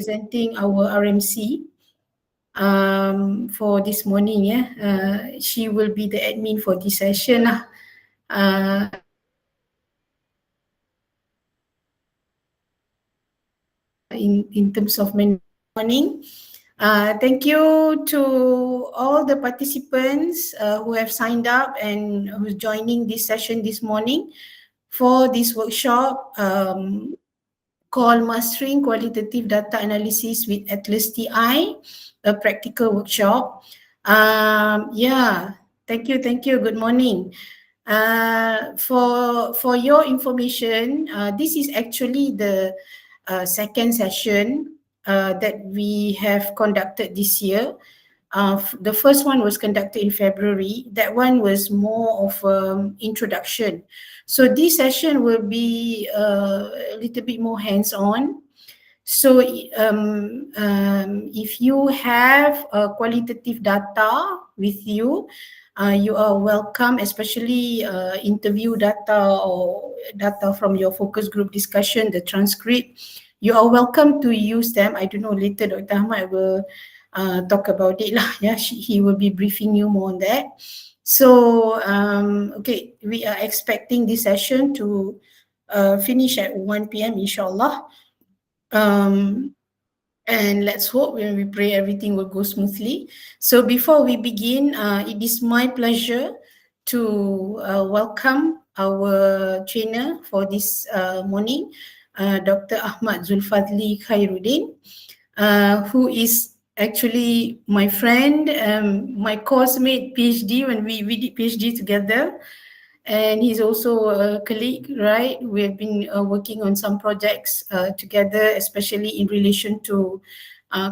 representing our RMC for this morning. She will be the admin for this session. In terms of morning. Thank you to all the participants who have signed up and who's joining this session this morning for this workshop called Mastering Qualitative Data Analysis with ATLAS.ti, a practical workshop. Thank you. Good morning. For your information, this is actually the second session that we have conducted this year. The first one was conducted in February. That one was more of introduction. So this session will be a little bit more hands-on. So if you have qualitative data with you, you are welcome, especially interview data or data from your focus group discussion, the transcript. You are welcome to use them. I don't know, later Dr. Ahmad will talk about it lah. Yeah, he will be briefing you more on that. So okay, we are expecting this session to finish at 1 p.m. inshallah. And let's hope, when we pray, everything will go smoothly. So before we begin, it is my pleasure to welcome our trainer for this morning, Dr. Ahmad Zulfadhli Khairuddin, who is actually my friend, my course mate PhD when we did PhD together. And he's also a colleague, right? We have been working on some projects together, especially in relation to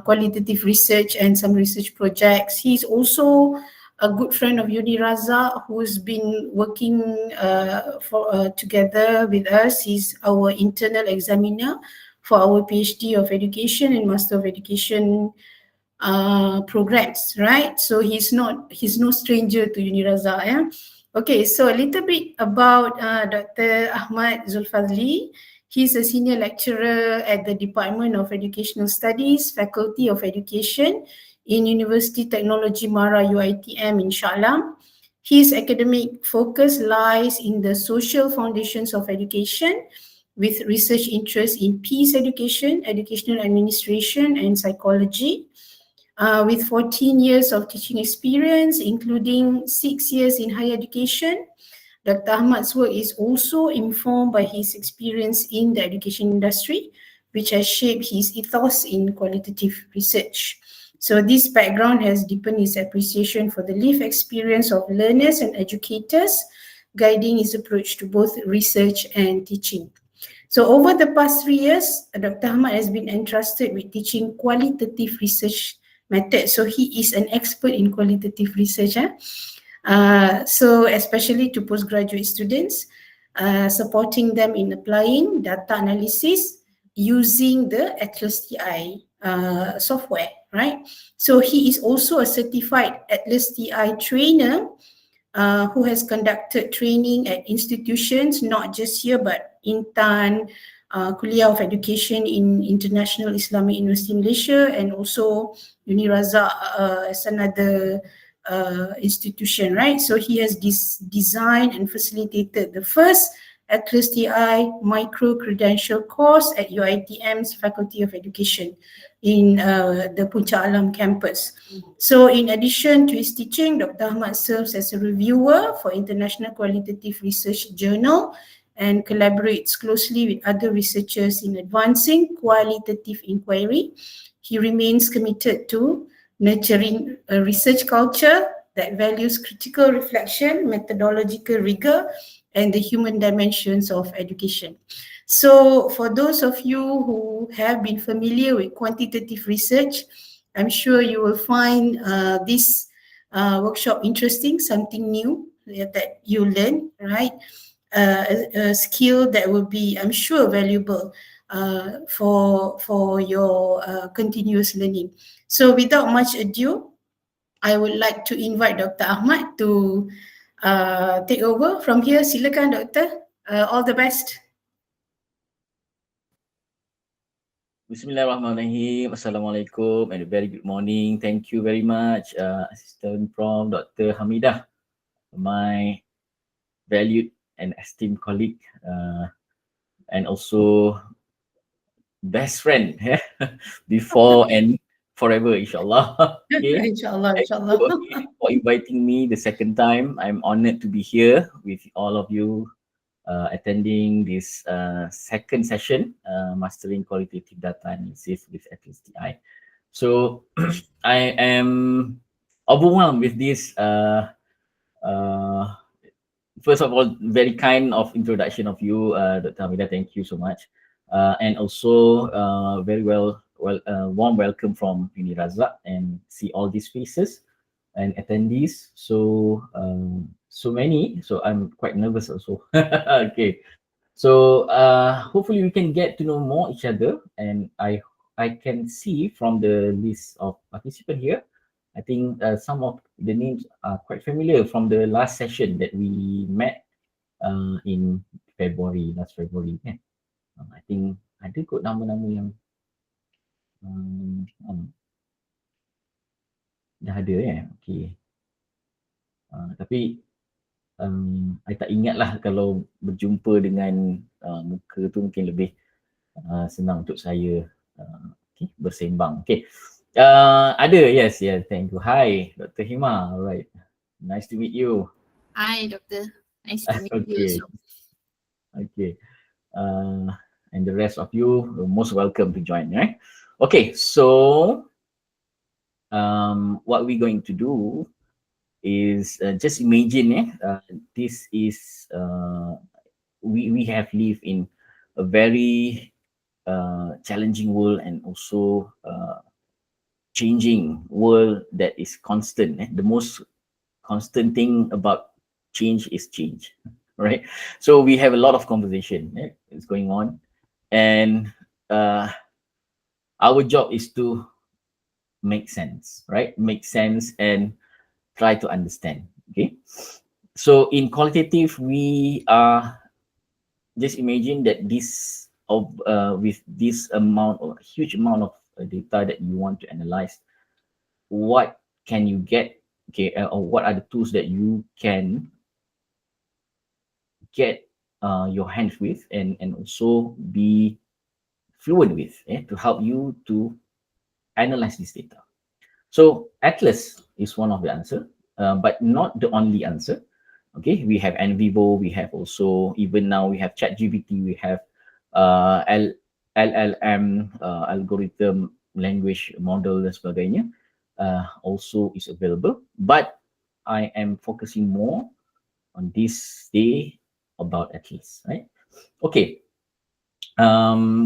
qualitative research and some research projects. He's also a good friend of UNIRAZAK, who's been working together with us. He's our internal examiner for our PhD of Education and Master of Education programs, right? So he's no stranger to UNIRAZAK. Yeah? Okay, so a little bit about Dr. Ahmad Zulfadhli. He's a senior lecturer at the Department of Educational Studies, Faculty of Education in University Technology Mara UiTM in Shah Alam. His academic focus lies in the social foundations of education, with research interests in peace education, educational administration, and psychology. With 14 years of teaching experience, including 6 years in higher education, Dr. Ahmad's work is also informed by his experience in the education industry, which has shaped his ethos in qualitative research. So this background has deepened his appreciation for the lived experience of learners and educators, guiding his approach to both research and teaching. So over the past 3 years, Dr. Ahmad has been entrusted with teaching qualitative research method. So he is an expert in qualitative research. So especially to postgraduate students, supporting them in applying data analysis using the ATLAS.ti software, right? So he is also a certified ATLAS.ti trainer who has conducted training at institutions, not just here, but in Tun, Kuliah of Education in International Islamic University Malaysia, and also UNIRAZAK as another institution, right? So he has designed and facilitated the first ATLAS.ti micro-credential course at UiTM's Faculty of Education in the Puncak Alam campus. So in addition to his teaching, Dr. Ahmad serves as a reviewer for International Qualitative Research Journal and collaborates closely with other researchers in advancing qualitative inquiry. He remains committed to nurturing a research culture that values critical reflection, methodological rigor, and the human dimensions of education. So for those of you who have been familiar with quantitative research, I'm sure you will find this workshop interesting, something new that you learn, right? A skill that will be, I'm sure, valuable for your continuous learning. So without much ado, I would like to invite Dr. Ahmad to take over from here. Silakan, Doctor. All the best. Bismillahirrahmanirrahim. Assalamualaikum and a very good morning. Thank you very much, Assistant from Dr. Hamidah, my valued and esteemed colleague, and also best friend before and forever, inshallah. Okay. Inshallah, Thank you inshallah. again for inviting me the second time. I'm honored to be here with all of you attending this second session, Mastering Qualitative Data Analysis with ATLAS.ti. So I am overwhelmed with this. Uh, First of all, very kind of introduction of you, Dr. Hamida. Thank you so much, and also very warm welcome from UNIRAZAK, and see all these faces and attendees. So so many. So I'm quite nervous also. Okay. So hopefully we can get to know more each other, and I can see from the list of participants here. I think some of the names are quite familiar from the last session that we met in February, last February. I think ada kot nama-nama yang um, um, dah ada Okay. Tapi I tak ingat lah kalau berjumpa dengan muka tu mungkin lebih senang untuk saya bersembang. Okay. Ada, yes, thank you. Hi, Dr. Hima. All right. Nice to meet you. Hi, Doctor. Nice to meet you Okay. also. Okay. And the rest of you are most welcome to join, right? Okay, so what we're going to do is just imagine this is we have lived in a very challenging world, and also changing world that is constant. The most constant thing about change is change, right? So we have a lot of conversation is going on, and our job is to make sense, right? Make sense and try to understand. Okay. So in qualitative, we are just imagine that this of with this amount or huge amount of data that you want to analyze, what can you get? Okay, or what are the tools that you can get your hands with, and also be fluent with to help you to analyze this data. So Atlas is one of the answer, but not the only answer. Okay, we have NVivo, we have also, even now we have ChatGPT, we have LLM, algorithm language model dan sebagainya, also is available. But I am focusing more on this day about Atlas, right? Okay.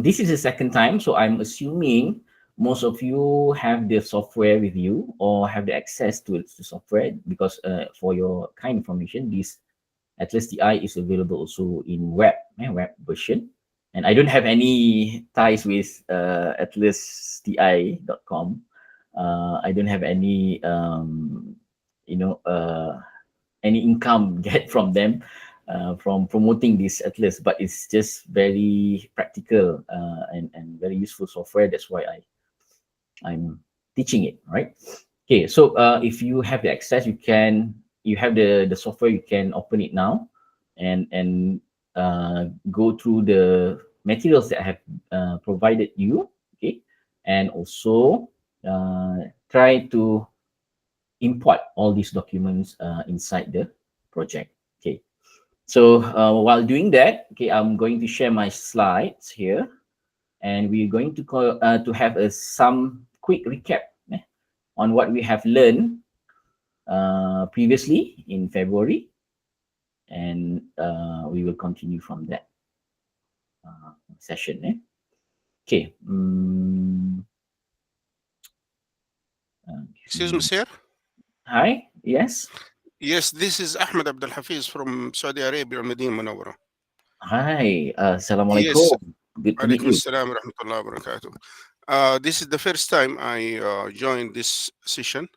This is the second time, so I'm assuming most of you have the software with you or have the access to the software, because for your kind information, this ATLAS.ti is available also in web version. And I don't have any ties with ATLAS.ti.com. I don't have any any income get from them from promoting this Atlas, but it's just very practical and very useful software. That's why I'm teaching it, right? Okay, so if you have the access, you have the software, you can open it now and go through the materials that I have provided you, okay, and also try to import all these documents inside the project. Okay, so while doing that, okay, I'm going to share my slides here, and we're going to have some quick recap on what we have learned previously in February, and we will continue from that session. Okay. Excuse me, sir. Hi. Yes. Yes, this is Ahmed Abdul Hafiz from Saudi Arabia, Medina Munawwara. Hi. Assalamualaikum. Yes. Good to meet Alaikum you. assalam wa rahmatullahi wa barakatuh. This is the first time I joined this session.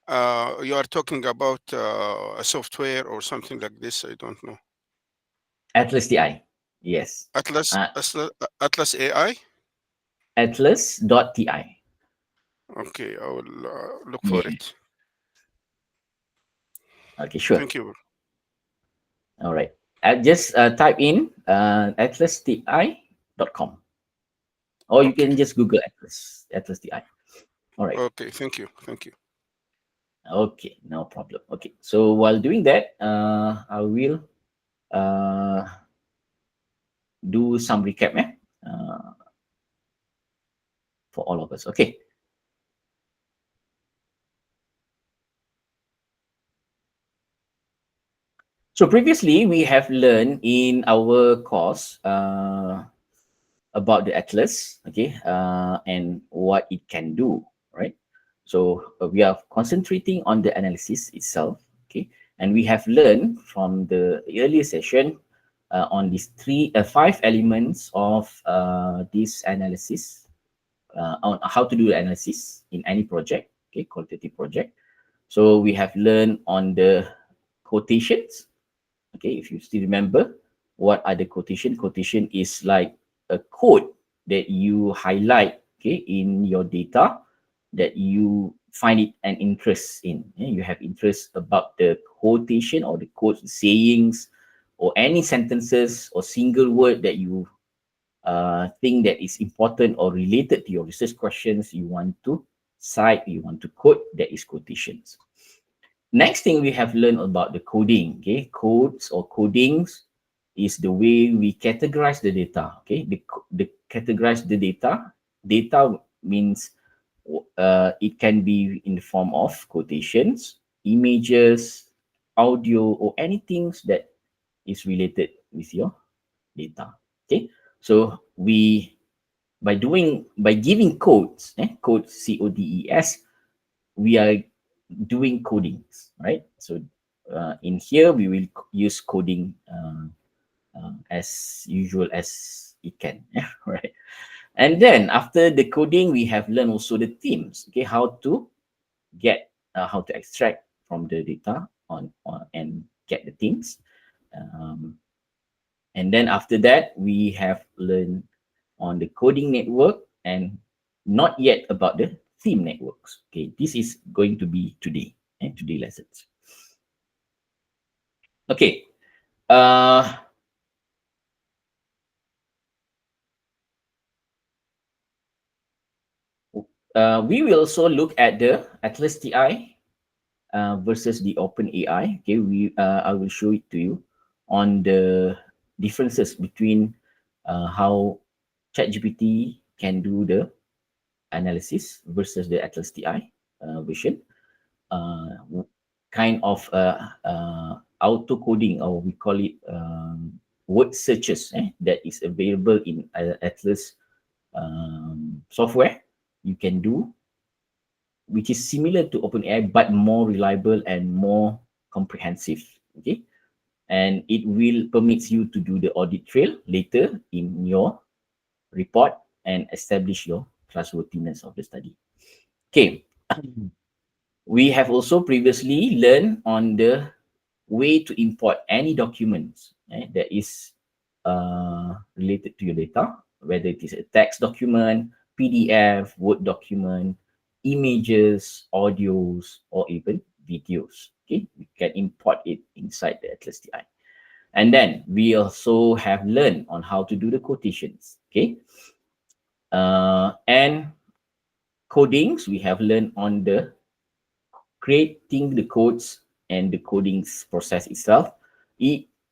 You are talking about a software or something like this. I don't know. ATLAS.ti. Yes. Atlas AI. ATLAS.ti. Okay, I will look for Yeah. it. Okay, sure. Thank you. All right. Just type in ATLAS.ti.com, or you Okay. can just Google ATLAS.ti. All right. Okay. Thank you. Thank you. Okay, no problem. Okay, so while doing that, I will do some recap for all of us. Okay. So previously we have learned in our course about the atlas, okay, and what it can do, right? So we are concentrating on the analysis itself, okay, and we have learned from the earlier session on these five elements of this analysis, on how to do the analysis in any project, okay, qualitative project. So we have learned on the quotations. Okay, if you still remember, what are the quotation? Quotation is like a code that you highlight, okay, in your data that you find it an interest in. Yeah, you have interest about the quotation or the quotes, sayings, or any sentences or single word that you think that is important or related to your research questions you want to cite, you want to quote, that is quotations. Next thing we have learned about the coding, okay, codes or codings is the way we categorize the data, okay, the categorize the data. Data means it can be in the form of quotations, images, audio, or anything that is related with your data, okay. So we, by giving codes, codes, CODES, we are doing codings, right? So in here we will use coding as usual as it can, yeah, right? And then after the coding, we have learned also the themes, okay, how to get, how to extract from the data on and get the themes. And then after that, we have learned on the coding network and not yet about the theme networks. Okay, this is going to be today, today lessons. Okay, we will also look at the ATLAS.ti versus the OpenAI. Okay, I will show it to you on the differences between how ChatGPT can do the analysis versus the ATLAS.ti version. Kind of auto coding, or we call it word searches, that is available in Atlas software you can do, which is similar to OpenAI but more reliable and more comprehensive. Okay, and it will permits you to do the audit trail later in your report and establish your trustworthiness of the study. Okay. We have also previously learned on the way to import any documents that is related to your data, whether it is a text document, PDF, Word document, images, audios, or even videos. Okay, we can import it inside the ATLAS.ti. And then we also have learned on how to do the quotations. Okay, and codings, we have learned on the creating the codes and the coding process itself,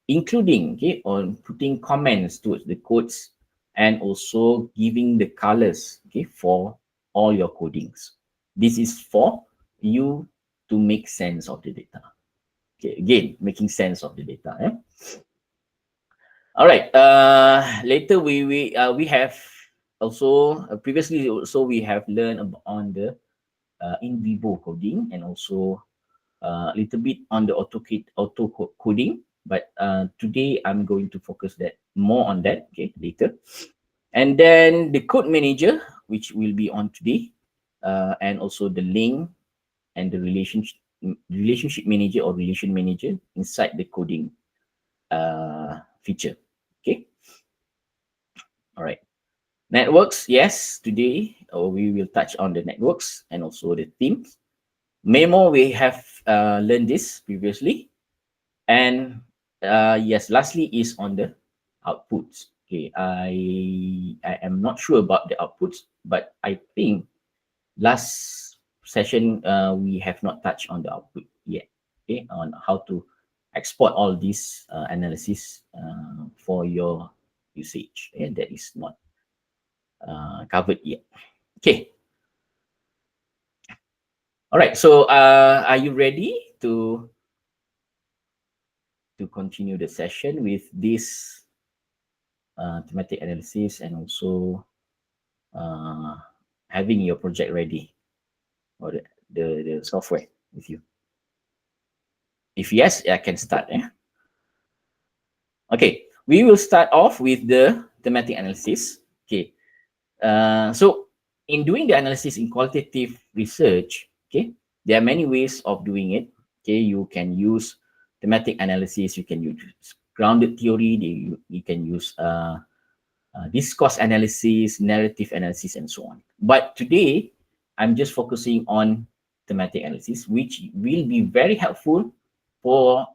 including, okay, on putting comments towards the codes and also giving the colors, okay, for all your codings. This is for you to make sense of the data. Okay, again, making sense of the data. All right. Later we have also previously also we have learned on the in vivo coding and also a little bit on the auto coding, but today I'm going to focus that more on that, okay, later. And then the code manager, which will be on today, and also the link and the relationship manager or relation manager inside the coding feature. Okay, all right. Networks, yes, today we will touch on the networks and also the themes. Memo, we have learned this previously. And yes, lastly is on the outputs. Okay, I am not sure about the outputs, but I think last session we have not touched on the output yet. Okay, on how to export all these analysis for your usage, and that is not covered yet. Okay. All right. So, are you ready to continue the session with this thematic analysis and also having your project ready or the software with you? If yes, I can start. Okay. We will start off with the thematic analysis. Okay. So in doing the analysis in qualitative research, okay, there are many ways of doing it. Okay, you can use thematic analysis, you can use grounded theory, you can use discourse analysis, narrative analysis, and so on. But today, I'm just focusing on thematic analysis, which will be very helpful for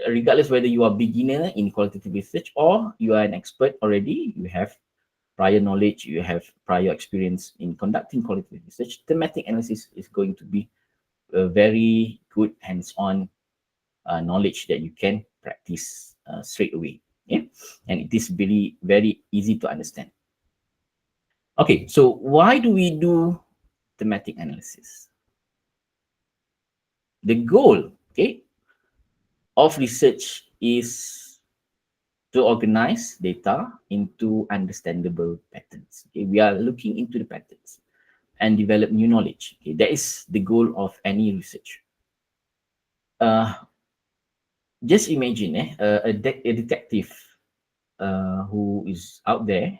regardless whether you are beginner in qualitative research or you are an expert already, you have prior knowledge, you have prior experience in conducting qualitative research. Thematic analysis is going to be a very good hands-on knowledge that you can practice straight away. Yeah, and it is very, very easy to understand. Okay, so why do we do thematic analysis? The goal, okay, of research is to organize data into understandable patterns. Okay, we are looking into the patterns and develop new knowledge. Okay, that is the goal of any research. Just imagine a detective who is out there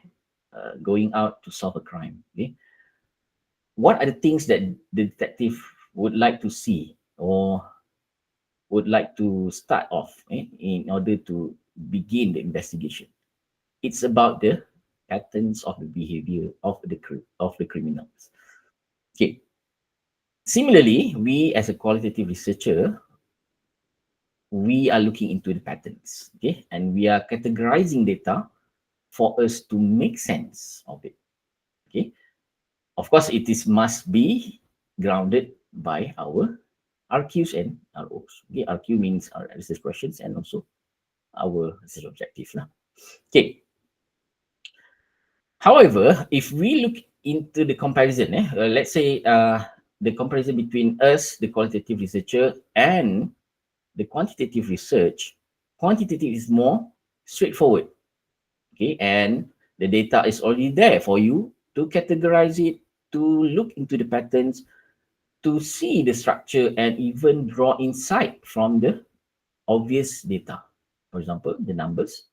going out to solve a crime. Okay, what are the things that the detective would like to see or would like to start off in order to begin the investigation? It's about the patterns of the behavior of the criminals. Okay. Similarly, we as a qualitative researcher, we are looking into the patterns, okay, and we are categorizing data for us to make sense of it. Okay, of course, it is must be grounded by our RQs and ROs. Okay, RQ means our research questions and also our research objectives. Okay. However, if we look into the comparison, let's say the comparison between us, the qualitative researcher, and the quantitative research, quantitative is more straightforward. Okay, and the data is already there for you to categorize it, to look into the patterns, to see the structure, and even draw insight from the obvious data. For example, the numbers.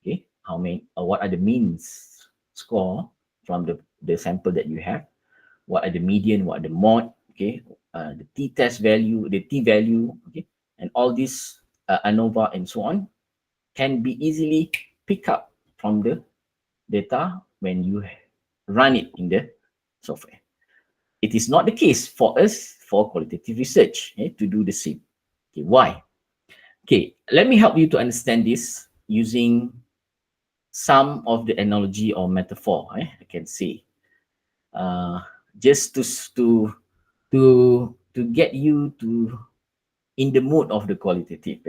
Okay, how many? What are the means score from the sample that you have? What are the median? What are the mod? Okay, the t-test value, the t-value. Okay, and all this ANOVA and so on can be easily picked up from the data when you run it in the software. It is not the case for us for qualitative research to do the same. Okay, why? Okay, let me help you to understand this using some of the analogy or metaphor. I can say, just to get you to in the mood of the qualitative.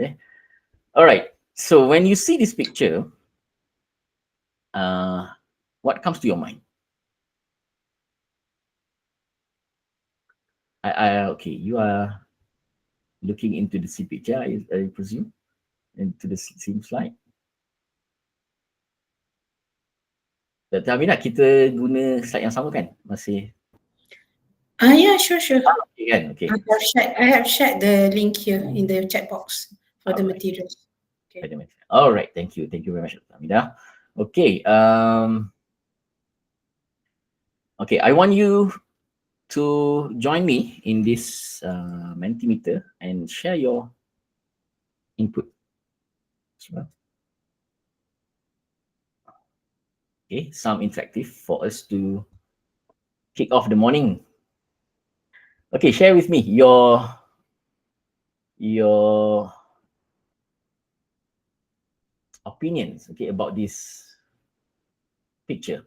All right. So when you see this picture, what comes to your mind? Okay, you are looking into the same picture, I presume, into the same slide. Tapi nak kita guna slide yang sama kan? Masih? Yeah, sure. Okay, kan? Okay. I have shared the link here in the chat box for the materials. Okay. All right, thank you very much, Amida. Okay, okay, I want you to join me in this Mentimeter and share your input as well. Okay, some interactive for us to kick off the morning. Okay, share with me your opinions, okay, about this picture.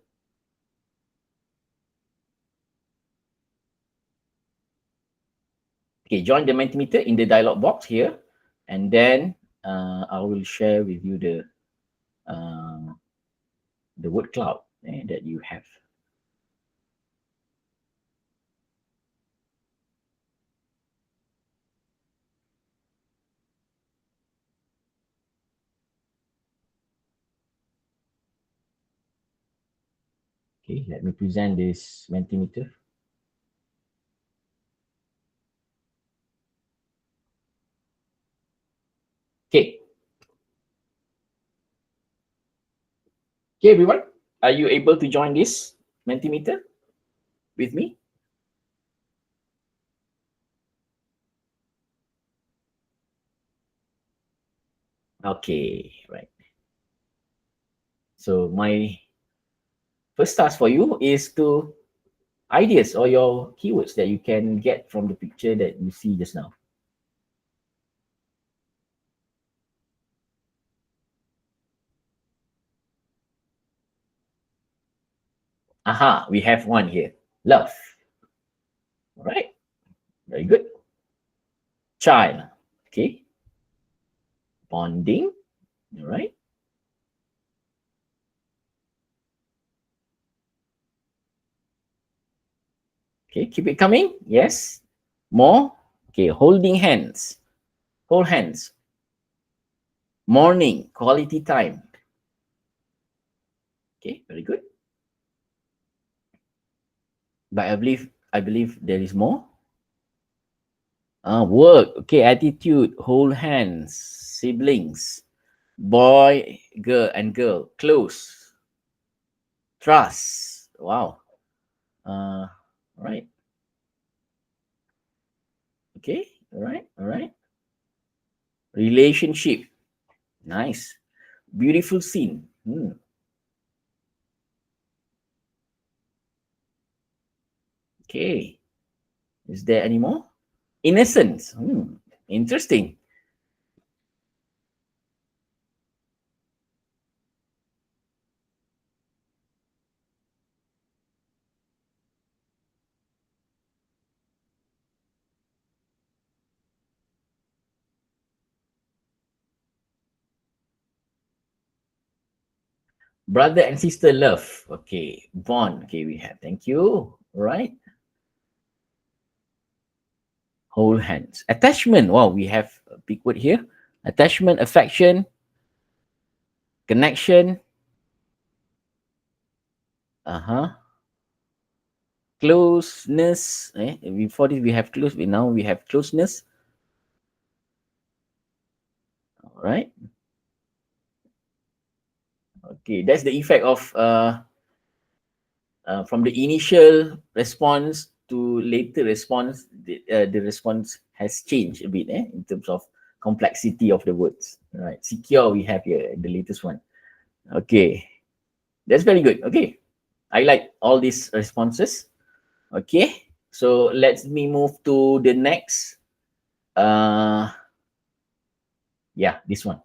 Okay, join the Mentimeter in the dialog box here, and then I will share with you the word cloud that you have. Okay, let me present this Mentimeter. Okay. Okay, everyone, are you able to join this Mentimeter with me? Okay, right. So my first task for you is to ideas or your keywords that you can get from the picture that you see just now. Aha, we have one here. Love. All right, very good. Child. Okay. Bonding. All right. Okay, keep it coming. Yes. More. Okay, holding hands. Hold hands. Morning, quality time. Okay, very good. But I believe there is more. Work. Okay, attitude. Hold hands. Siblings. Boy, girl, and girl. Close. Trust. Wow. Right. Okay. All right. All right. Relationship. Nice. Beautiful scene. Okay. Is there any more? Innocence. Interesting. Brother and sister love. Okay. Bond. Okay, we have. Thank you. All right. Hold hands. Attachment. Wow, we have a big word here. Attachment, affection, connection. Closeness. Before this, we have close. Now we have closeness. All right. Okay, that's the effect of from the initial response to later response. The response has changed a bit in terms of complexity of the words. All right. Secure we have here, the latest one. Okay, that's very good. Okay, I like all these responses. Okay, so let me move to the next. Yeah, this one.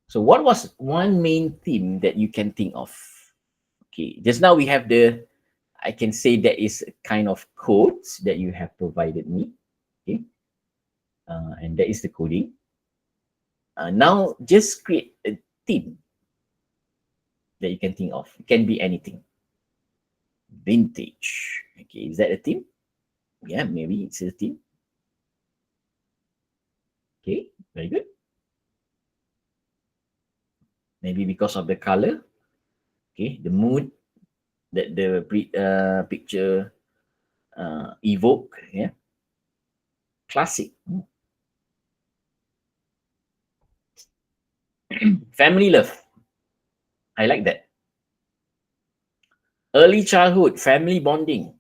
So what was one main theme that you can think of? Okay, just now we have I can say that is a kind of codes that you have provided me. Okay, and that is the coding. Now just create a theme that you can think of. It can be anything. Vintage. Okay, is that a theme? Yeah, maybe it's a theme. Okay, very good. Maybe because of the color. Okay, the mood that the picture evoke. Yeah, classic. Family love. I like that. Early childhood, family bonding.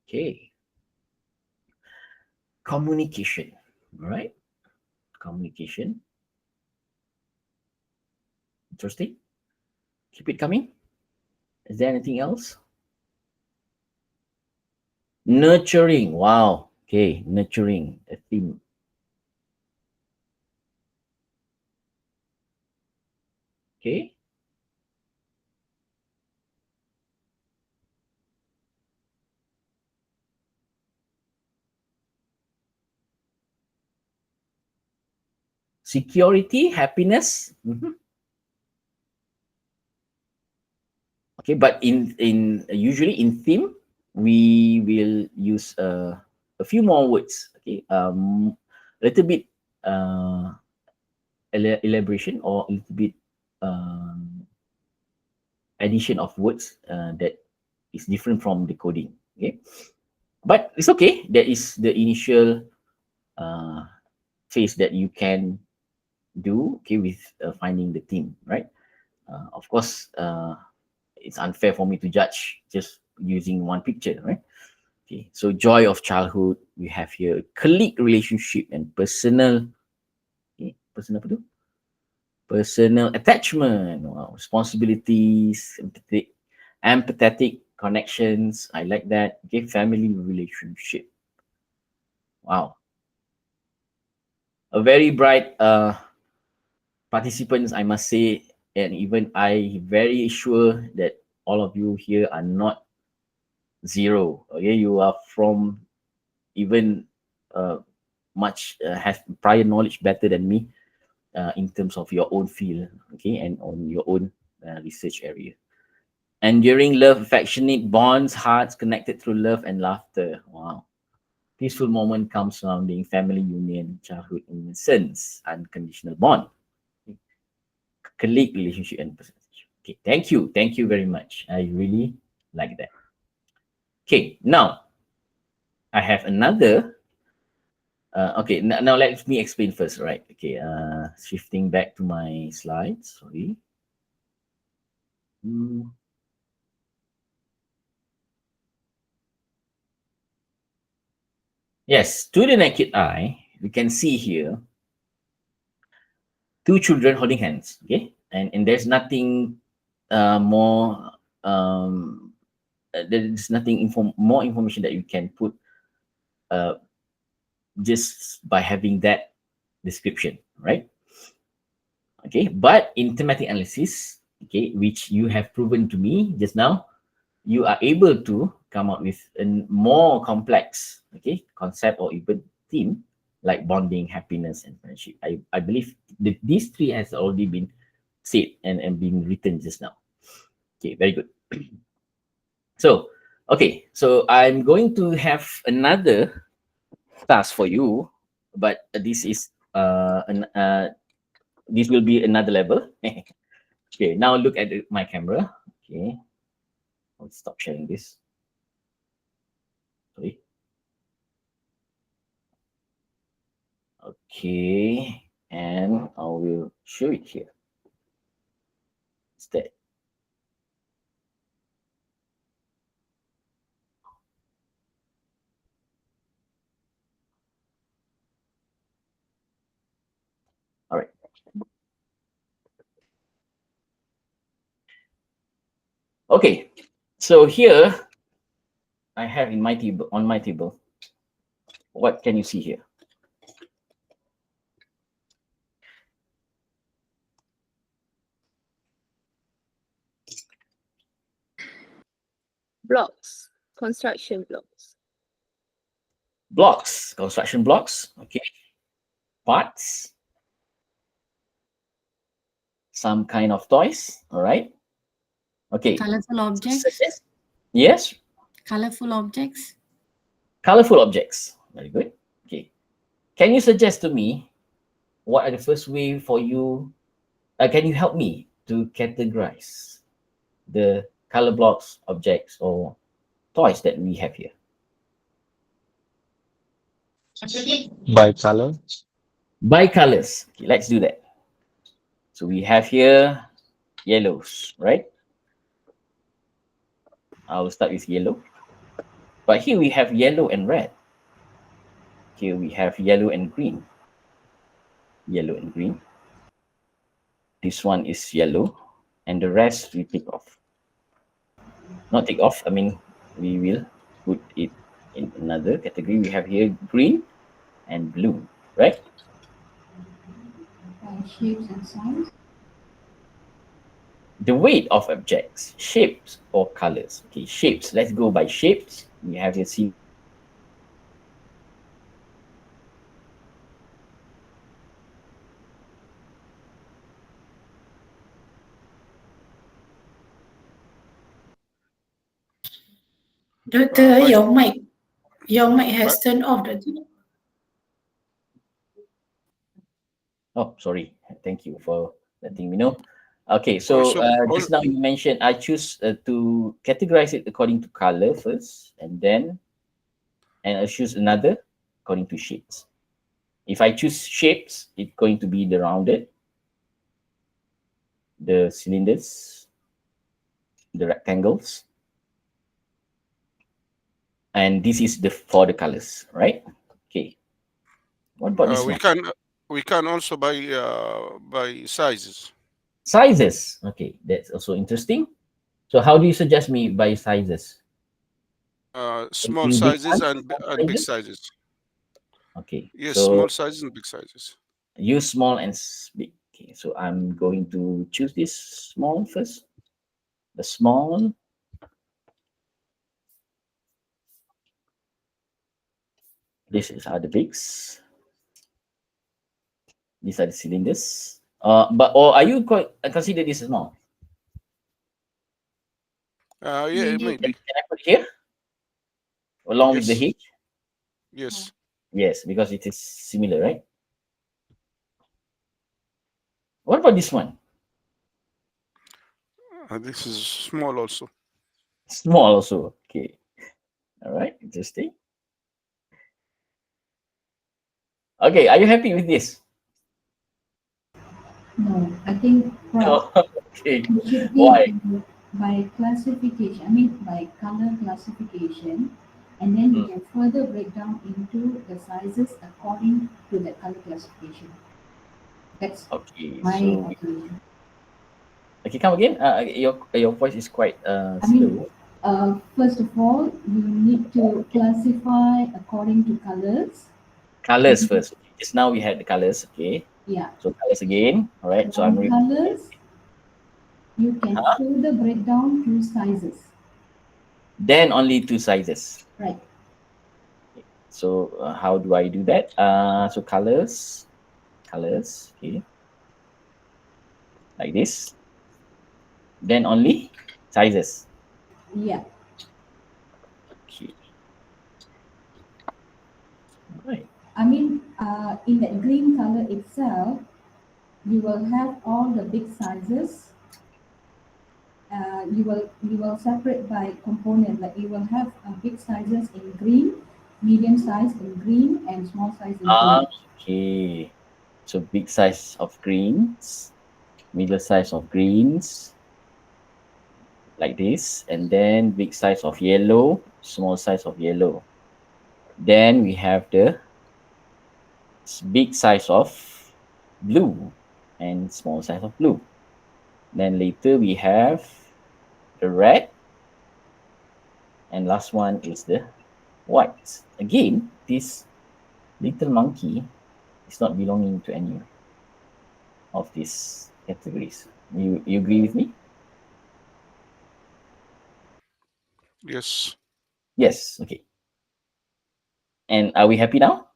Okay. Communication. All right. communication. Interesting. Keep it coming. Is there anything else? Nurturing. Wow. Okay, nurturing, a theme. Okay. Security, happiness. Okay, but in usually in theme, we will use a few more words. Okay, a little bit elaboration or a little bit addition of words that is different from the coding. Okay, but it's okay. That is the initial phase that you can do. Okay, with finding the theme, right? Of course, it's unfair for me to judge just using one picture, right? Okay, so joy of childhood, we have here colleague relationship and personal, okay, personal apa tu? Personal attachment, wow, responsibilities, empathetic connections. I like that. Okay, family relationship. Wow, a very bright participants, I must say, and even I very sure that all of you here are not zero. Okay, you are from even much have prior knowledge better than me in terms of your own field, okay, and on your own research area. Enduring love, affectionate bonds, hearts connected through love and laughter. Wow. Peaceful moment comes surrounding family union, childhood innocence, unconditional bond, colleague relationship, and personal. Okay, thank you. Thank you very much. I really like that. Okay, now I have another. Okay, now let me explain first, right? Okay, shifting back to my slides. Sorry. Yes, to the naked eye, we can see here two children holding hands. Okay, and there's nothing more. There's nothing more information that you can put just by having that description, right? Okay, but in thematic analysis, okay, which you have proven to me just now, you are able to come up with a more complex, okay, concept or even theme like bonding, happiness, and friendship. I believe that these three has already been said and been written just now. Okay, very good. So, okay, so I'm going to have another task for you, but this will be another level. Okay, now look at my camera. Okay, I'll stop sharing this. Sorry. Okay, and I will show it here. Instead. All right. Okay, so here I have in my table, on my table, what can you see here? Blocks, construction blocks. Blocks, construction blocks, okay. Parts, some kind of toys, all right. Okay. Colorful objects. Yes. Colorful objects. Colorful objects, very good. Okay. Can you suggest to me what are the first way for you? Can you help me to categorize the color blocks, objects, or toys that we have here? By color. By colors. Okay, let's do that. So we have here yellows, right? I will start with yellow. But here we have yellow and red. Here we have yellow and green. yellow and green. This one is yellow, and the rest we take off. Not take off, I mean, we will put it in another category. We have here green and blue, right? Shapes and size. The weight of objects, shapes or colors. Okay, shapes. Let's go by shapes. We have here Doctor, By, your mic by, has turned off, Doctor. Oh, sorry. Thank you for letting me know. Okay, so also, just now you mentioned I choose to categorize it according to color first, and I choose another according to shapes. If I choose shapes, it's going to be the rounded, the cylinders, the rectangles, and this is for the colors, right? Okay. What about this one? we can also by sizes. Sizes. Okay, that's also interesting. So how do you suggest me by sizes? Small Using big sizes ones, small and big sizes? sizes. Okay, Yes, so small sizes and big sizes. use small and big. Okay, so I'm going to choose this small first. The small. Are the bigs. These are the cylinders. Or are you consider this small? Yeah, maybe. Can I put it here along with the Yes, H? yes. Yes, because it is similar, right? What about this one? This is small also. Small also. Okay. All right. Interesting. Okay. Are you happy with this? No, I think No. Okay. it should Why? be by classification. I mean, by color classification, and then you can further break down into the sizes according to the color classification. That's Okay. my So observation. okay, come again. Your voice is quite I mean, slow. first of all, you need to classify according to colors. Colors first. Okay. Just now we had the colors. Okay. Yeah. So colors again. All right. So I'm From colors, you can further break down to sizes. then only two sizes. Right. So how do I do that? So colors. Okay, like this. Then only sizes. Yeah. Okay. Right. I mean, in the green color itself, you will have all the big sizes. You will separate by component. Like you will have big sizes in green, medium size in green, and small size in green. Okay. So big size of greens, middle size of greens, like this, and then big size of yellow, small size of yellow. Then we have the big size of blue and small size of blue. Then later we have the red, and last one is the white. Again, this little monkey is not belonging to any of these categories. You agree with me? Yes. Yes. Okay. And are we happy now?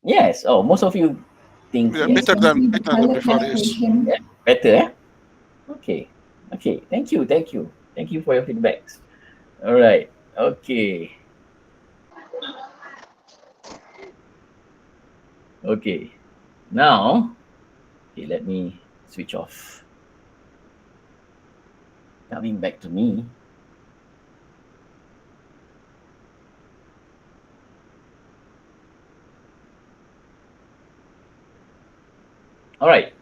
Yes. Oh, most of you think Yeah, yes. better than Color before. Yes. classification. Yeah, better. Eh? Okay. Okay. Thank you. Thank you. Thank you for your feedbacks. All right. Okay. Okay. Now, okay, let me switch off. Coming back to me. All right.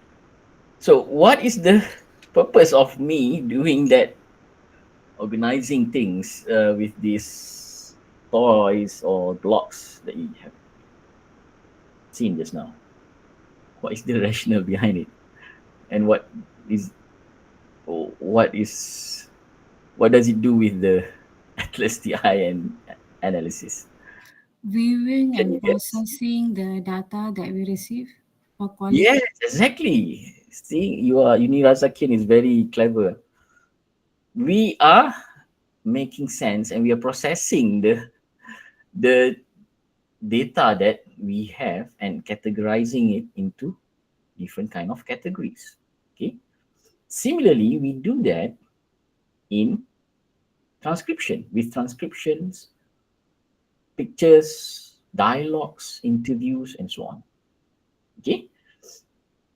So, what is the purpose of me doing that, organizing things with these toys or blocks that you have? seen just now. What is the rationale behind it, and is what is what does it do with the ATLAS.ti and analysis? Viewing Can and you guess? processing the data that we receive for quality. Yes, exactly. See, your UNIRAZAK is very clever. We are making sense and we are processing the data that we have and categorizing it into different kind of categories. Okay. Similarly, we do that in transcription with transcriptions, pictures, dialogues, interviews, and so on. Okay.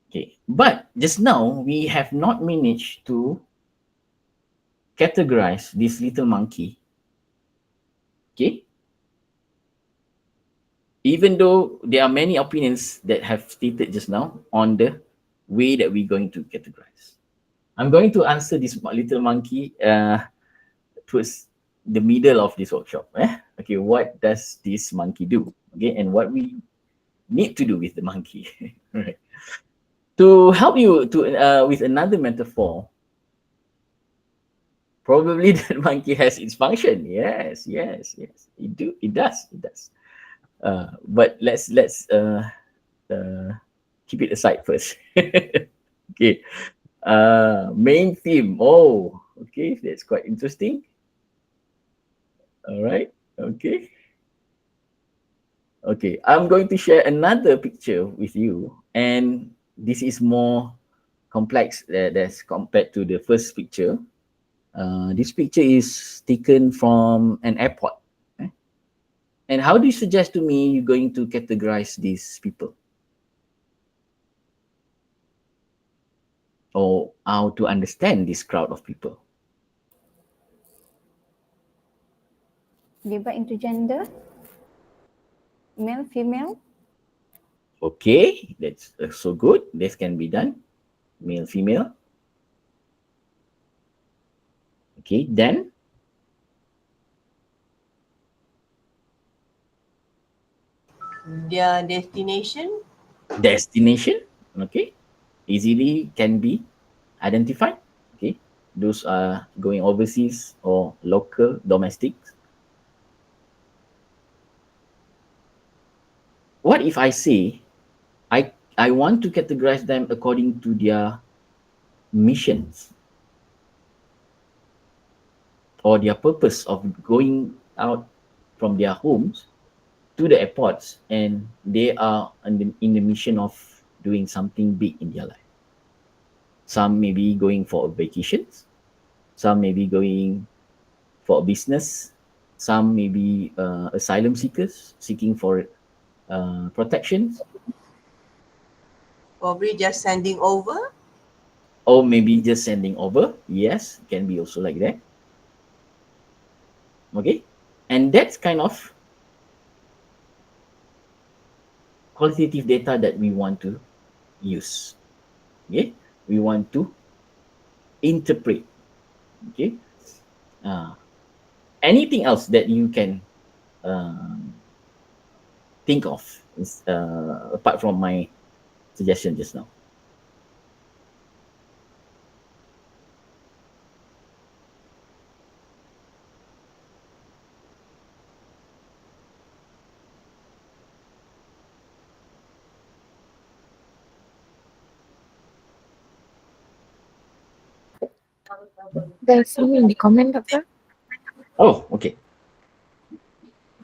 Okay. But just now we have not managed to categorize this little monkey. Okay. Even though there are many opinions that have stated just now on the way that we're going to categorize. I'm going to answer this little monkey towards the middle of this workshop. Okay, what does this monkey do? Okay, and what we need to do with the monkey. Right. To help you with another metaphor, probably that monkey has its function. Yes, yes, yes. It does. But let's keep it aside first. Okay. Main theme. Oh, okay, that's quite interesting. All right. Okay. Okay. I'm going to share another picture with you, and this is more complex as compared to the first picture. This picture is taken from an airport. And how do you suggest to me you're going to categorize these people? Or how to understand this crowd of people? Divide into gender, male, female. Okay, that's so good. This can be done. Male, female. Okay, then their destination. Destination. Okay, easily can be identified. Okay, those are going overseas or local, domestic. What if I say I want to categorize them according to their missions or their purpose of going out from their homes to the airports, and they are in the mission of doing something big in their life. Some may be going for vacations, some may be going for a business, some may be asylum seekers seeking for protections, Probably just sending over. or maybe just sending over. Yes, can be also like that. Okay, and that's kind of qualitative data that we want to use. Okay, we want to interpret. Okay, anything else that you can think of apart from my suggestion just now? There's some in the comment, Doctor. Oh, okay.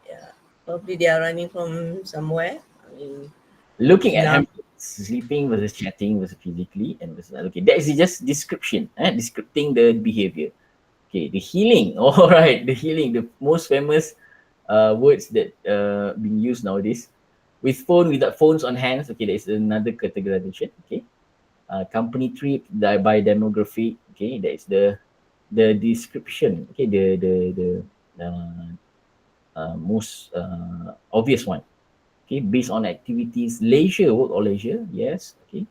Yeah, probably they are running from somewhere. I mean, Looking at Yeah. him sleeping versus chatting versus physically and versus okay, that is just description, descripting the behavior. Okay, the healing. All right, the healing, the most famous words that being used nowadays. With phone, without phones on hands. Okay, there is another categorization. Okay, company trip by demography. Okay, that is the description. Okay, the most obvious one. Okay, based on activities, leisure, work or leisure. Yes. Okay.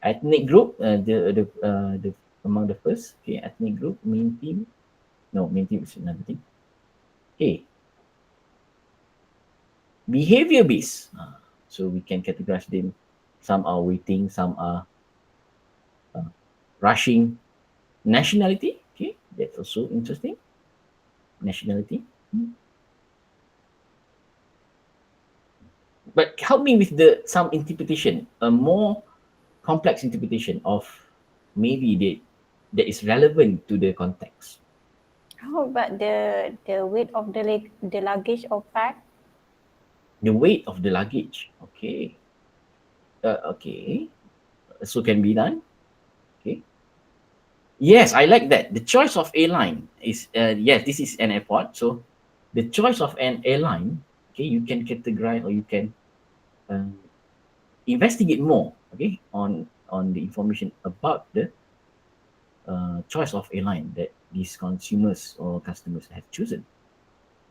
Ethnic group, the among the first. Okay, ethnic group, main team. No, main team is another thing. Okay. Behavior based. So we can categorize them. Some are waiting, some are rushing. Nationality. Okay, that's also interesting. Nationality. But help me with some interpretation, a more complex interpretation of maybe that is relevant to the context. How about the weight of the luggage or bag? The weight of the luggage. Okay. Okay. So can be done. Okay. Yes, I like that. The choice of airline is yes, this is an airport. So the choice of an airline, okay, you can categorize or you can um, investigate more, okay, on the information about the choice of airline that these consumers or customers have chosen.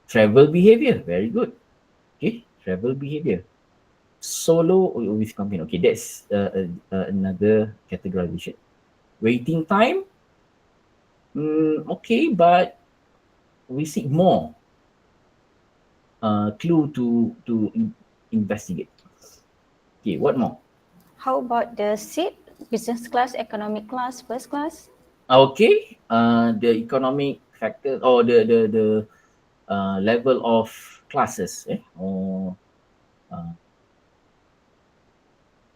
Travel behavior, very good. Okay, travel behavior. Solo or with company. Okay, that's another categorization. Waiting time. Okay, but we seek more clue to investigate. Okay, what more? How about the seat? Business class, economic class, first class? Okay, the economic factor or the level of classes or uh,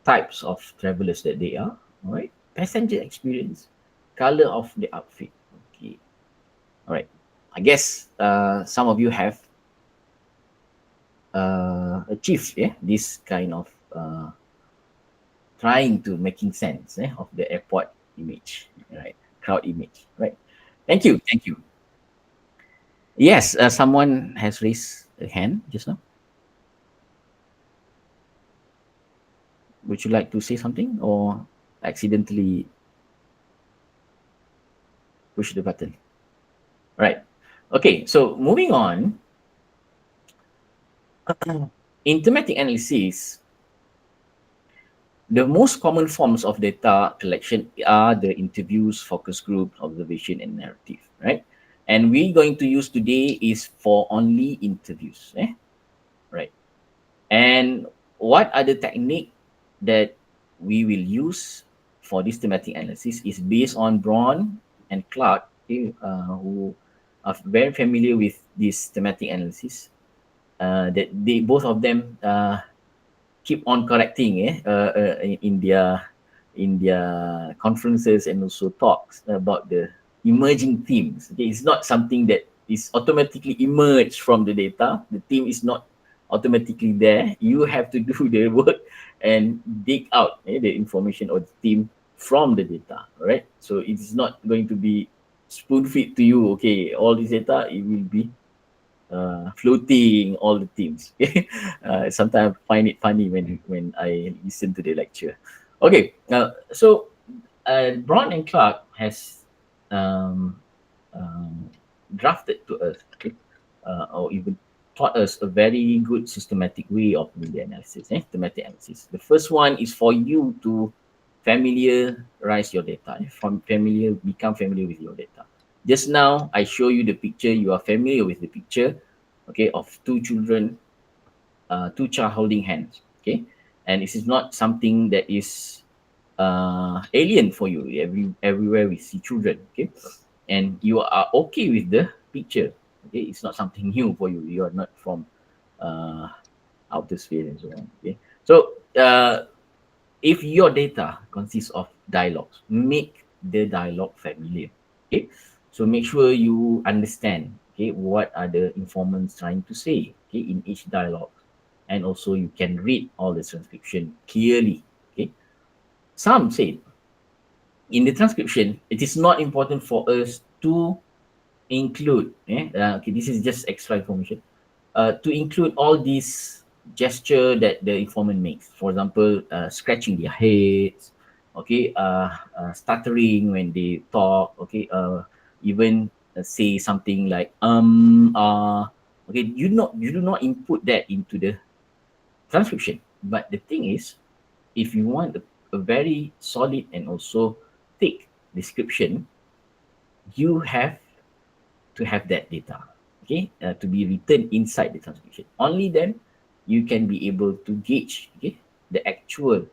types of travelers that they are. All right, passenger experience, color of the outfit. Okay, all right. I guess some of you have achieved this kind of trying to making sense of the airport image, right? Crowd image, right? Thank you, thank you. Yes, someone has raised a hand just now. Would you like to say something or accidentally push the button? Right. Okay, so moving on. In thematic analysis, the most common forms of data collection are the interviews, focus groups, observation, and narrative, right? And we're going to use today is for only interviews, right? And what are the technique that we will use for this thematic analysis is based on Braun and Clark, okay, who are very familiar with this thematic analysis. That they both of them keep on correcting in their conferences and also talks about the emerging themes. Okay, it's not something that is automatically emerged from the data. The theme is not automatically there. You have to do the work and dig out the information or the theme from the data. All right. So it is not going to be spoon feed to you. Okay, all this data it will be floating all the themes. Sometimes I find it funny when I listen to the lecture. Okay, so Braun and Clark has um, um, drafted to us, okay, or even taught us a very good systematic way of doing the analysis, thematic analysis. The first one is for you to familiarize your data, become familiar with your data. Just now, I show you the picture. You are familiar with the picture, okay, of two children, two child holding hands, okay, and this is not something that is alien for you. Everywhere we see children, okay, and you are okay with the picture, okay. It's not something new for you. You are not from uh, outer sphere and so on. Okay, so if your data consists of dialogues, make the dialogue familiar. Okay, so make sure you understand, okay, what are the informants trying to say, okay, in each dialogue, and also you can read all the transcription clearly. Okay, some say in the transcription it is not important for us to include okay, this is just extra information, to include all these gesture that the informant makes. For example, scratching their heads, okay, stuttering when they talk, okay, even say something like okay, you do not input that into the transcription. But the thing is, if you want a very solid and also thick description, you have to have that data. okay, to be written inside the transcription. Only then you can be able to gauge, okay, the actual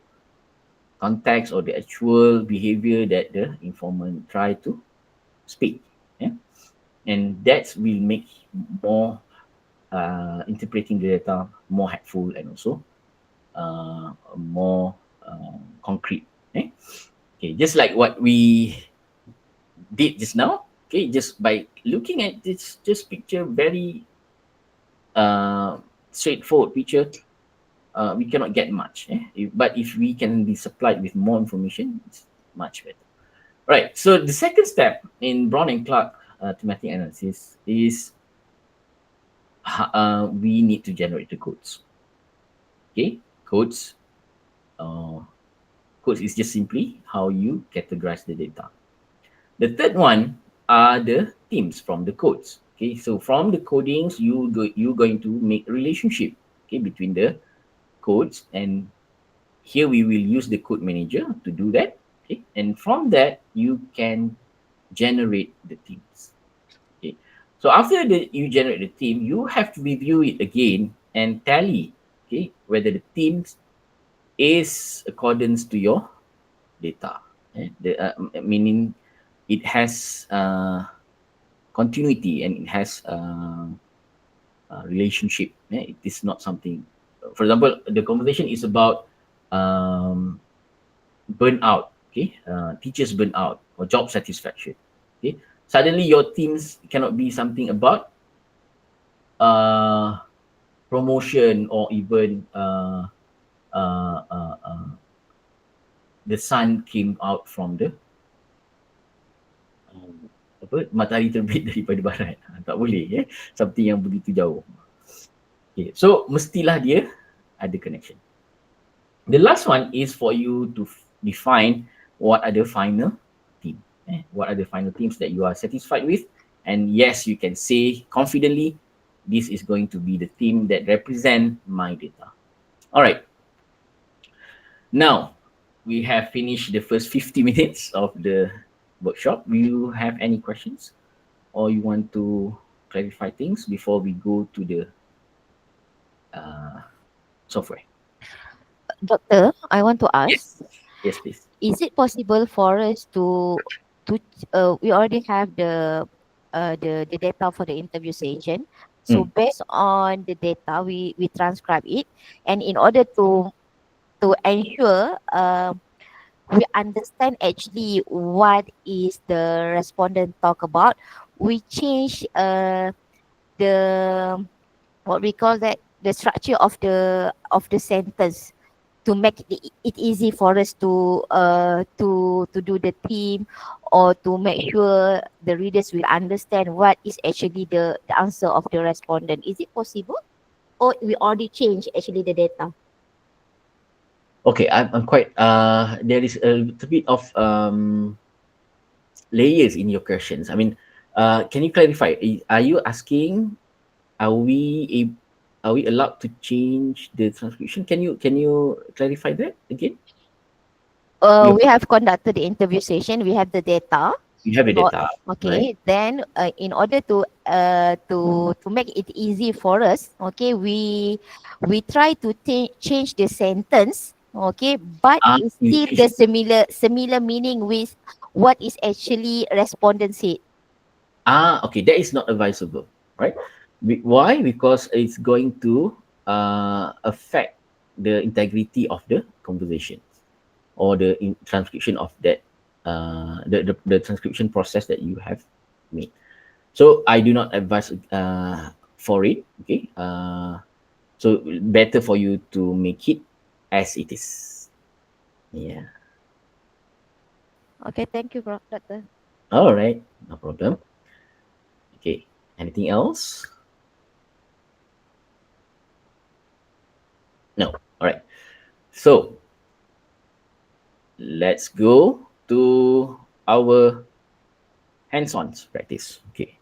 context or the actual behavior that the informant try to speak. Yeah? And that will make more interpreting the data more helpful and also more concrete. Okay? Okay, just like what we did just now. Okay, just by looking at this just picture, very straightforward picture, we cannot get much. But if we can be supplied with more information, it's much better. Right. So the second step in Brown and Clark thematic analysis is we need to generate the codes. Okay, codes. Codes is just simply how you categorize the data. The third one are the themes from the codes. Okay, so from the codings, you're going to make a relationship, okay, between the codes, and here we will use the code manager to do that. Okay, and from that you can generate the themes. Okay, so after you generate the theme, you have to review it again and tally, okay, whether the themes is accordance to your data. Meaning it has continuity and it has relationship. It is not something. For example, the conversation is about burnout. Okay, teachers burnout or job satisfaction. Okay, suddenly your themes cannot be something about promotion or even the sun came out from the matahari terbit daripada barat. Tak boleh, something yang begitu jauh. Okay, so mestilah dia ada connection. The last one is for you to define what are the final theme. What are the final themes that you are satisfied with? And yes, you can say confidently, this is going to be the theme that represent my data. All right. Now, we have finished the first 50 minutes of the workshop. Do you have any questions? Or you want to clarify things before we go to the software? Doctor, I want to ask. Yes, please. Is it possible for us to we already have the data for the interview session. So based on the data, we transcribe it, and in order to ensure we understand actually what is the respondent talk about, we change the what we call that, the structure of the sentence to make it easy for us to do the theme, or to make sure the readers will understand what is actually the answer of the respondent. Is it possible, or we already changed actually the data? Okay, I'm quite there is a little bit of layers in your questions. I mean, can you clarify? Are you asking, are we allowed to change the transcription? Can you clarify that again? We have conducted the interview session. We have the data. You have the data. Okay. Right? Then, in order to make it easy for us, okay, we try to change the sentence. Okay, but it's still the similar meaning with what is actually respondent said. Okay, that is not advisable, right? Why? Because it's going to affect the integrity of the conversation or the transcription of that the transcription process that you have made. So I do not advise for it. Okay, so better for you to make it as it is. Yeah. Okay, thank you, Doctor. All right, no problem. Okay, anything else? No. All right. So let's go to our hands-on practice. Okay.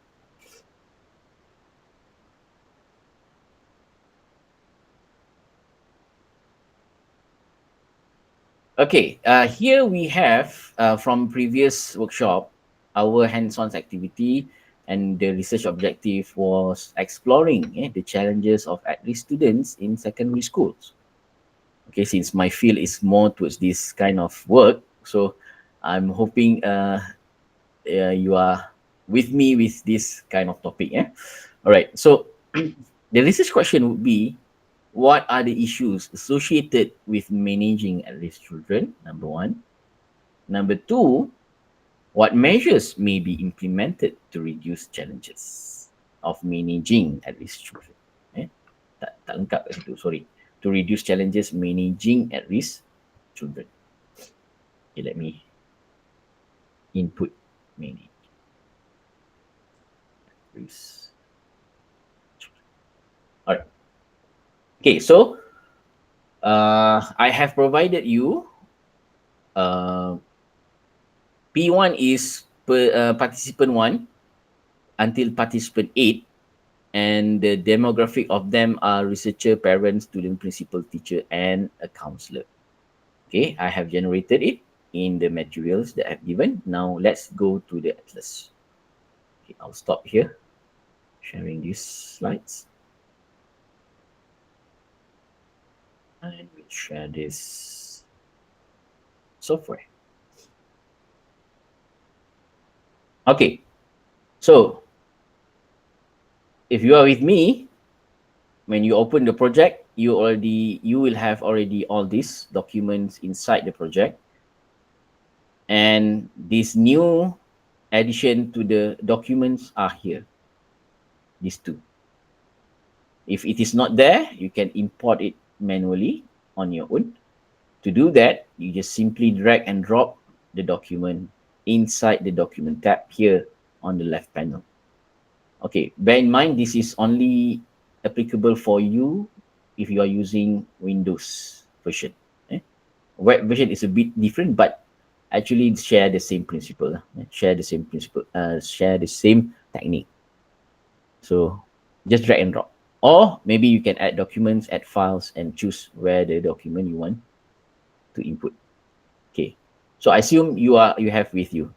Okay, here we have from previous workshop, our hands-on activity and the research objective was exploring the challenges of at-risk students in secondary schools. Okay, since my field is more towards this kind of work, so I'm hoping you are with me with this kind of topic. All right, so the research question would be, what are the issues associated with managing at-risk children? Number one. Number two, what measures may be implemented to reduce challenges of managing at-risk children? Tak lengkap kat situ, sorry. To reduce challenges managing at-risk children. Okay, let me input manage at-risk children. Alright. Okay, so I have provided you P1 is participant 1 until participant 8, and the demographic of them are researcher, parent, student, principal, teacher, and a counselor. Okay, I have generated it in the materials that I've given. Now let's go to the atlas. Okay, I'll stop here sharing these slides. And we'll share this software. Okay, so if you are with me, when you open the project, you will have already all these documents inside the project. And this new addition to the documents are here, these two. If it is not there, you can import it manually on your own. To do that, you just simply drag and drop the document inside the document tab here on the left panel. Okay, bear in mind this is only applicable for you if you are using Windows version. Web version is a bit different, but actually share the same principle. Share the same principle. Share the same technique. So just drag and drop. Or maybe you can add documents, add files, and choose where the document you want to input. Okay. So I assume you have with you.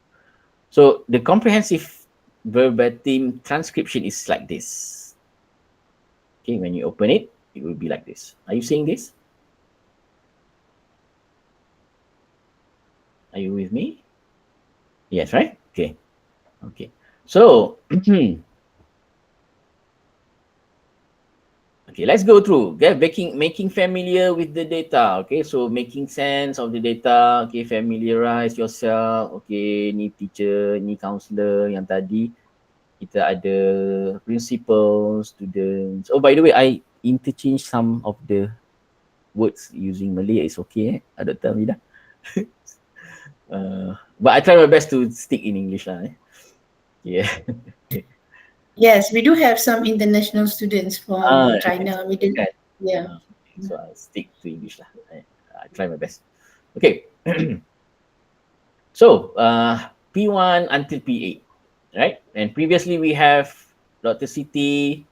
So the comprehensive verbatim transcription is like this. Okay, when you open it, it will be like this. Are you seeing this? Are you with me? Yes, right? Okay. Okay. So okay, let's go through. Okay, making familiar with the data. Okay, so making sense of the data. Okay, familiarize yourself. Okay, ni teacher, ni counselor yang tadi kita ada principal, students. Oh, by the way, I interchange some of the words using Malay. It's okay, Dr. Amida. But I try my best to stick in English lah. Yeah. Yes, we do have some international students from China. Okay. Yeah. So I'll stick to English lah. I try my best. Okay. So P1 until P8, right? And previously we have Dr. Siti.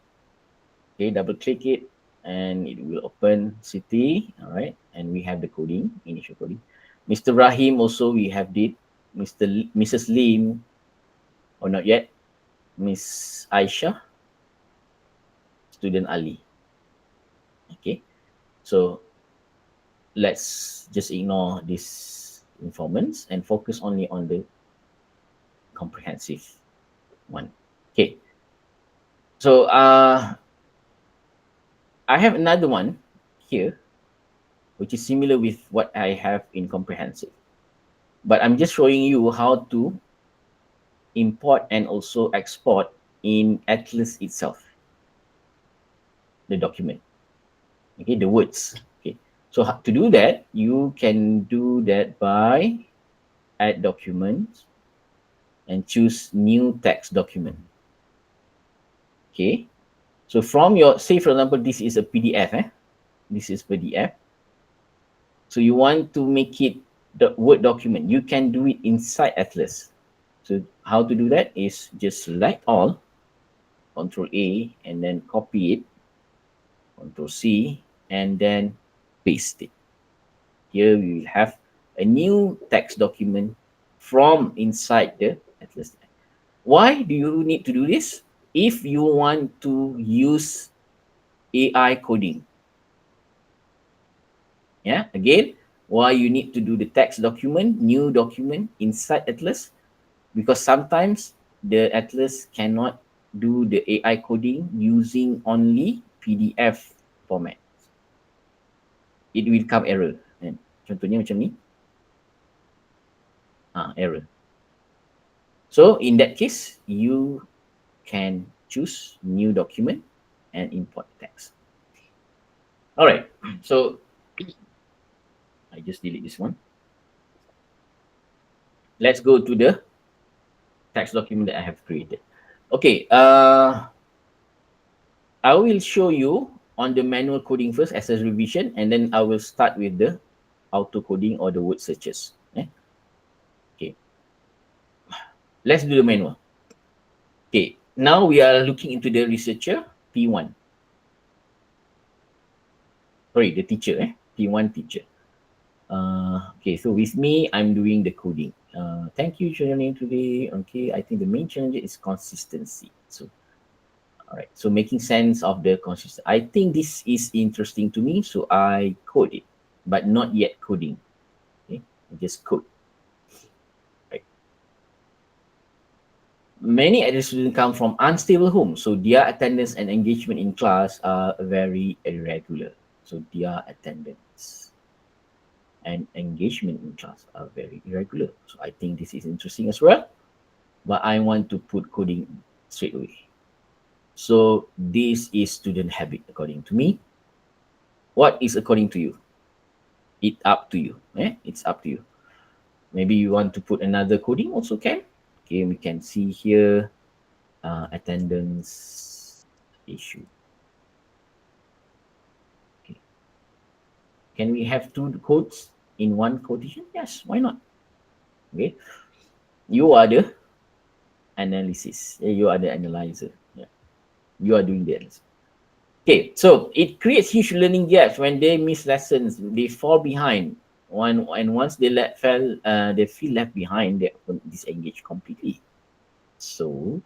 Okay, double click it and it will open Siti. All right, and we have the coding, initial coding. Mr. Rahim also we have did. Mrs. Lim, or not yet. Miss Aisha, student Ali. Okay, so let's just ignore these informants and focus only on the comprehensive one. Okay, so I have another one here which is similar with what I have in comprehensive, but I'm just showing you how to import and also export in ATLAS itself the document. Okay, the words. Okay, so to do that, you can do that by add documents and choose new text document. Okay, so from your, say for example, this is a PDF. This is PDF. So you want to make it the Word document. You can do it inside ATLAS. So how to do that is just select all, Control A, and then copy it, Control C, and then paste it. Here we will have a new text document from inside the ATLAS. Why do you need to do this? If you want to use AI coding, yeah, again, why you need to do the text document, new document inside Atlas? Because sometimes the Atlas cannot do the AI coding using only PDF format. It will come error. Kan? Contohnya macam ni. Error. So in that case, you can choose new document and import text. All right. So I just delete this one. Let's go to the text document that I have created. Okay. I will show you on the manual coding first as a revision, and then I will start with the auto coding or the word searches. Okay. Let's do the manual. Okay. Now we are looking into the researcher P1. Sorry, the teacher. P1 teacher. Okay, so with me, I'm doing the coding. Thank you for joining today. Okay, I think the main challenge is consistency. So, all right, so making sense of the consistency. I think this is interesting to me, so I code it, but not yet coding. Okay, I just code. Right. Many ATLAS students come from unstable homes, so their attendance and engagement in class are very irregular. So their attendance and engagement in class are very irregular. So I think this is interesting as well, but I want to put coding straight away. So this is student habit according to me. What is according to you? It's up to you. It's up to you. Maybe you want to put another coding also can. Okay, we can see here attendance issue. Okay. Can we have two codes in one quotation? Yes, why not? Okay. You are the analysis. You are the analyzer. Yeah. You are doing the analysis. Okay, so it creates huge learning gaps when they miss lessons, they fall behind. And once they they feel left behind, they disengage completely. So,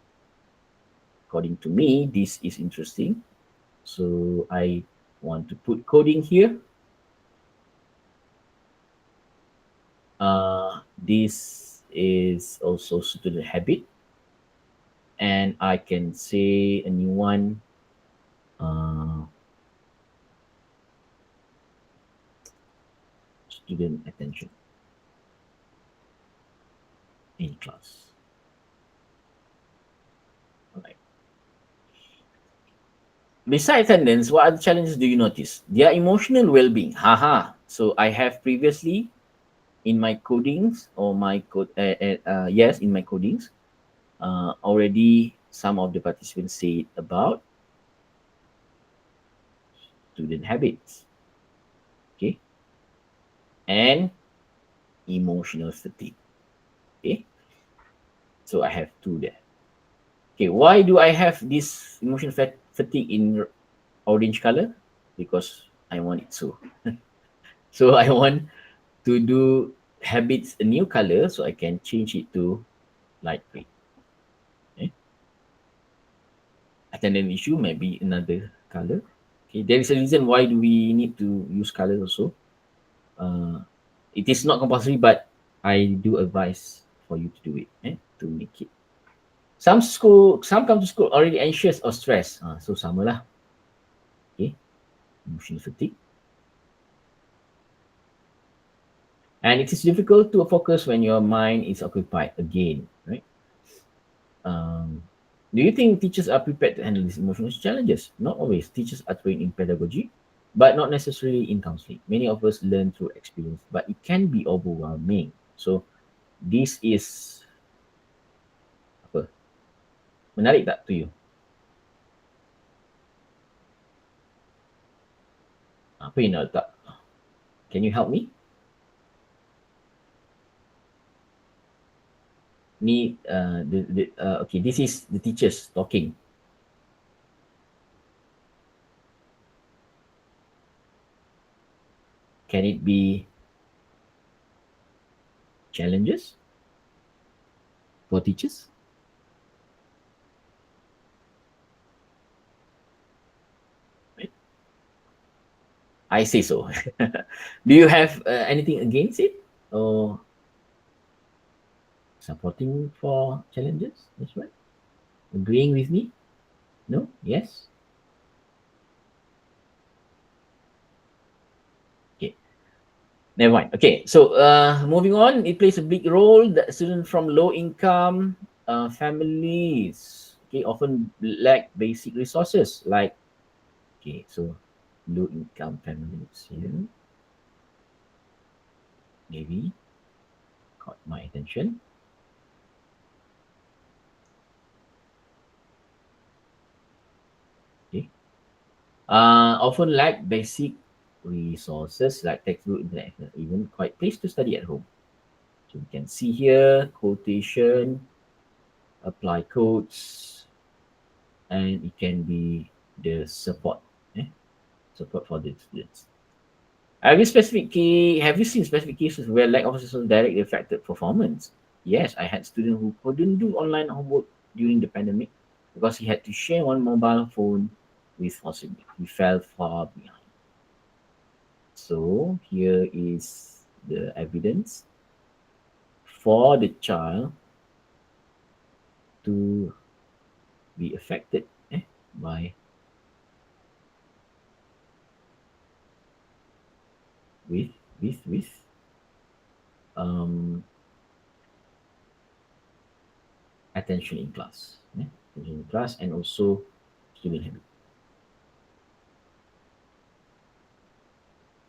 according to me, this is interesting. So I want to put coding here. This is also student habit, and I can say a new one. Student attention in class. All right. Besides attendance, what other challenges do you notice? Their emotional well-being. Haha. So I have previously in my codings or my code, yes, in my codings, already some of the participants say about student habits. Okay. And emotional fatigue. Okay. So I have two there. Okay. Why do I have this emotional fatigue in orange color? Because I want it so. So I want to do habits a new color so I can change it to light green. Okay. Attendance issue maybe another color. Okay, there is a reason why do we need to use color also. It is not compulsory, but I do advise for you to do it to make it. Some come to school already anxious or stressed. So sama lah. Okay, emotional fatigue. And it is difficult to focus when your mind is occupied again, right? Do you think teachers are prepared to handle these emotional challenges? Not always. Teachers are trained in pedagogy, but not necessarily in counseling. Many of us learn through experience, but it can be overwhelming. So, this is apa? Menarik tak to you? Apa yang nak letak? Can you help me? Ni, okay, this is the teachers talking. Can it be challenges for teachers? I say so. Do you have anything against it or supporting for challenges as well? Agreeing with me? No? Yes? Okay. Never mind. Okay. So moving on, it plays a big role that students from low income families often lack basic resources like so low income families here maybe caught my attention. Okay. Often lack basic resources like textbook, internet, even quite place to study at home. So you can see here quotation, apply codes, and it can be the support, support for the students. Have you seen specific cases where lack of resources directly affected performance? Yes, I had students who couldn't do online homework during the pandemic because he had to share one mobile phone with possibly he fell far behind. So here is the evidence for the child to be affected by with with um, attention in class, attention in class, and also student habit.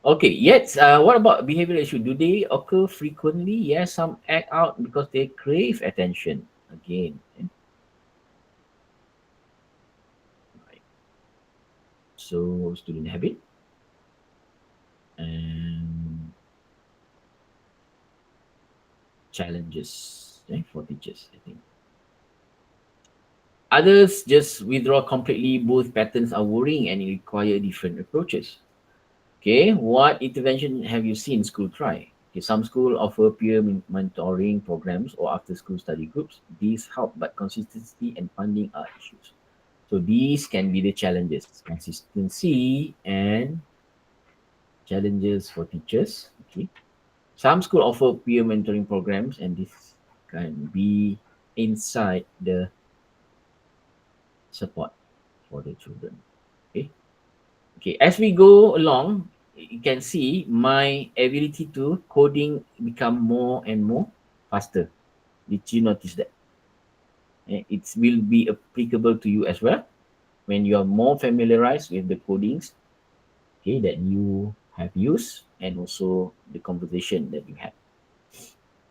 Okay, yes. What about behavioral issue? Do they occur frequently? Yes, some act out because they crave attention. Again, right. So student habit and challenges for teachers, I think. Others just withdraw completely. Both patterns are worrying and require different approaches. Okay, what intervention have you seen school try? Okay, some school offer peer mentoring programs or after-school study groups. These help, but consistency and funding are issues. So these can be the challenges: consistency and challenges for teachers. Okay, some school offer peer mentoring programs, and this can be inside the support for the children. Okay. Okay, as we go along, you can see my ability to coding become more and more faster. Did you notice that? It will be applicable to you as well when you are more familiarized with the codings, that you have used and also the conversation that you have.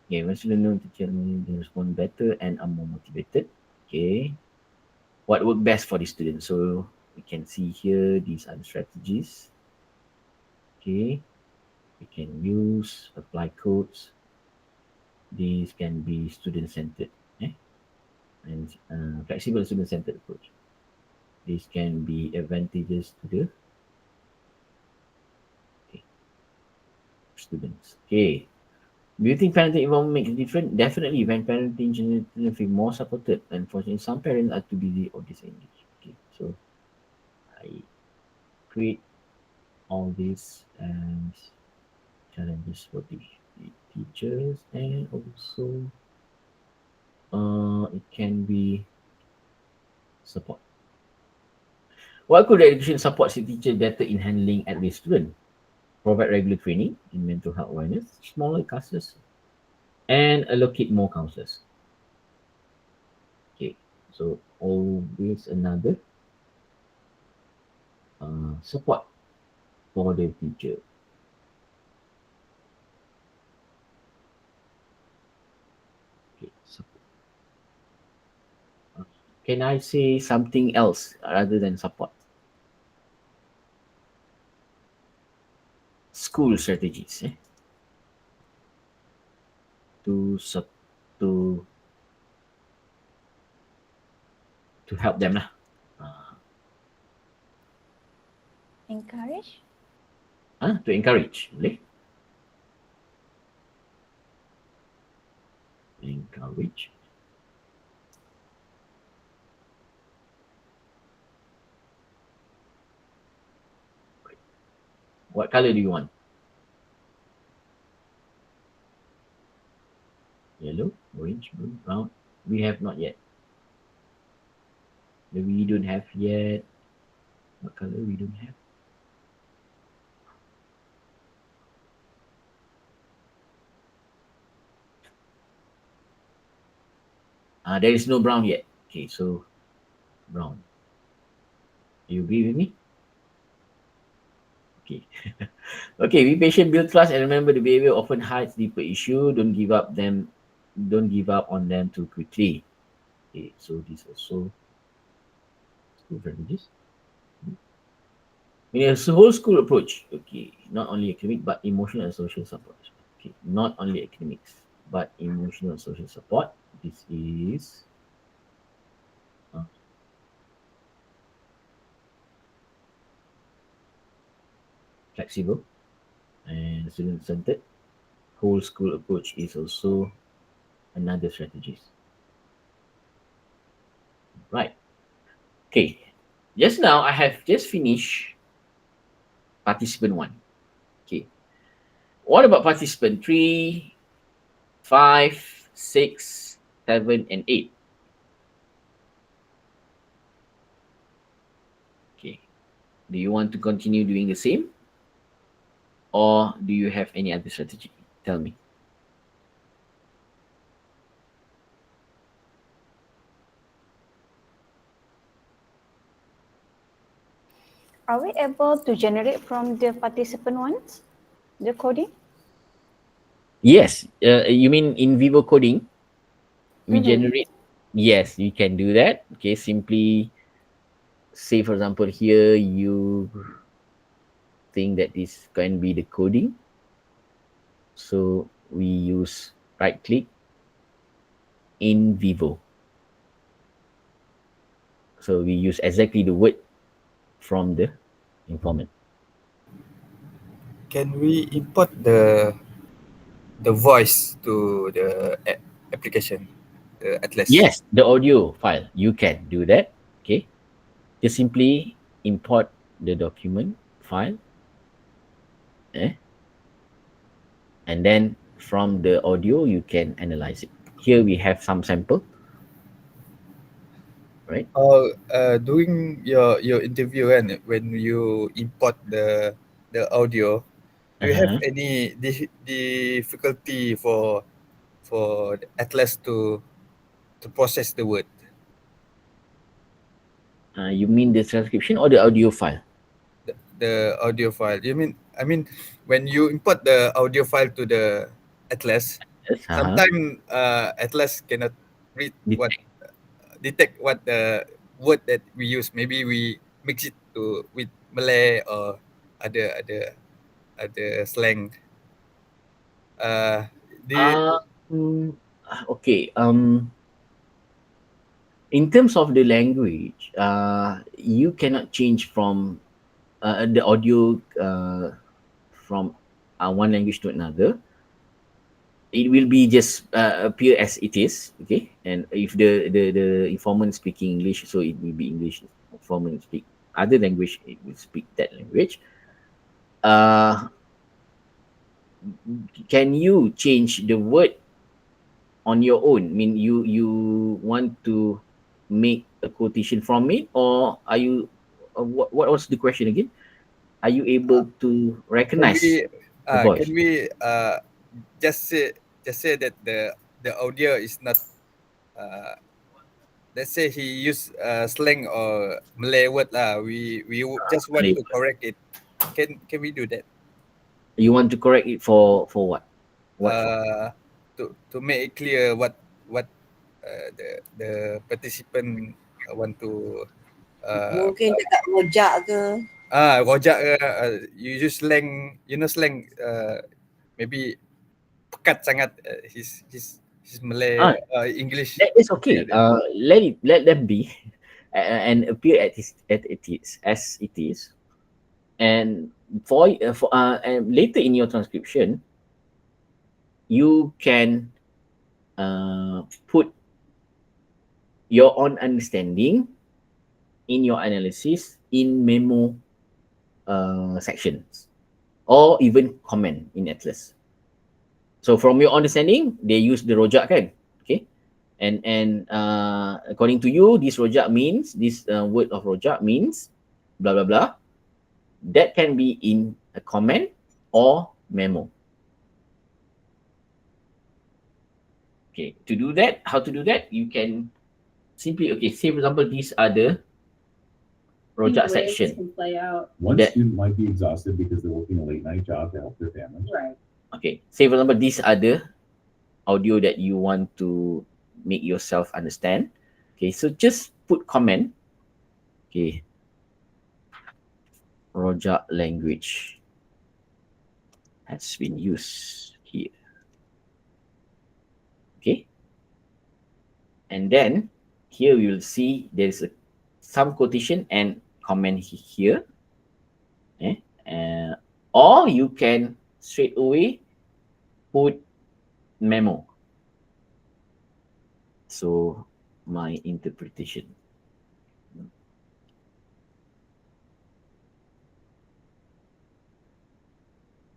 Okay, once you know teacher, they respond better and are more motivated. Okay, what worked best for the student? So we can see here these are the strategies. Okay, we can use apply codes. These can be student-centered and flexible student-centered approach. These can be advantages to the students. Okay. Do you think parenting involvement makes a difference? Definitely, when parenting children feel more supported. Unfortunately, some parents are too busy or disengaged. Okay, so I create all these as challenges for the teachers, and also it can be support. What could the education support the teacher better in handling at-risk students? Provide regular training in mental health awareness, smaller classes, and allocate more counselors. Okay, so always another support for the teacher. Okay, support. Can I say something else rather than support? School strategies to to to help them lah. Encourage. To encourage, boleh? Encourage. What color do you want? Yellow, orange, blue, brown. We have not yet. We don't have yet. What color we don't have? There is no brown yet. Okay, so brown. You agree with me? Okay. Okay, be patient, build trust, and remember the behavior often hides deeper issue. Don't give up on them too quickly. Okay, so this also school strategies. In a whole school approach, okay, not only academic but emotional and social support. Okay, not only academics but emotional and social support. This is flexible and student-centered. Whole school approach is also another strategy. Right. Okay. Just now I have just finished participant 1. Okay. What about participant 3, 5, 6, 7, and 8? Okay. Do you want to continue doing the same? Or do you have any other strategy? Tell me. Are we able to generate from the participant ones, the coding? Yes. You mean in vivo coding? We generate. Yes, you can do that. Okay. Simply say, for example, here you think that this can be the coding. So we use right click in vivo. So we use exactly the word from the informant. Can we import the voice to the application, the ATLAS? Yes, the audio file. You can do that. Okay. Just simply import the document file. And then from the audio, you can analyze it. Here we have some sample. Right. Doing your interview and when you import the audio, do you have any difficulty for the ATLAS to process the word? You mean the transcription or the audio file? The audio file. I mean when you import the audio file to the ATLAS, sometimes ATLAS cannot read detect what the word that we use. Maybe we mix it with Malay or other slang. Okay. In terms of the language, you cannot change from the audio from one language to another. It will be just appear as it is. Okay. And if the informant speaking English, so it will be English. Informant speak other language, it will speak that language. Can you change the word on your own? I mean, you want to make a quotation from it, or are you? What was the question again? Are you able to recognize the voice? Can we just say that the audio is not? Let's say he used slang or Malay word lah. We just want to correct it. Can we do that? You want to correct it for what? What for? To make it clear what the participant want to. Mungkin dekat rojak ke? Rojak ke? You use slang, slang. Maybe pekat sangat his Malay English. That is okay. Let them be, and appear at it is as it is, and and later in your transcription, you can put your own understanding in your analysis in memo sections. or even comment in Atlas. So from your understanding, they use the rojak, kan? Okay. And according to you, this rojak means, this word of rojak means blah, blah, blah. That can be in a comment or memo. Okay, to do that, how to do that? You can simply, okay, say for example, these are the rojak section. Can play out. One student might be exhausted because they're working a late night job to help their family. Right. Okay, say for example, these are the audio that you want to make yourself understand. Okay, so just put comment. Okay, rojak language has been used here. Okay, and then here we will see there's some quotation and comment here. Okay? Or you can straight away put memo. So my interpretation.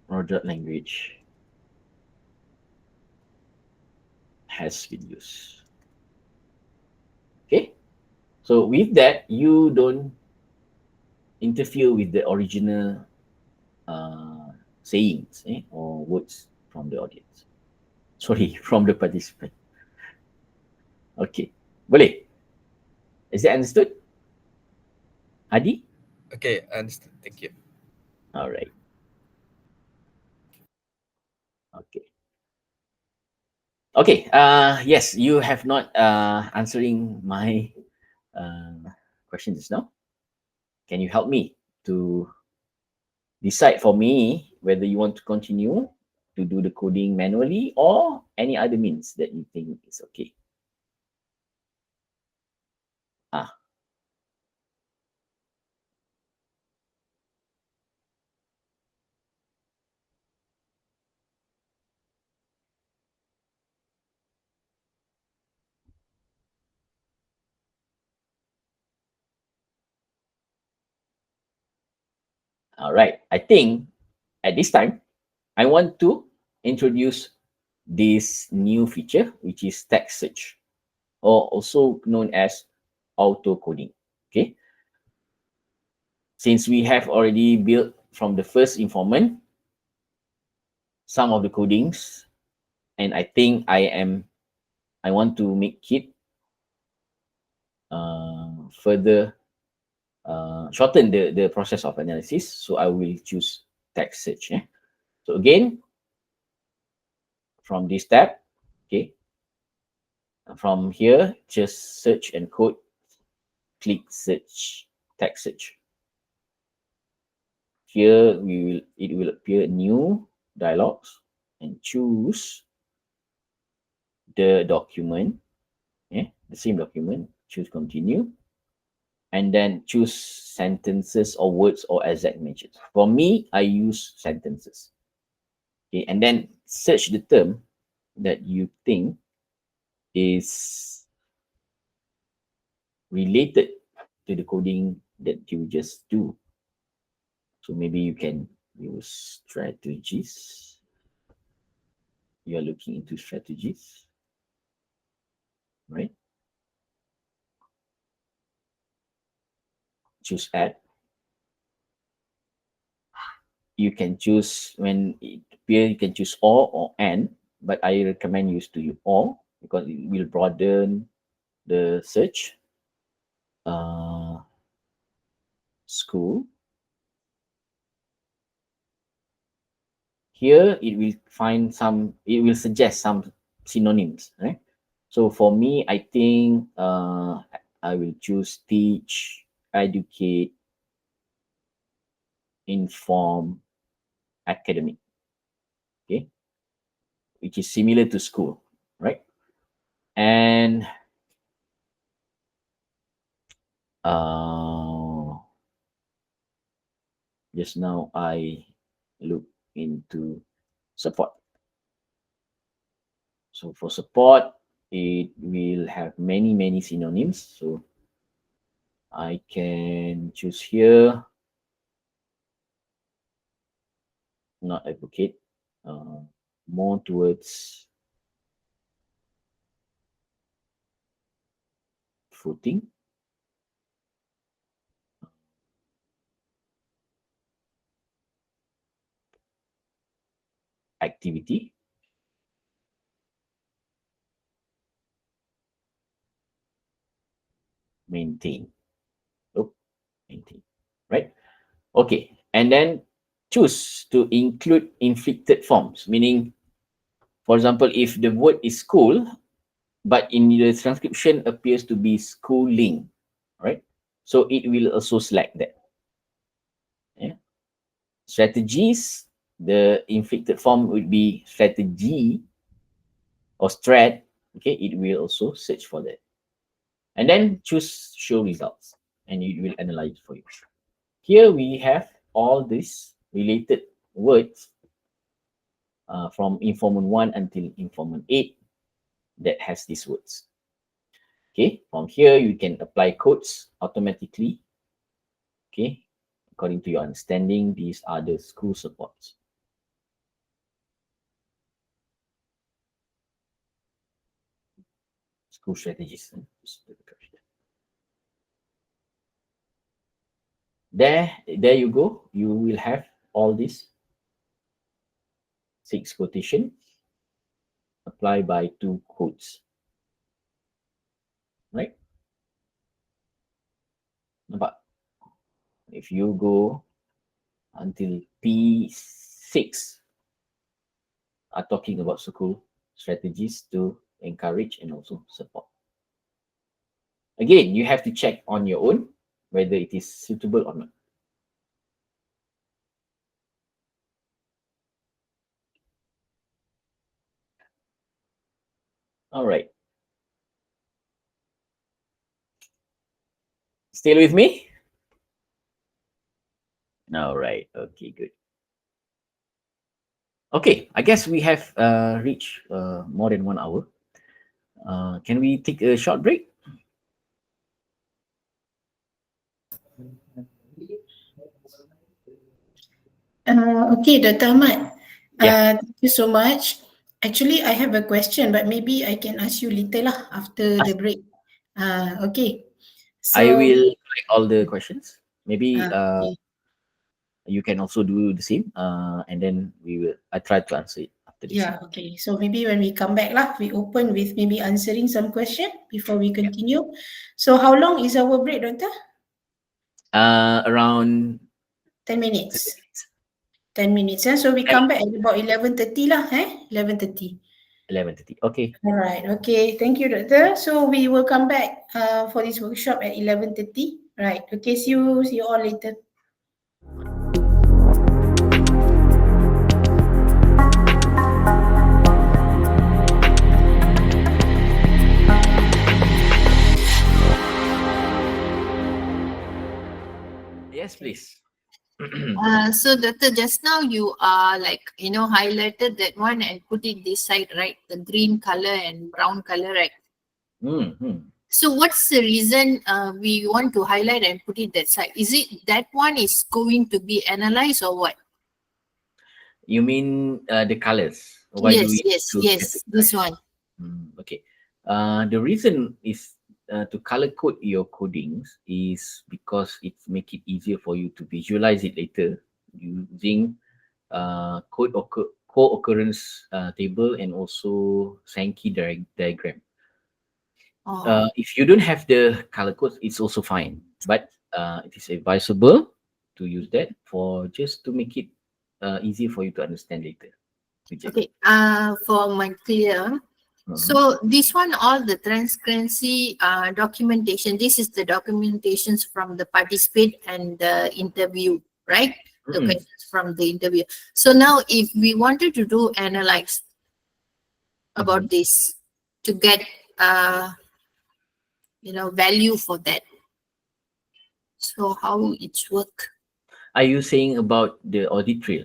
Rojak language has been used. Okay, so with that, you don't interfere with the original sayings or words from the audience. Sorry, from the participant. Okay, boleh? Is that understood? Adi? Okay, understood. Thank you. All right. Okay. Okay. Yes, you have not answering my question just now. Can you help me to decide for me whether you want to continue to do the coding manually or any other means that you think is okay? All right. I think at this time, I want to introduce this new feature, which is text search, or also known as auto coding. Okay. Since we have already built from the first informant some of the codings, and I think I want to make it further shorten the process of analysis. So I will choose text search. So again, from this tab, okay, from here, just search and code, click search, text search. Here it will appear new dialogues and choose the document, the same document, choose continue, and then choose sentences or words or exact mentions. For me, I use sentences. Okay, and then search the term that you think is related to the coding that you just do. So maybe you can use strategies. You are looking into strategies, right? Choose add. You can choose when it appears, you can choose or and, but I recommend use to use or because it will broaden the search. School. Here it will find some, it will suggest some synonyms, right? So for me, I think I will choose teach, educate, inform, academic, okay, which is similar to school, right? And just now I look into support. So for support, it will have many synonyms. So I can choose here not advocate, more towards footing, activity, maintain. Oh, maintain. Right? Okay. And then choose to include inflected forms, meaning, for example, if the word is school, but in the transcription appears to be schooling, right? So it will also select that. Yeah. Strategies, the inflected form would be strategy or strat. Okay, it will also search for that. And then choose show results, and it will analyze for you. Here we have all these related words from informant 1 until informant 8 that has these words. Okay, from here you can apply codes automatically. Okay, according to your understanding, these are the school supports. School strategies. There you go. You will have all these 6 quotation applied by 2 codes. Right? Nampak? If you go until P6 are talking about school strategies to encourage and also support. Again, you have to check on your own whether it is suitable or not. All right. Still with me? All right. Okay, good. Okay, I guess we have reached more than 1 hour. Can we take a short break? Okay, Dr. Ahmad. Yeah. Thank you so much. Actually, I have a question, but maybe I can ask you later lah after the break. Okay. So I will collect all the questions. Maybe okay. you can also do the same, and then I try to answer it after this. Yeah, okay. So maybe when we come back lah, we open with maybe answering some question before we continue. So how long is our break, Doctor? Around 10 minutes. 10 minutes. So we come back at about 11:30 lah, 11:30. 11:30. Okay. All right. Okay. Thank you, Doctor. So we will come back for this workshop at 11:30. Right. Okay. See you all later. Yes, please. So Doctor, just now you highlighted that one and put it this side, right? The green color and brown color, right? Mm-hmm. So what's the reason we want to highlight and put it that side? Is it that one is going to be analyzed or what? You mean the colors? Why do we yes, this one. Okay. The reason is to color code your codings is because it make it easier for you to visualize it later using co-occurrence table and also Sankey diagram. If you don't have the color codes, it's also fine, but it is advisable to use that for just to make it easier for you to understand later. Okay, for my clear. So this one, all the transparency documentation, this is the documentations from the participant and the interview, right? The questions from the interview. So now if we wanted to do analyze about this to get value for that. So how it's work? Are you saying about the audit trail?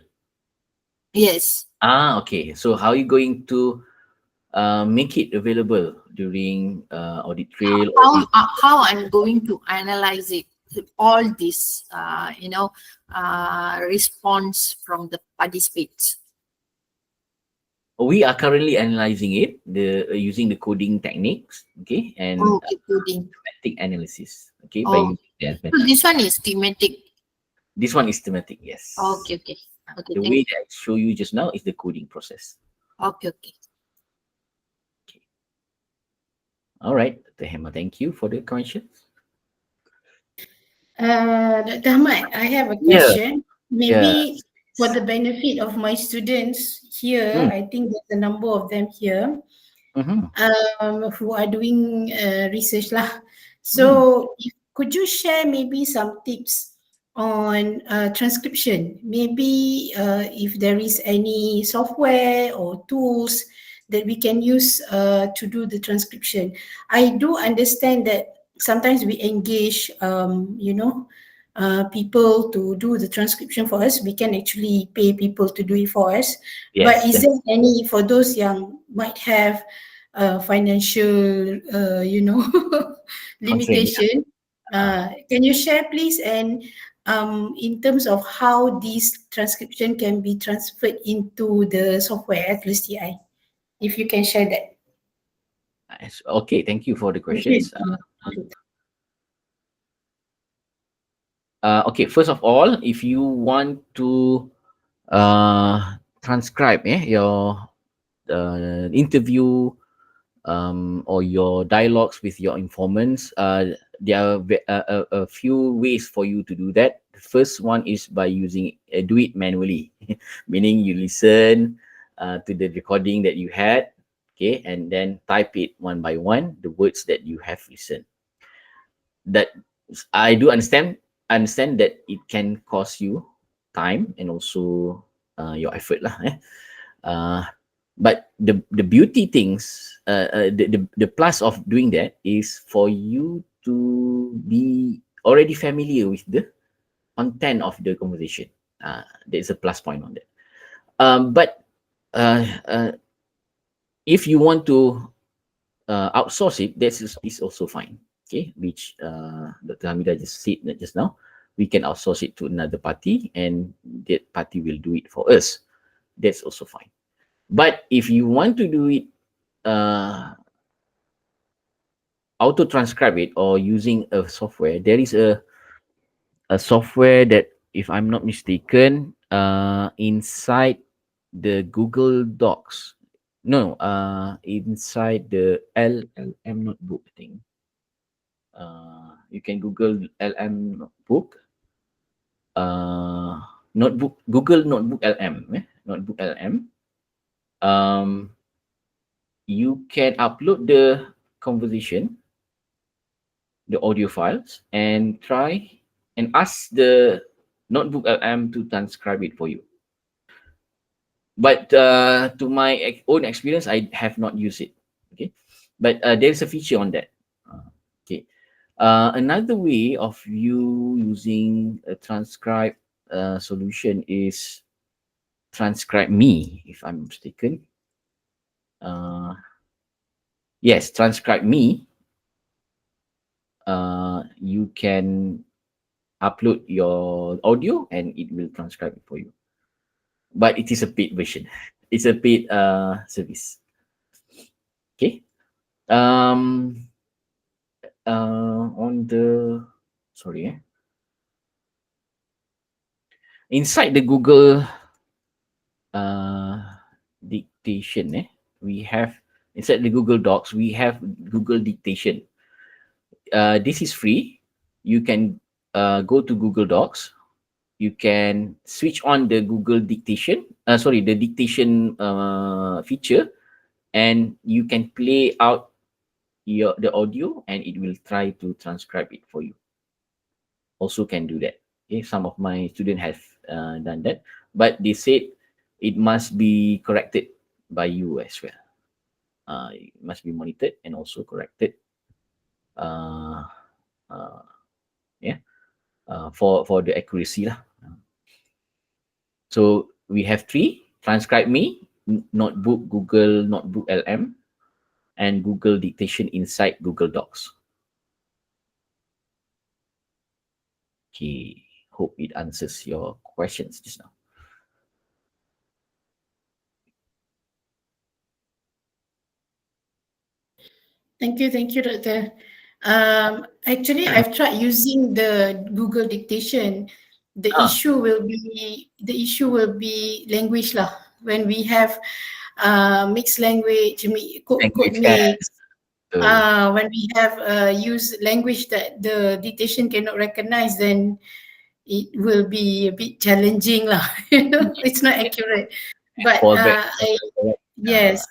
Yes. Okay. So how are you going to make it available during audit trail? How I'm going to analyze it? All this, response from the participants? We are currently analyzing it, using the coding techniques, okay, and Coding. thematic analysis, okay, by using the So arithmetic. this one is thematic. This one is thematic, yes. Okay. The way that I show you just now is the coding process. Okay. All right, Dr. Hema, thank you for the questions. Dr. Ahmad, I have a question. Maybe Yes. for the benefit of my students here, I think there's a number of them here who are doing research lah. So could you share maybe some tips on transcription? Maybe if there is any software or tools that we can use to do the transcription. I do understand that sometimes we engage, people to do the transcription for us. We can actually pay people to do it for us. Yes, but is there any for those young might have financial, limitation? Can you share, please? And in terms of how this transcription can be transferred into the software ATLAS.ti, if you can share that. Okay, thank you for the questions. Okay, first of all, if you want to transcribe your interview or your dialogues with your informants, there are a few ways for you to do that. The first one is by using do it manually, meaning you listen to the recording that you had, okay, and then type it one by one, the words that you have listened. That I do understand that it can cost you time and also your effort lah. But the beauty things, the plus of doing that is for you to be already familiar with the content of the conversation. There's a plus point on that. But if you want to outsource it, that is also fine. Okay, which Dr. Hamida just said that just now, we can outsource it to another party and that party will do it for us. That's also fine. But if you want to do it, auto transcribe it or using a software, there is a software that, if I'm not mistaken, inside the Google Docs. No, inside the LLM notebook thing. You can Google LM notebook. Notebook, Google Notebook LM, Notebook LM. You can upload the conversation, the audio files, and try and ask the Notebook LM to transcribe it for you. But to my own experience, I have not used it. Okay, but there's a feature on that. Okay, another way of you using a transcribe solution is Transcribe Me, if I'm mistaken. Yes, Transcribe Me. You can upload your audio and it will transcribe it for you. But it is a paid version. It's a paid service. Okay. On the inside the Google dictation, we have inside the Google Docs, we have Google dictation. This is free. You can go to Google Docs. You can switch on the Google dictation, the dictation feature, and you can play out the audio and it will try to transcribe it for you. Also can do that. Okay, some of my students have done that, but they said it must be corrected by you as well. It must be monitored and also corrected. For the accuracy lah. So we have 3: Transcribe Me, Notebook, Google Notebook LM, and Google Dictation inside Google Docs. Okay, hope it answers your questions just now. Thank you, Doctor. Actually, I've tried using the Google dictation. The issue will be language lah. When we have mixed language, code mix. When we have use language that the dictation cannot recognize, then it will be a bit challenging lah. It's not accurate. But yes.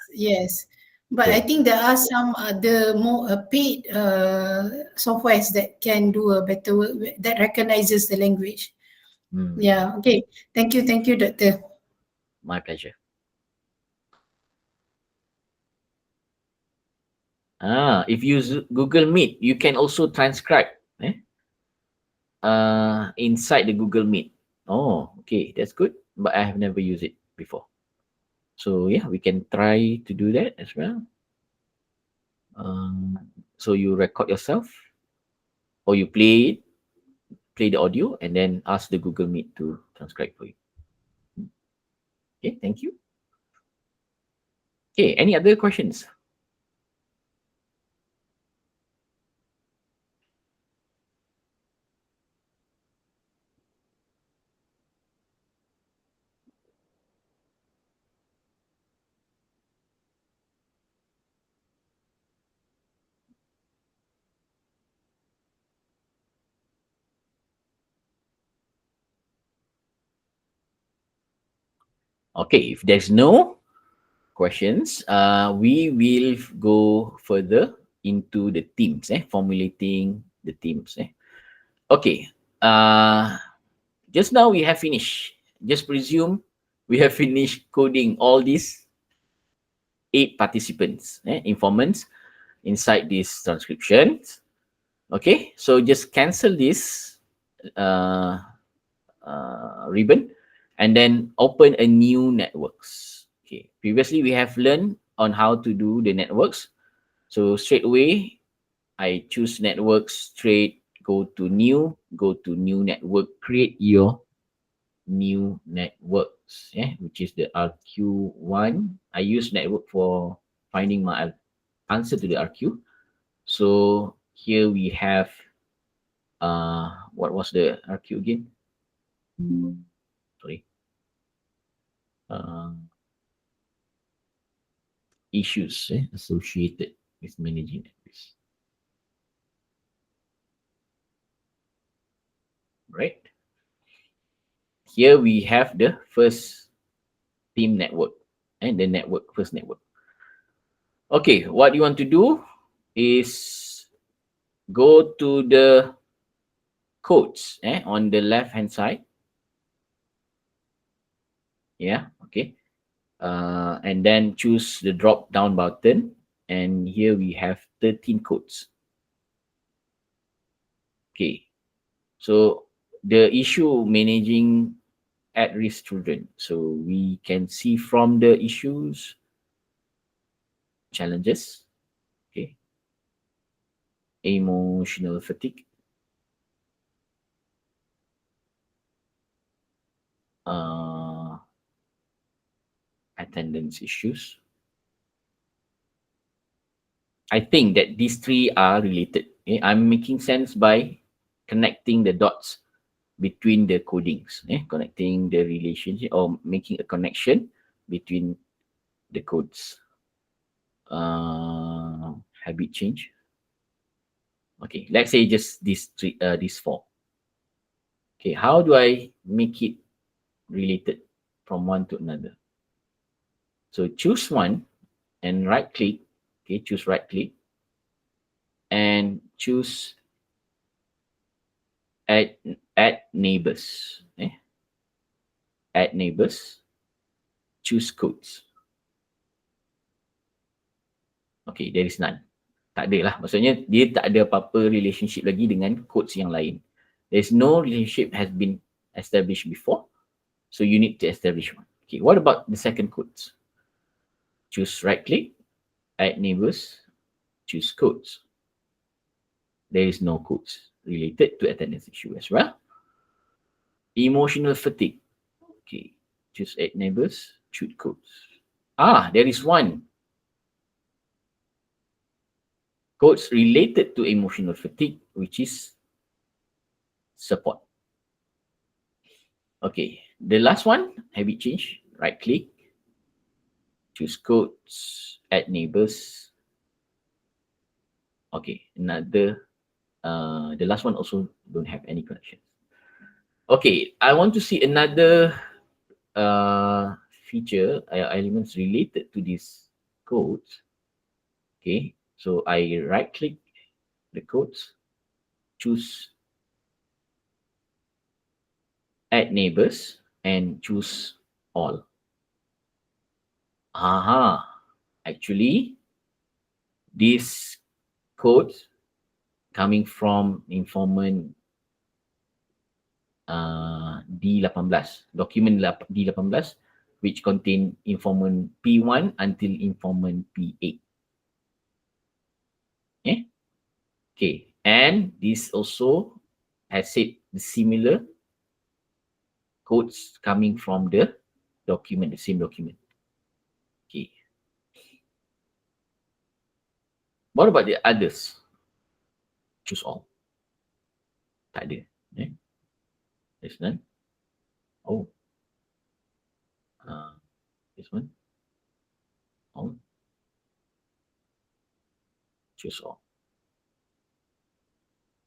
But I think there are some other more paid softwares that can do a better work that recognizes the language. Yeah. Okay. Thank you, Doctor. My pleasure. If you use Google Meet, you can also transcribe inside the Google Meet. Oh, okay, that's good. But I have never used it before. So yeah, we can try to do that as well. So you record yourself, or you play the audio, and then ask the Google Meet to transcribe for you. Okay, thank you. Okay, any other questions? Okay, if there's no questions, we will go further into the themes, formulating the themes. Okay, just now we have finished. Just presume we have finished coding all these 8 participants, informants inside this transcription. Okay, so just cancel this ribbon and then open a new networks. Okay, previously we have learned on how to do the networks. So straight away, I choose networks, straight, go to new network, create your new networks, which is the RQ1. I use network for finding my answer to the RQ. So here we have, what was the RQ again? Sorry. Issues associated with managing networks. Right. Here we have the first team network and the first network. Okay, what you want to do is go to the codes on the left hand side. Yeah, okay. And then choose the drop down button, and here we have 13 codes. Okay, so the issue managing at-risk children. So we can see from the issues, challenges, okay, emotional fatigue, attendance issues. I think that these 3 are related. Okay? I'm making sense by connecting the dots between the codings, connecting the relationship or making a connection between the codes. Habit change. Okay, let's say just these 4. Okay, how do I make it related from one to another? So choose one and right click. Okay, choose right click and choose add neighbors. Add neighbors. Choose codes. Okay, there is none. Tak ada lah. Maksudnya dia tak ada apa-apa relationship lagi dengan codes yang lain. There is no relationship has been established before. So you need to establish one. Okay, what about the second codes? Choose right click, add neighbors, choose codes. There is no codes related to attendance issue as well. Emotional fatigue. Okay, choose add neighbors, choose codes. There is one. Codes related to emotional fatigue, which is support. Okay, the last one, habit change. Right click, choose codes, add neighbors. Okay, another. The last one also don't have any connections. Okay, I want to see another feature elements related to these codes. Okay, so I right click the codes, choose add neighbors and choose all. Actually this code coming from informant D18, document D18, which contain informant P1 until informant P8. Okay, and this also has said the similar codes coming from the document, the same document. Okay. What about the others? Choose all. Tak ada. There's none. Oh. This one. All. Choose all.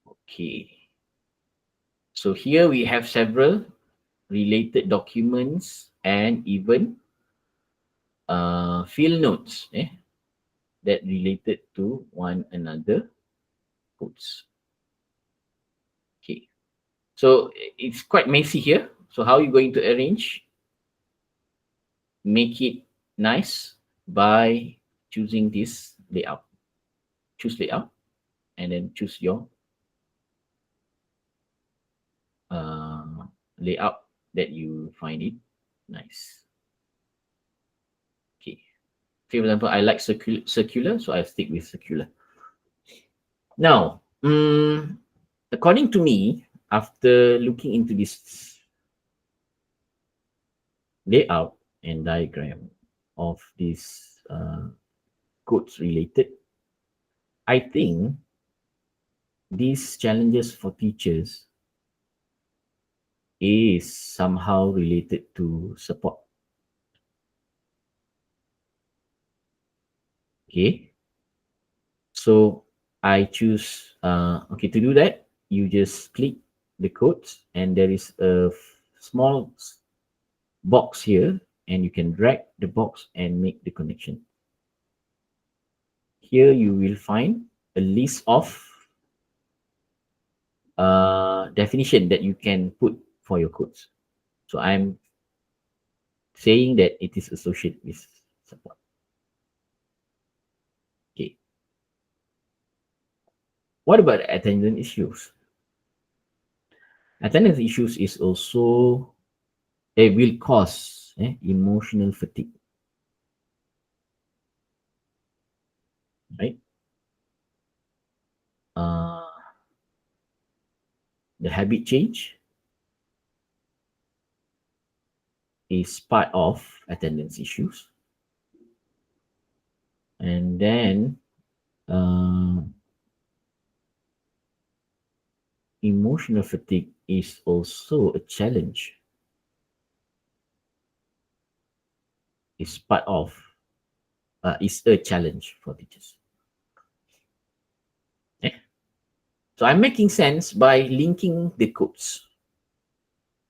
Okay. So here we have several related documents and even field notes that related to one another codes. Okay. So it's quite messy here. So how are you going to arrange? Make it nice by choosing this layout. Choose layout and then choose your layout that you find it nice. Okay. For example, I like circular, so I stick with circular. Now, according to me, after looking into this layout and diagram of these codes related, I think these challenges for teachers is somehow related to support. Okay. So I choose, okay, to do that, you just click the codes and there is a small box here and you can drag the box and make the connection. Here you will find a list of definition that you can put for your codes. So I'm saying that it is associated with support. Okay. What about attendance issues? Attendance issues is also will cause emotional fatigue. Right? The habit change is part of attendance issues. And then emotional fatigue is also a challenge. It's part of, is a challenge for teachers. So I'm making sense by linking the codes,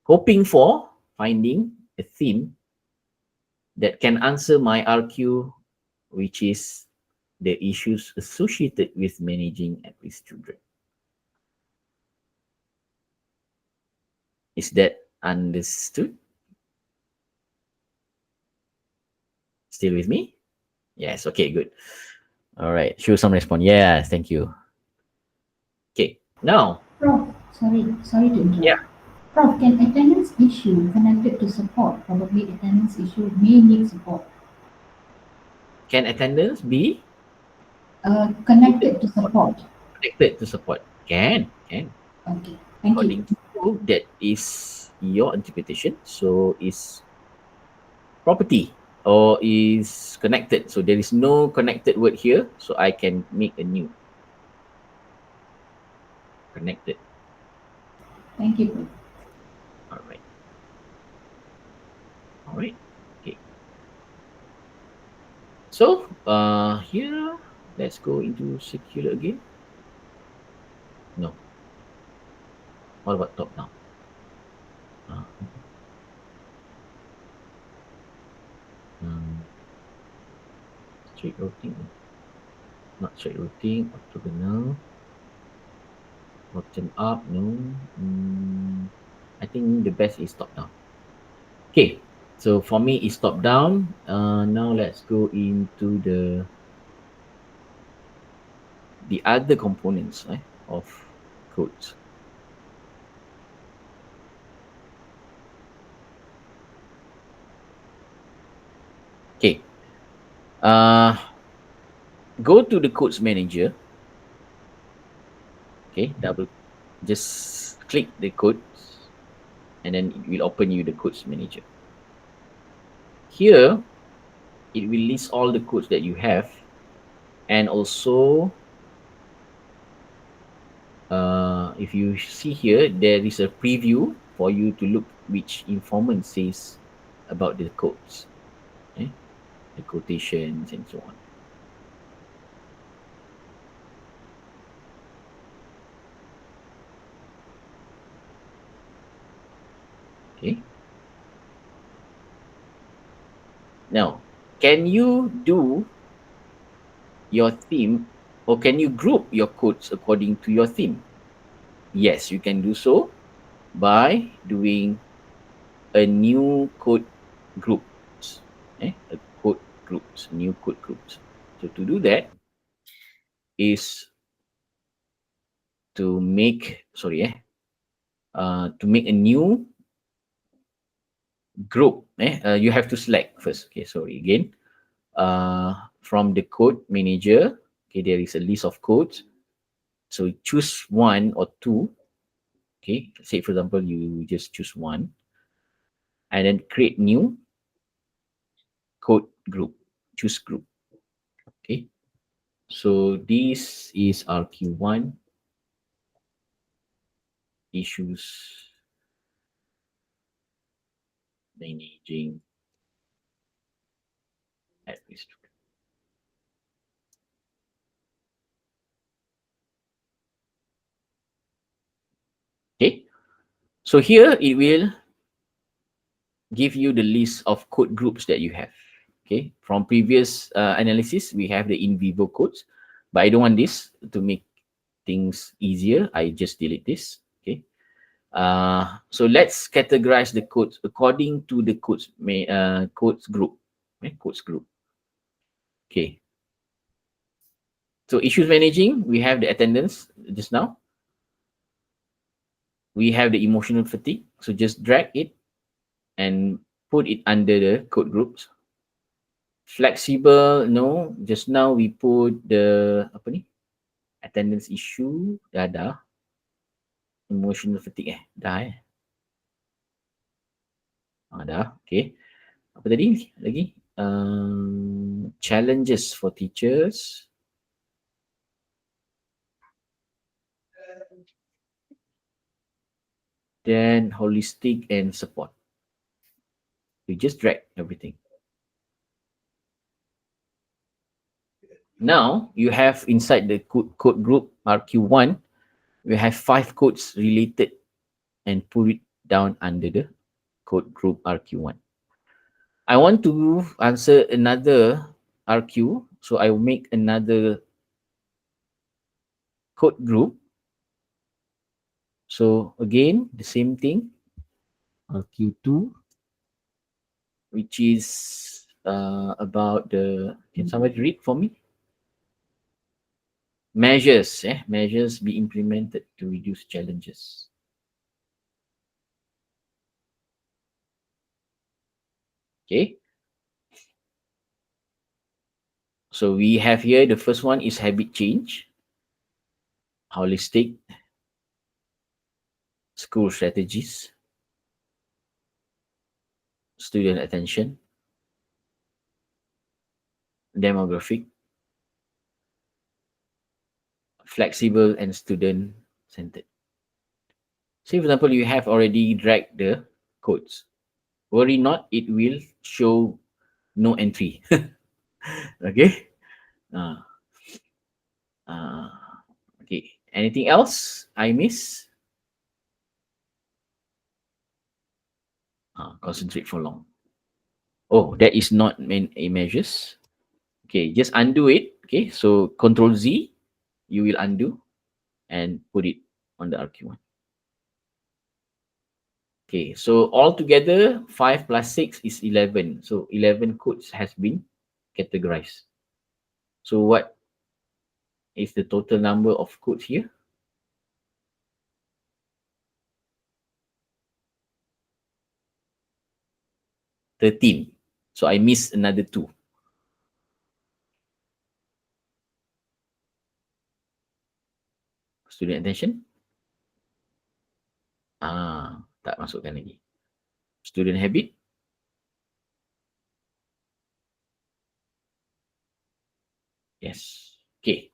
hoping for finding a theme that can answer my 𝐅𝐀𝐭, which is the issues associated with managing at-risk children. Is that understood? Still with me? Yes, okay, good. All right, show some response. Yes, thank you. Okay, now. Prof, sorry to interrupt. Yeah. Prof, can attendance issue connected to support? Probably attendance issue may need support. Can attendance be? Connected to support. Connected to support. Can. Okay, thank you. you that is your interpretation. So is property or is connected. So there is no connected word here. So I can make a new connected. Thank you, Prof. All right. All right. Okay. So here, let's go into circular again. No. What about top down? Uh, straight routing. Not straight routing. Orthogonal. Bottom up. No. I think the best is top down. Okay. So for me, it's top down. Now let's go into the other components of codes. Okay. Go to the codes manager. Okay, just click the codes and then it will open you the codes manager. Here, it will list all the codes that you have, and also if you see here, there is a preview for you to look which informant says about the codes, the quotations and so on. Okay. Now, can you do your theme, or can you group your codes according to your theme? Yes, you can do so by doing a new code groups. A code groups, new code groups. So to do that is to make to make a new group. You have to select first. Okay, sorry again. From the code manager, okay, there is a list of codes. So choose one or two. Okay, say for example, you just choose one, and then create new code group. Choose group. Okay. So this is 𝐅𝐀𝐭1 issues managing at risk. Okay. So here it will give you the list of code groups that you have. Okay. From previous analysis, we have the in vivo codes, but I don't want this to make things easier. I just delete this. Okay. So let's categorize the codes according to the codes group. Codes group. Okay. So issues managing, we have the attendance just now. We have the emotional fatigue. So just drag it and put it under the code groups. Flexible, no. Just now we put the attendance issue, dah. Emotional fatigue, dah. Dah, okay. Apa tadi lagi? Challenges for teachers. Then holistic and support. You just drag everything. Now you have inside the code group 𝐅𝐀𝐭1, we have 5 codes related and put it down under the code group 𝐅𝐀𝐭1. I want to answer another 𝐅𝐀, so I will make another code group. So again, the same thing, 𝐅𝐀2, which is about the, can somebody read for me? Measures, measures be implemented to reduce challenges. Okay. So we have here, the first one is habit change, holistic, school strategies, student attention, demographic, flexible and student centered. Say for example, you have already dragged the codes. Worry not, it will show no entry. Okay. Uh, uh, okay. Anything else I miss? Concentrate for long. Oh, that is not main measures. Okay, just undo it. Okay, so Control Z, you will undo and put it on the RQ1. Okay, so altogether 5 plus 6 is 11. So 11 codes has been categorized. So what is the total number of codes here? 13. So I missed another 2. Student attention. Tak masukkan lagi. Student habit. Yes. Okay.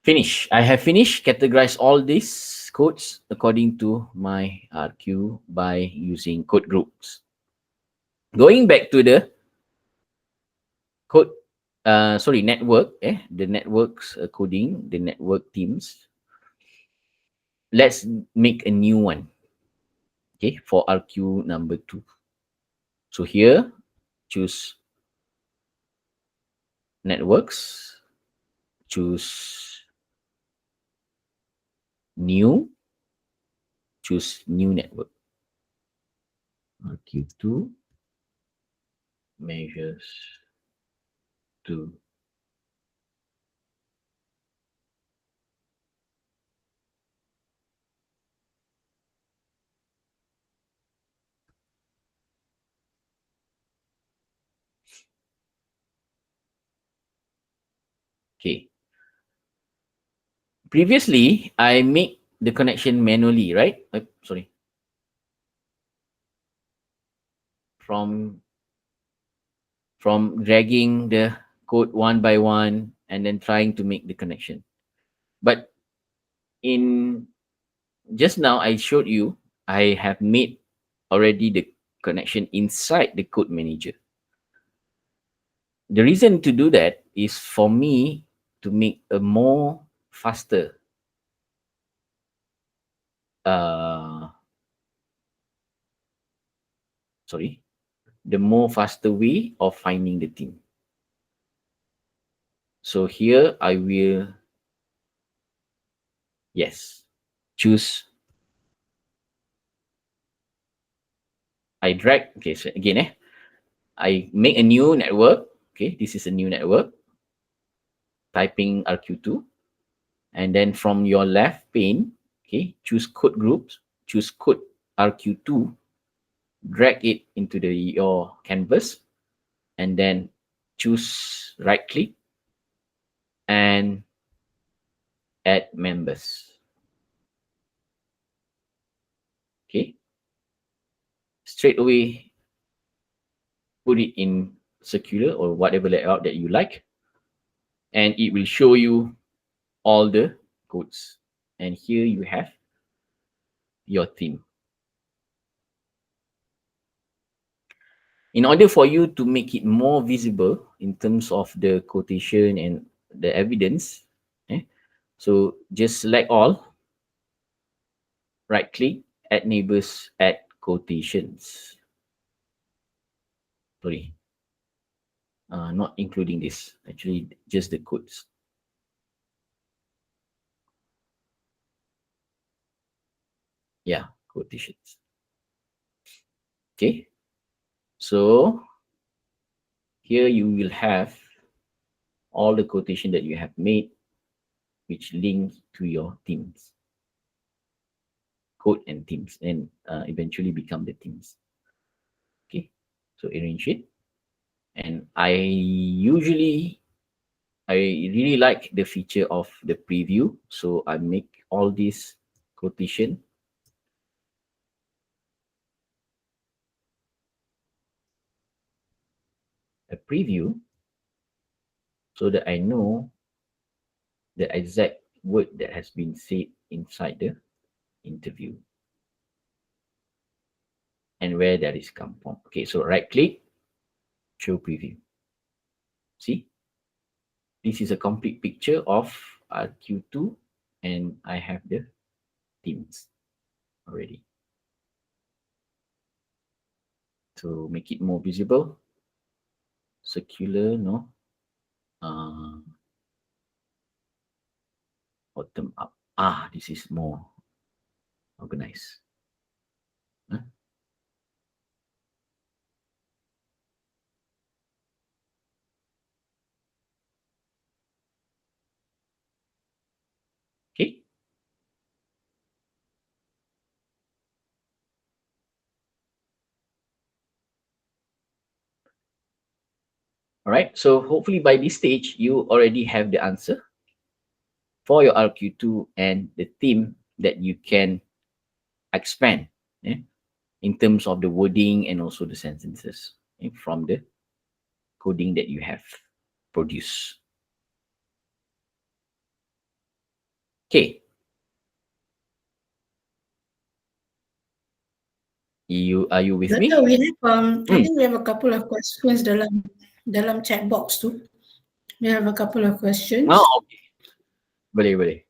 Finish. I have finished, categorized all these codes according to my RQ by using code groups. Going back to the code, network, the networks coding, the network teams. Let's make a new one, okay, for RQ number 2. So here, choose networks, choose new, choose new network. RQ2 measures 2. Okay. Previously, I make the connection manually, right? Sorry. From dragging the code one by one and then trying to make the connection. But in just now, I showed you, I have made already the connection inside the code manager. The reason to do that is for me to make a more faster the more faster way of finding the theme. So here I will, yes, choose. I drag, okay, so again, I make a new network. Okay, this is a new network. Typing RQ2. And then from your left pane, okay, choose code groups, choose code RQ2, drag it into your canvas, and then choose right click and add members. Okay. Straight away, put it in circular or whatever layout that you like. And it will show you all the codes. And here you have your theme. In order for you to make it more visible in terms of the quotation and the evidence, so just select all, right click, add neighbors, add quotations. Sorry, not including this, actually just the codes. Yeah, quotations. Okay, so here you will have all the quotation that you have made, which link to your themes, code and themes, and eventually become the themes. Okay, so arrange it. And I really like the feature of the preview, so I make all these quotation a preview so that I know the exact word that has been said inside the interview and where that is come from. Okay, so right click, show preview. See, this is a complete picture of RQ2 and I have the themes already. To make it more visible, circular, no, bottom up. This is more organized. Huh? Okay. All right. So hopefully by this stage, you already have the answer for your RQ2 and the theme that you can expand in terms of the wording and also the sentences from the coding that you have produced. Okay. Are you with me? We have I think we have a couple of questions dalam chat box too. We have a couple of questions. Okay. Boleh.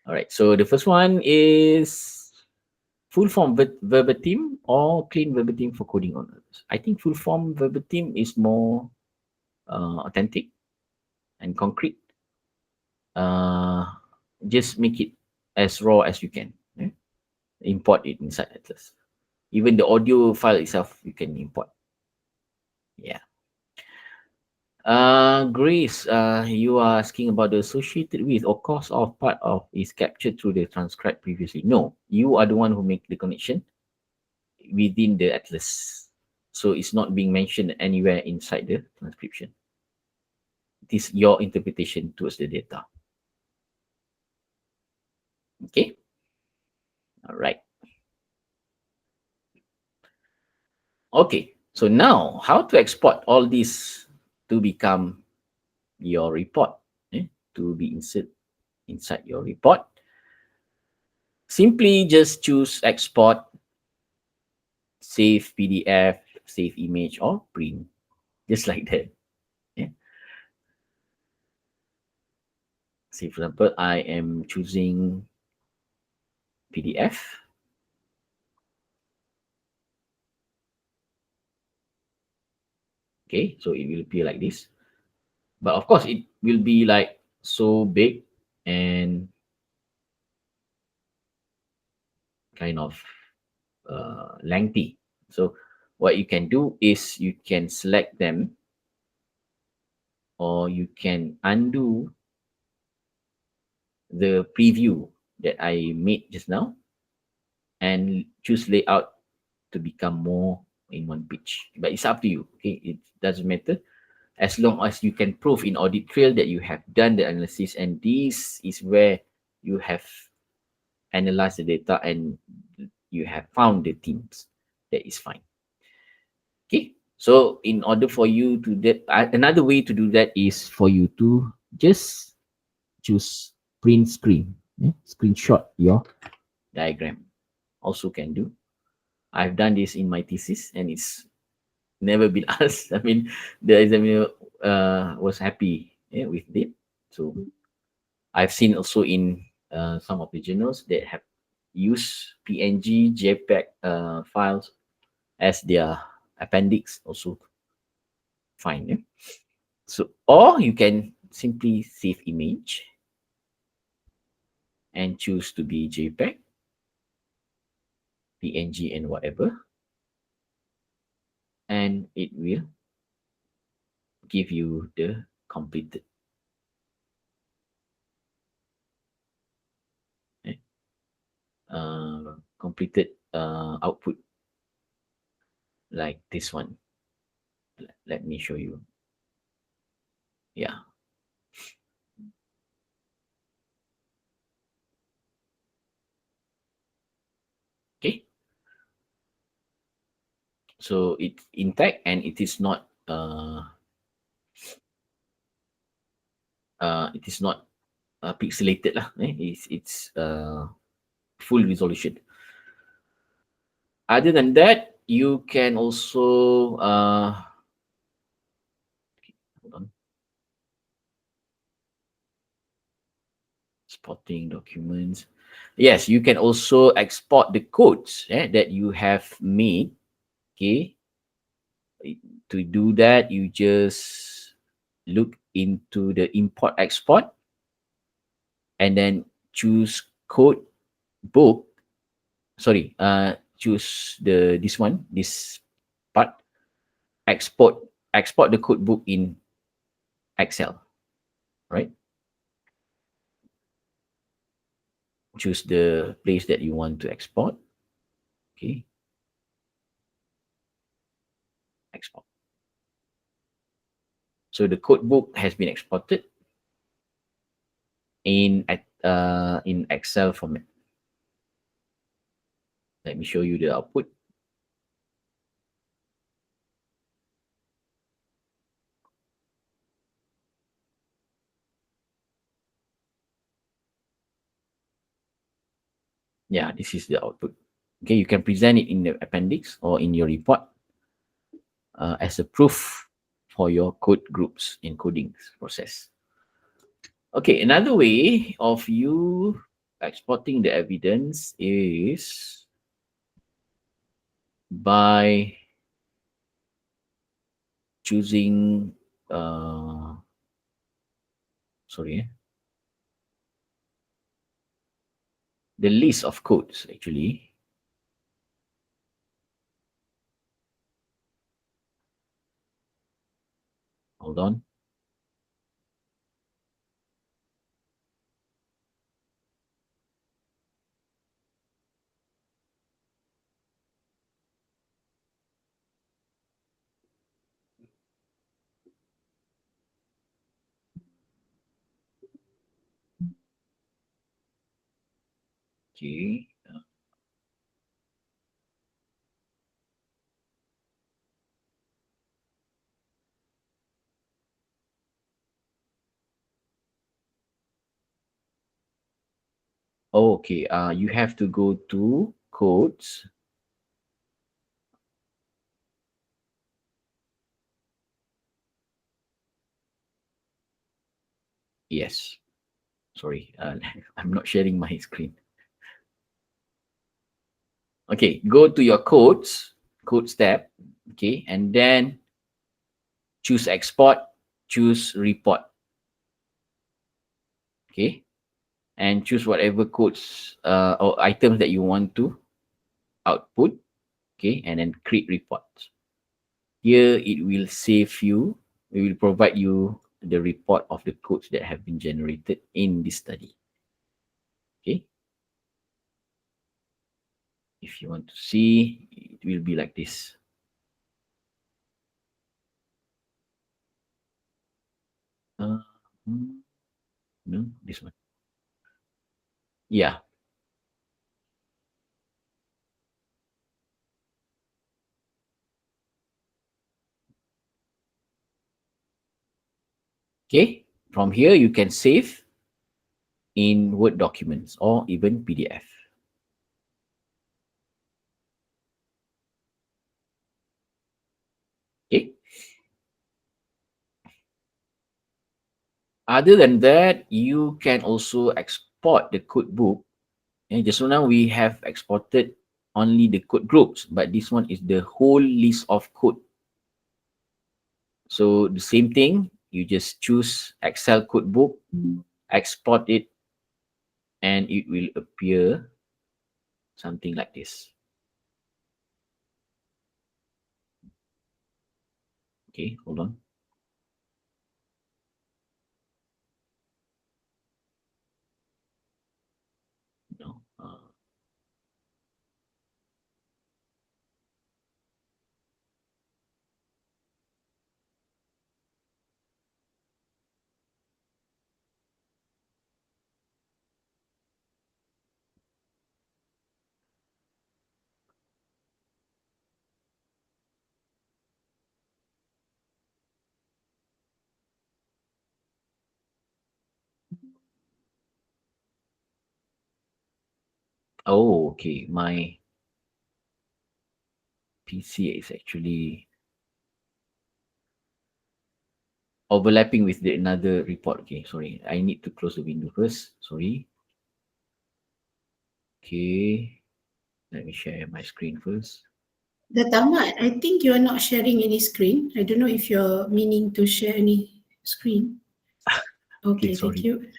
All right. So the first one is full form verbatim or clean verbatim for coding owners. I think full form verbatim is more authentic and concrete. Just make it as raw as you can. Import it inside ATLAS. Even the audio file itself, you can import. Yeah. Grace, you are asking about the associated with or cause of part of is captured through the transcript previously. No, you are the one who make the connection within the ATLAS. So it's not being mentioned anywhere inside the transcription. It is your interpretation towards the data. Okay. All right. Okay. So now, how to export all this to become your report, to be inserted inside your report? Simply just choose export, save PDF, save image, or print, just like that. Say, for example, I am choosing PDF. Okay, so it will appear like this. But of course, it will be like so big and kind of lengthy. So what you can do is you can select them, or you can undo the preview that I made just now and choose layout to become more in one page. But it's up to you. Okay, it doesn't matter as long as you can prove in audit trail that you have done the analysis, and this is where you have analyzed the data and you have found the themes. That is fine. Okay, so in order for you to that, another way to do that is for you to just choose print screen, screenshot your diagram. Also can do. I've done this in my thesis and it's never been asked. I mean, the examiner was happy with it. So I've seen also in some of the journals that have used PNG, JPEG files as their appendix, also fine. So, or you can simply save image and choose to be JPEG, PNG, and whatever, and it will give you the completed output like this one. Let me show you. Yeah. Okay. So it's intact and it is not pixelated lah. It's full resolution. Other than that, you can also hold on. Exporting documents. Yes, you can also export the codes that you have made. Okay. To do that, you just look into the import export and then choose code book. Sorry, choose this part. Export the code book in Excel, right? Choose the place that you want to export. Okay. Export. So the code book has been exported in Excel format. Let me show you the output. Yeah, this is the output. Okay, you can present it in the appendix or in your report as a proof for your code groups encoding process. Okay, another way of you exporting the evidence is by choosing the list of codes actually. Hold on. Okay. Okay. You have to go to codes. Yes. Sorry, I'm not sharing my screen. Okay, go to your codes tab. Okay, and then choose export, choose report. Okay, and choose whatever codes or items that you want to output. Okay, and then create report. Here it will save you. It will provide you the report of the codes that have been generated in this study. Okay. If you want to see, it will be like this. No, this one. Yeah. Okay. From here, you can save in Word documents or even PDF. Okay. Other than that, you can also export the code book. And just so now we have exported only the code groups, but this one is the whole list of code. So the same thing, you just choose Excel code book, export it, and it will appear something like this. Okay, hold on. No. Oh, okay. My PC is actually overlapping with the another report. Okay, sorry. I need to close the window first. Sorry. Okay. Let me share my screen first. Ahmad, I think you're not sharing any screen. I don't know if you're meaning to share any screen. Okay, sorry. thank you.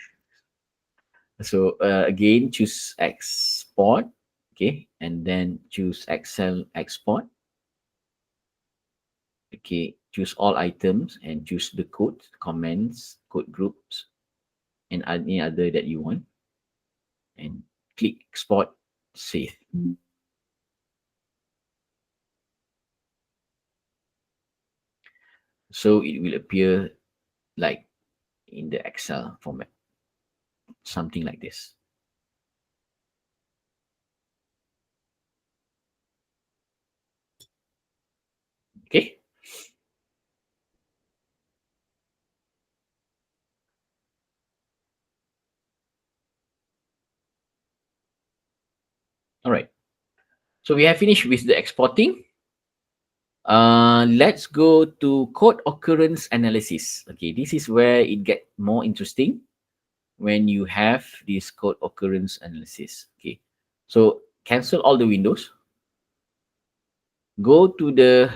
So again, choose export. Okay, and then choose Excel export. Okay, choose all items and choose the code, comments, code groups, and any other that you want. And click export, save. So it will appear like in the Excel format, something like this. Okay. All right. So we have finished with the exporting. Let's go to code occurrence analysis. Okay, this is where it gets more interesting when you have this code occurrence analysis. Okay, so cancel all the windows. Go to the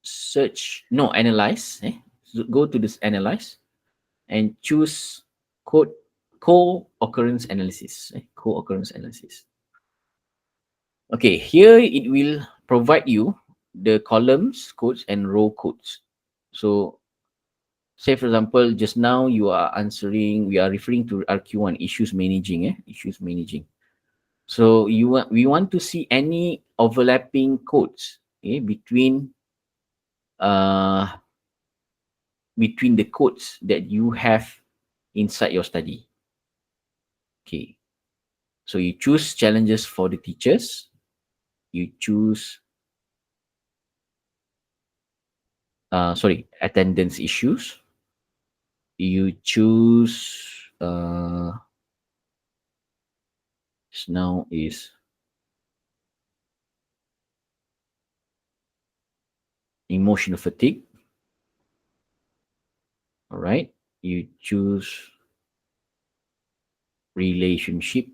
search, no, analyze. So go to this analyze and choose code co-occurrence analysis. Co-occurrence analysis. Okay, here it will provide you the columns codes and row codes. So say for example, just now we are referring to RQ1, issues managing, issues managing. So we want to see any overlapping codes uh, between the codes that you have inside your study. Okay, so you choose challenges for the teachers. You choose attendance issues. You choose now is emotional fatigue. All right, you choose relationship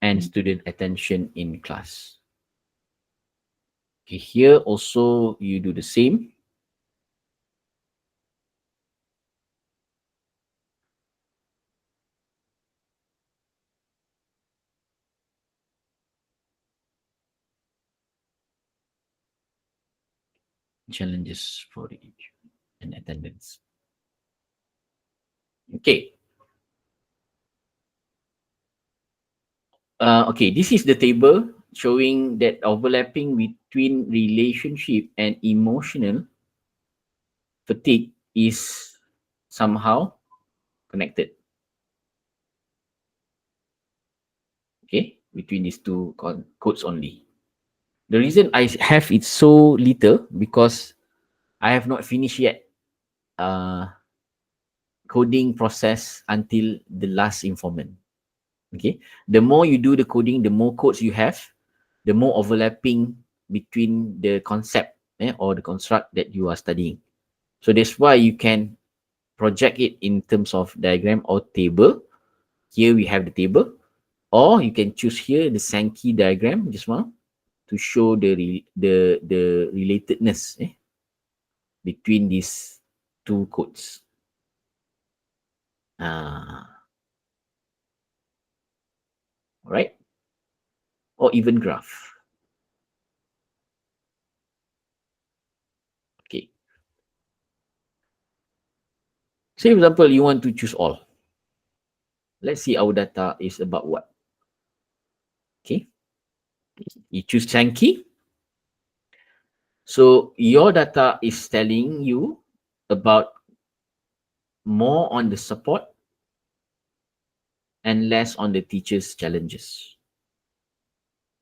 and student attention in class. Okay, here also you do the same. Challenges for each and attendance. Okay. Okay, this is the table showing that overlapping between relationship and emotional fatigue is somehow connected. Okay, between these two codes only. The reason I have it so little because I have not finished yet coding process until the last informant. Okay, the more you do the coding, the more codes you have, the more overlapping between the concept or the construct that you are studying. So that's why you can project it in terms of diagram or table. Here we have the table, or you can choose here the Sankey diagram just now to show the relatedness between these two codes. Right? Or even graph. Okay. Say, for example, you want to choose all. Let's see our data is about what. Okay. You choose Sankey. So your data is telling you about more on the support and less on the teacher's challenges.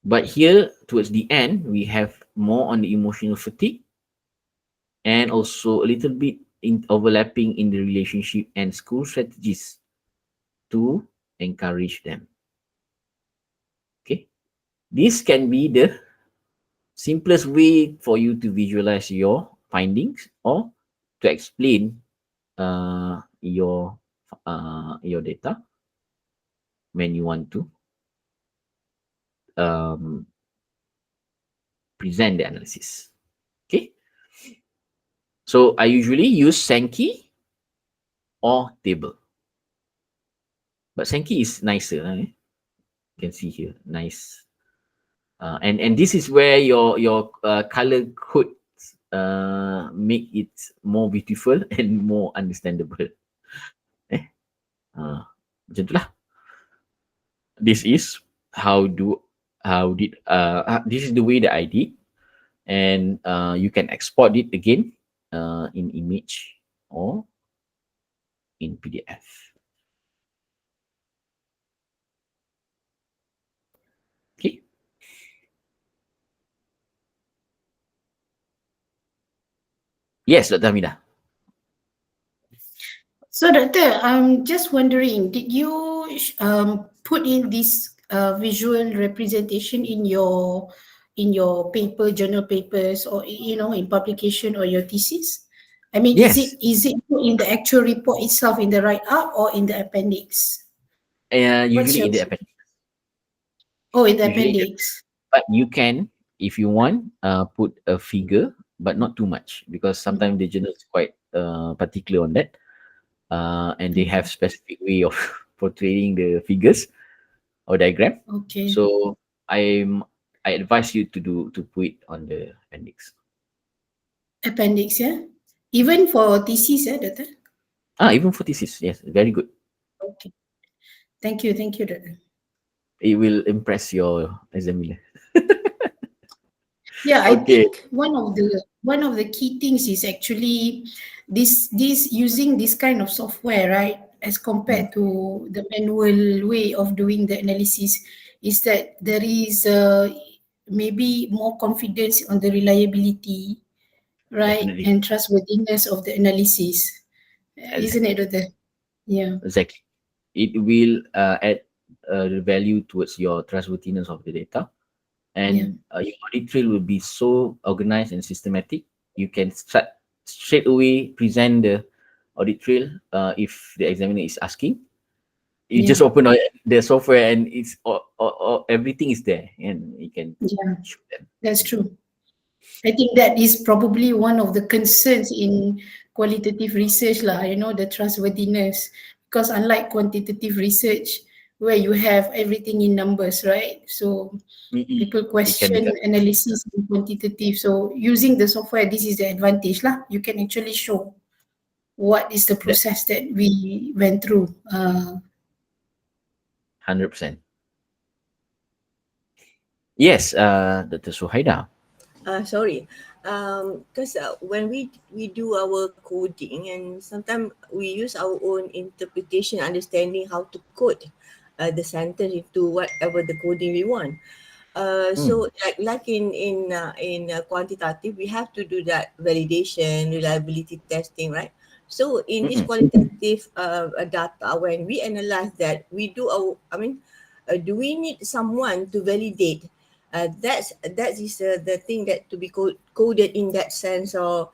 But here, towards the end, we have more on the emotional fatigue and also a little bit in overlapping in the relationship and school strategies to encourage them. Okay, this can be the simplest way for you to visualize your findings or to explain your data when you want to um, present the analysis. Okay, so I usually use Sankey or table, but Sankey is nicer. You can see here, nice. And this is where your color code make it more beautiful and more understandable. Macam tu lah. This is this is the way that I did, and you can export it again in image or in PDF. Okay. Yes, Dr. Hamida. So, Doctor, I'm just wondering, did you put in this visual representation in your paper, journal papers, or in publication or your thesis? I mean, Yes. is it put in the actual report itself in the write-up or in the appendix? Usually in the appendix. Oh, in the Usually appendix. But you can, if you want, put a figure, but not too much, because sometimes the journal is quite particular on that, and they have specific way of portraying the figures or diagram. Okay. So I advise you to put it on the appendix. Appendix, yeah. Even for thesis, yeah, Doctor. Even for thesis, yes, very good. Okay. Thank you, Doctor. It will impress your examiner. Yeah, I Okay. think one of the key things is actually this using this kind of software, right? As compared to the manual way of doing the analysis, is that there is maybe more confidence on the reliability, right, Definitely. and trustworthiness of the analysis, isn't it, Doctor? Yeah. Exactly. It will add value towards your trustworthiness of the data, and your audit trail will be so organized and systematic. You can start straight away present the audit trail if the examiner is asking. You just open the software and it's everything is there, and you can show them. That's true. I think that is probably one of the concerns in qualitative research lah, the trustworthiness. Because unlike quantitative research, where you have everything in numbers, right? So people question analysis in quantitative. So using the software, this is the advantage lah. You can actually show what is the process that we went through. 100%. Yes, Dr. Suhaida. Sorry, because when we do our coding, and sometimes we use our own interpretation, understanding how to code the sentence into whatever the coding we want. So like in quantitative, we have to do that validation, reliability testing, right? So in this qualitative data, when we analyze that, we do do we need someone to validate? That is the thing that to be coded in that sense, or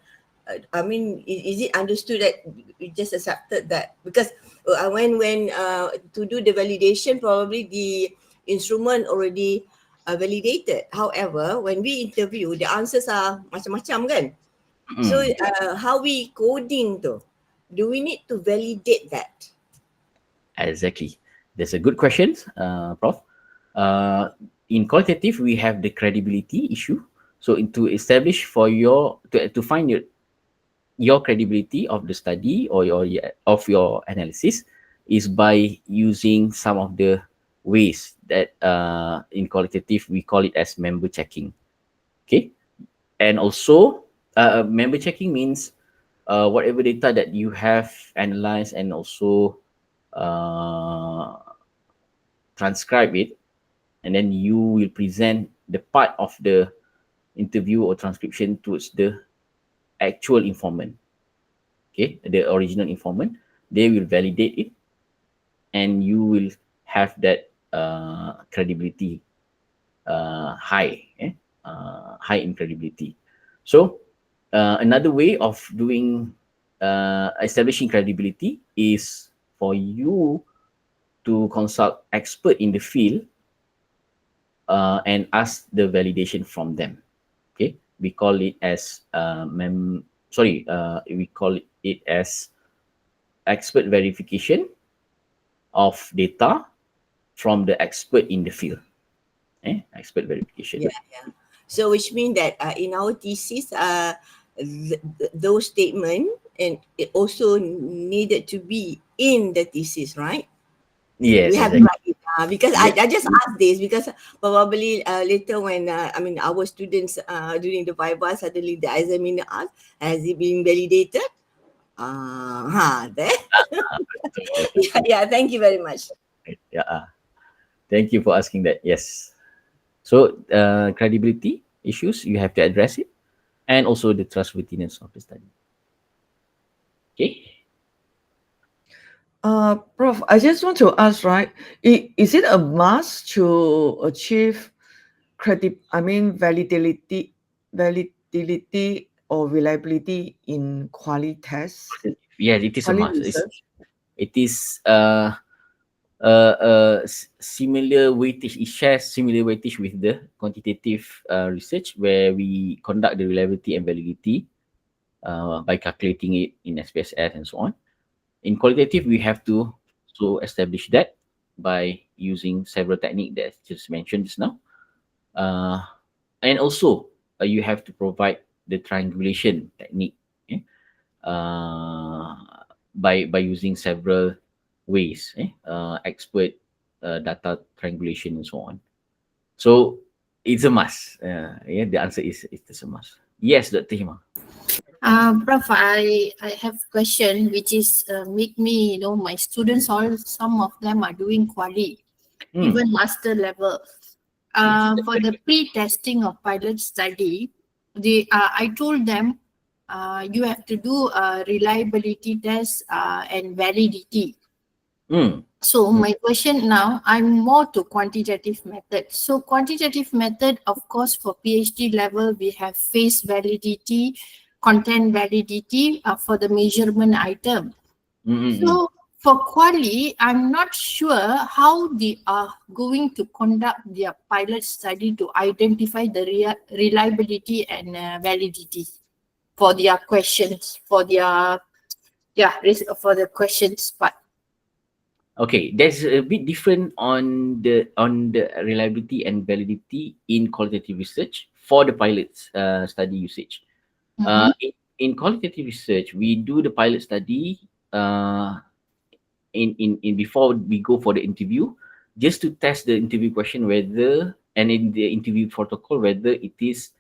is it understood that we just accepted that? Because when to do the validation, probably the instrument already validated. However, when we interview, the answers are macam-macam kan. So how we coding tu? Do we need to validate that? Exactly. That's a good question, Prof. In qualitative, we have the credibility issue. So to establish for to find your credibility of the study or of your analysis is by using some of the ways that in qualitative we call it as member checking. Okay, and also member checking means whatever data that you have analyzed and also transcribe it, and then you will present the part of the interview or transcription towards the actual informant. Okay, the original informant, they will validate it, and you will have that credibility high, high in credibility. So another way of doing establishing credibility is for you to consult expert in the field and ask the validation from them. Okay, we call it as we call it as expert verification of data from the expert in the field. Expert verification. Yeah. So which means that in our thesis, those statements and it also needed to be in the thesis, right? Yes, We have to exactly. write it because I just asked this because probably later when our students during the viva suddenly the examiner asked, has it been validated? There. Yeah, thank you very much. Yeah, thank you for asking that. Yes. So credibility issues, you have to address it, and also the trustworthiness of the study. Okay. Prof, I just want to ask, right? Is it a must to achieve validity or reliability in quality tests? Yes, it is a must. It is similar weightage. It shares similar weightage with the quantitative research, where we conduct the reliability and validity by calculating it in SPSS and so on. In qualitative, we have to establish that by using several techniques that I just mentioned just now. And also, you have to provide the triangulation technique by using several ways, expert data triangulation and so on. So it's a must. The answer is it's a must. Yes, Dr. Hima. Prof, I have a question which is make me, my students some of them are doing quali, even master level. For the pre-testing of pilot study, I told them you have to do a reliability test and validity. So my question now, I'm more to quantitative method. So quantitative method, of course, for PhD level, we have phase validity, content validity for the measurement item. So for quali, I'm not sure how they are going to conduct their pilot study to identify the reliability and validity for their questions, for the questions part. Okay, there's a bit different on the reliability and validity in qualitative research for the pilots study usage. In qualitative research, we do the pilot study in before we go for the interview, just to test the interview question whether, and in the interview protocol, whether it is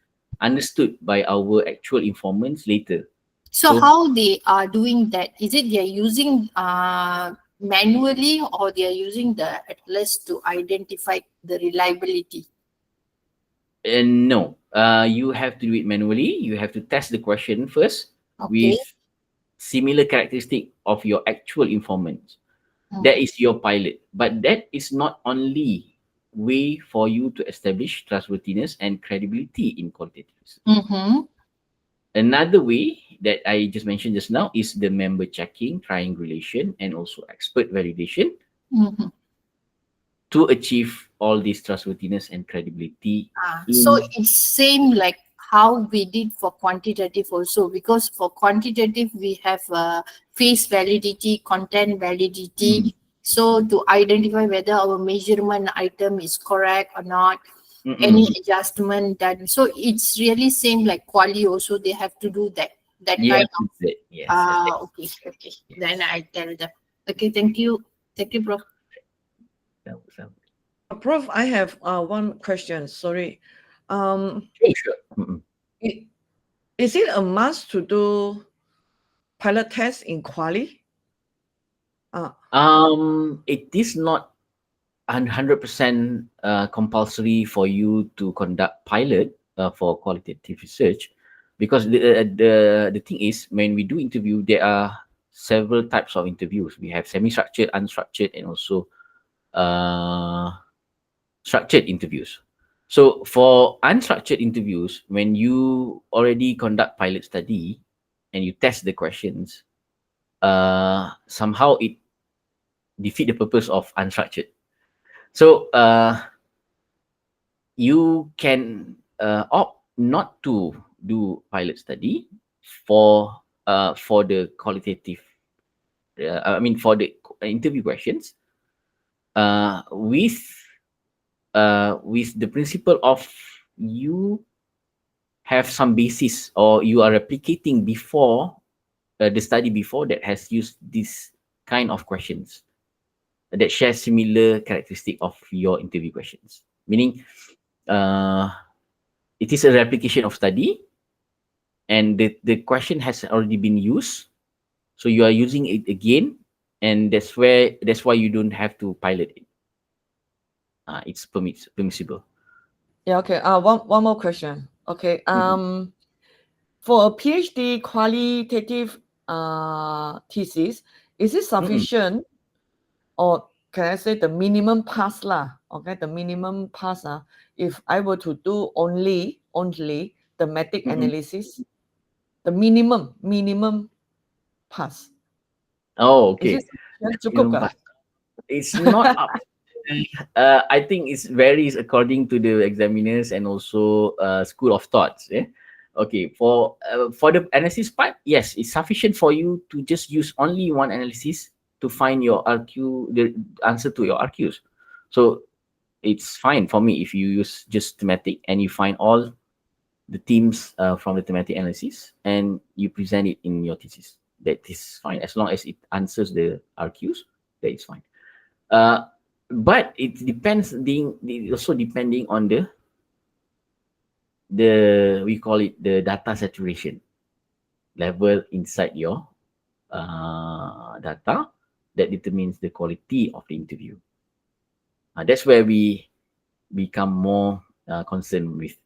understood by our actual informants later. So how they are doing that? Is it they are using manually, or they are using the ATLAS to identify the reliability? No, you have to do it manually. You have to test the question first with similar characteristic of your actual informant. That is your pilot. But that is not only way for you to establish trustworthiness and credibility in qualitative research. Another way that I just mentioned just now is the member checking, triangulation, and also expert validation to achieve all this trustworthiness and credibility. So it's same like how we did for quantitative also, because for quantitative we have phase validity, content validity. So to identify whether our measurement item is correct or not, any adjustment done. So it's really same like quali also, they have to do that kind of. Yes. Okay. Then I tell them. Okay, thank you, Prof. Prof, I have one question. Sorry. Sure. Is it a must to do pilot test in quali? It is not 100% compulsory for you to conduct pilot for qualitative research, because the thing is, when we do interview, there are several types of interviews. We have semi-structured, unstructured, and also structured interviews. So for unstructured interviews, when you already conduct pilot study and you test the questions, somehow it defeat the purpose of unstructured. So you can opt not to do pilot study for the qualitative, for the interview questions, with the principle of you have some basis, or you are replicating before the study before that has used this kind of questions that share similar characteristic of your interview questions. Meaning, it is a replication of study, and the question has already been used, so you are using it again, and that's why you don't have to pilot it. It's permissible. Yeah, okay. One more question. Okay. For a PhD qualitative thesis, is it sufficient, or can I say the minimum pass lah? Okay, the minimum pass if I were to do only thematic analysis, the minimum pass. Oh, okay. Is it sufficient? It's not up. I think it varies according to the examiners and also school of thoughts. Okay, for the analysis part, yes, it's sufficient for you to just use only one analysis to find your RQ, the answer to your RQs. So it's fine for me if you use just thematic and you find all the themes from the thematic analysis and you present it in your thesis. That is fine as long as it answers the RQs. That is fine. But it depends. Also depending on the we call it the data saturation level inside your data that determines the quality of the interview. That's where we become more concerned with,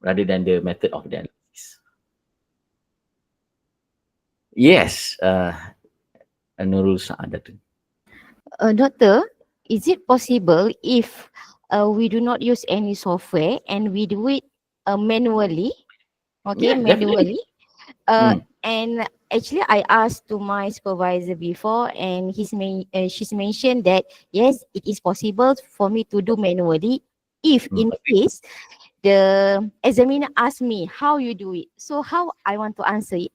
rather than the method of the analysis. Yes, Nurul Saadatun. Doctor, is it possible if we do not use any software and we do it manually? Okay, Yeah, manually. And actually, I asked to my supervisor before, and she's mentioned that yes, it is possible for me to do manually if in case the examiner asks me how you do it. So how I want to answer it?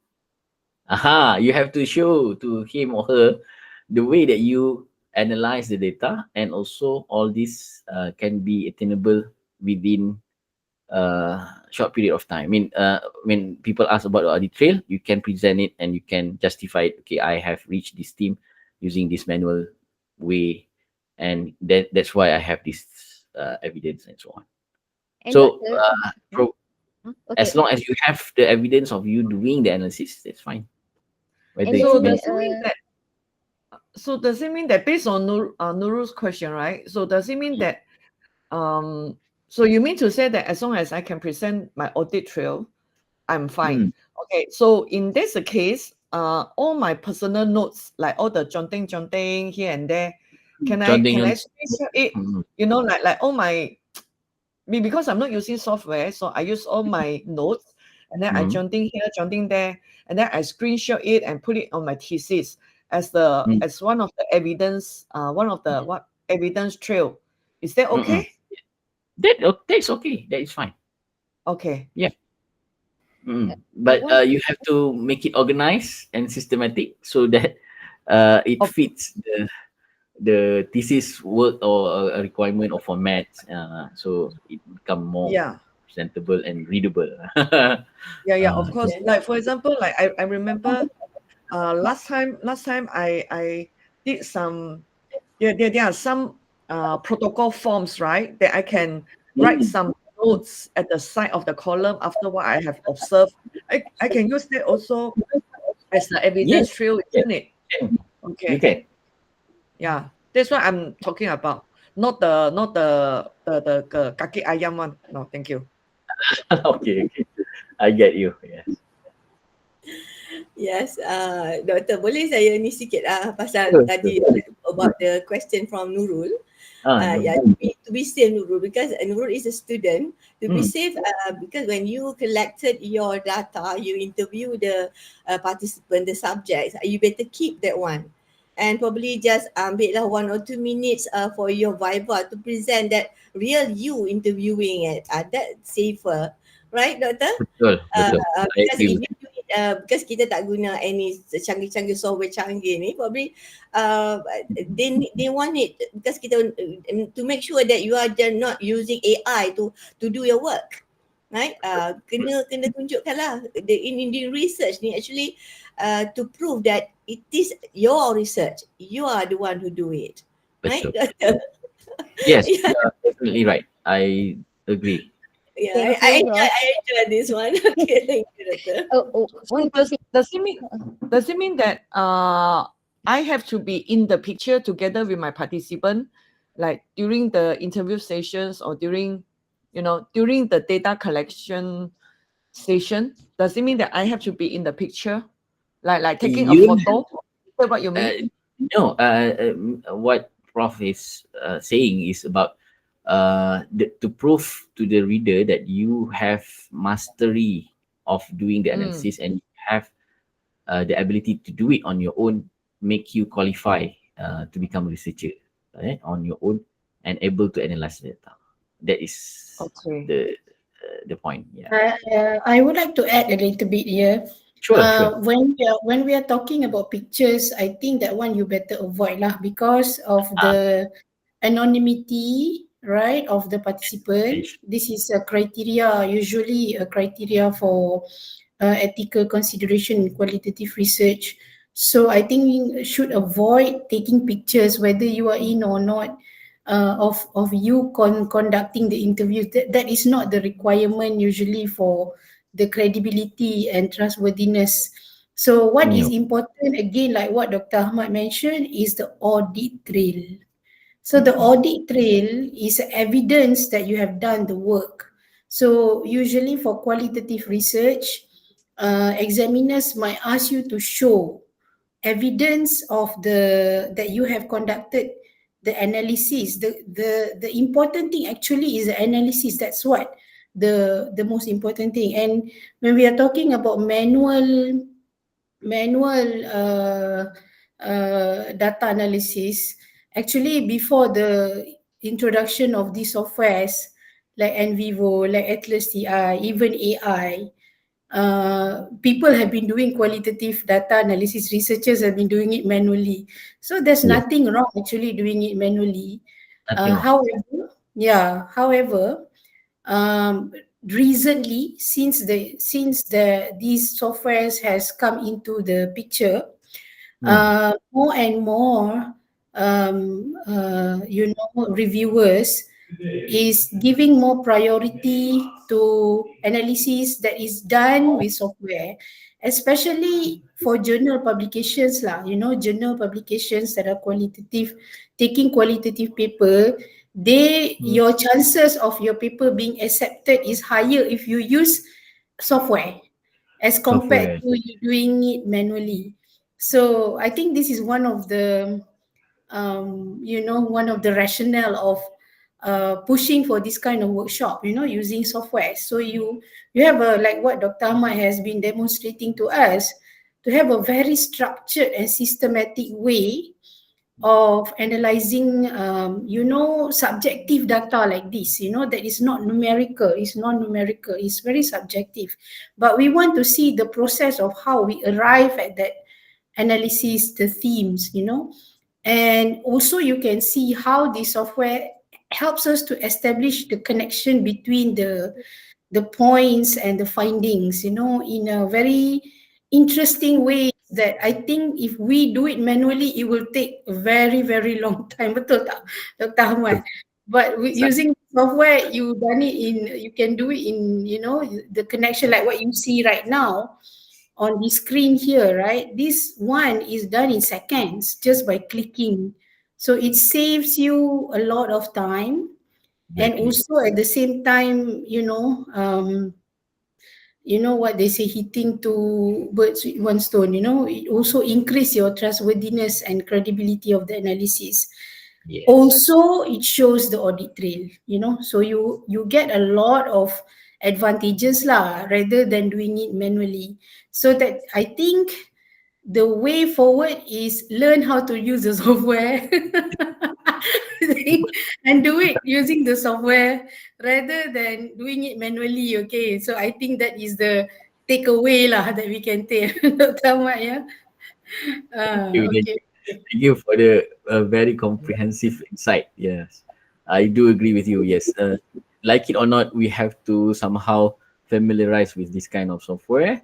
You have to show to him or her the way that you analyze the data, and also all this can be attainable within short period of time. I mean, when people ask about the audit trail, you can present it and you can justify it. Okay, I have reached this team using this manual way, and that's why I have this evidence and so on. And so as okay. long as you have the evidence of you doing the analysis, that's fine. Whether So it's does it mean that based on Nurul's question, right? So does it mean that so you mean to say that as long as I can present my audit trail, I'm fine? Okay, so in this case, all my personal notes, like all the jotting here and there, can I screenshot it? You know, like all my, because I'm not using software, so I use all my notes, and then I jotting here, jotting there, and then I screenshot it and put it on my thesis as as one of the evidence, one of the evidence trail. Is that okay? That's okay. That is fine. Okay. Yeah. But you have to make it organized and systematic so that it fits the thesis work or a requirement or format, so it become more presentable and readable. Of course. Like for example, like I remember last time I did some, there are some protocol forms, right, that I can write some notes at the side of the column after what I have observed. I can use that also as the evidence trail, isn't it? Okay. You can. Yeah, that's what I'm talking about. Not the kaki ayam one. No, thank you. Okay. I get you. Yes. Yes, Doktor, boleh saya ni sikit pasal Sure, tadi about the question from Nurul. Yeah, to be safe, Nurul, because Nurul is a student. To be safe, because when you collected your data, you interview the participant, the subjects, you better keep that one. And probably just ambil lah 1 or 2 minutes for your viva to present that real you interviewing it. That's safer. Right, Doktor? Betul. I Because agree. if you do it, because kita tak guna any canggih-canggih software canggih ni, probably they want it because kita to make sure that you are just not using AI to do your work, right? Kena tunjukkan lah in the research ni actually to prove that it is your research, you are the one who do it, right? Yes, Yeah. you are definitely right. I agree. Yeah, I enjoy this one. Okay, thank you, Doctor. Does it mean that I have to be in the picture together with my participant, like during the interview sessions or during the data collection session? Does it mean that I have to be in the picture, like taking a photo? Is that what you mean? No, what Prof is saying is about to prove to the reader that you have mastery of doing the analysis and you have the ability to do it on your own, make you qualify to become a researcher on your own and able to analyze data. That is the point. Yeah. I would like to add a little bit here. Sure. When we are talking about pictures, I think that one you better avoid lah because of the anonymity, right, of the participant. This is a criteria, usually a criteria for ethical consideration in qualitative research. So I think we should avoid taking pictures whether you are in or not of you conducting the interview. That is not the requirement usually for the credibility and trustworthiness. So what is important, again, like what Dr. Ahmad mentioned, is the audit trail. So the audit trail is evidence that you have done the work. So usually for qualitative research, examiners might ask you to show evidence of that you have conducted the analysis. The important thing actually is the analysis. That's what the most important thing. And when we are talking about manual data analysis, actually before the introduction of these softwares like NVivo, like ATLAS.ti, even AI, people have been doing qualitative data analysis. Researchers have been doing it manually. So there's nothing wrong actually doing it manually. However, recently, since these softwares has come into the picture, more and more reviewers is giving more priority to analysis that is done with software, especially for journal publications lah. Journal publications that are qualitative, taking qualitative paper, your chances of your paper being accepted is higher if you use software as compared to you doing it manually. So I think this is one of the rationale of pushing for this kind of workshop, using software. So you have like what Dr. Ahmad has been demonstrating to us, to have a very structured and systematic way of analyzing subjective data like this, that is not numerical, it's non-numerical, it's very subjective. But we want to see the process of how we arrive at that analysis, the themes, and also you can see how the software helps us to establish the connection between the points and the findings, in a very interesting way that I think if we do it manually, it will take a very, very long time. Betul tak, Dr. Ahmad? But using software, you can do it in, the connection like what you see right now on the screen here, right? This one is done in seconds just by clicking. So it saves you a lot of time. And also at the same time, you know what they say, hitting two birds with one stone, you know, it also increase your trustworthiness and credibility of the analysis. Yes. Also, it shows the audit trail, you know, so you get a lot of advantages lah rather than doing it manually. So that I think the way forward is learn how to use the software and do it using the software rather than doing it manually. Okay, so I think that is the takeaway lah that we can take. Dr. Ahmad, yeah. Okay. Thank you for the very comprehensive insight. Yes, I do agree with you. Yes, like it or not, we have to somehow familiarize with this kind of software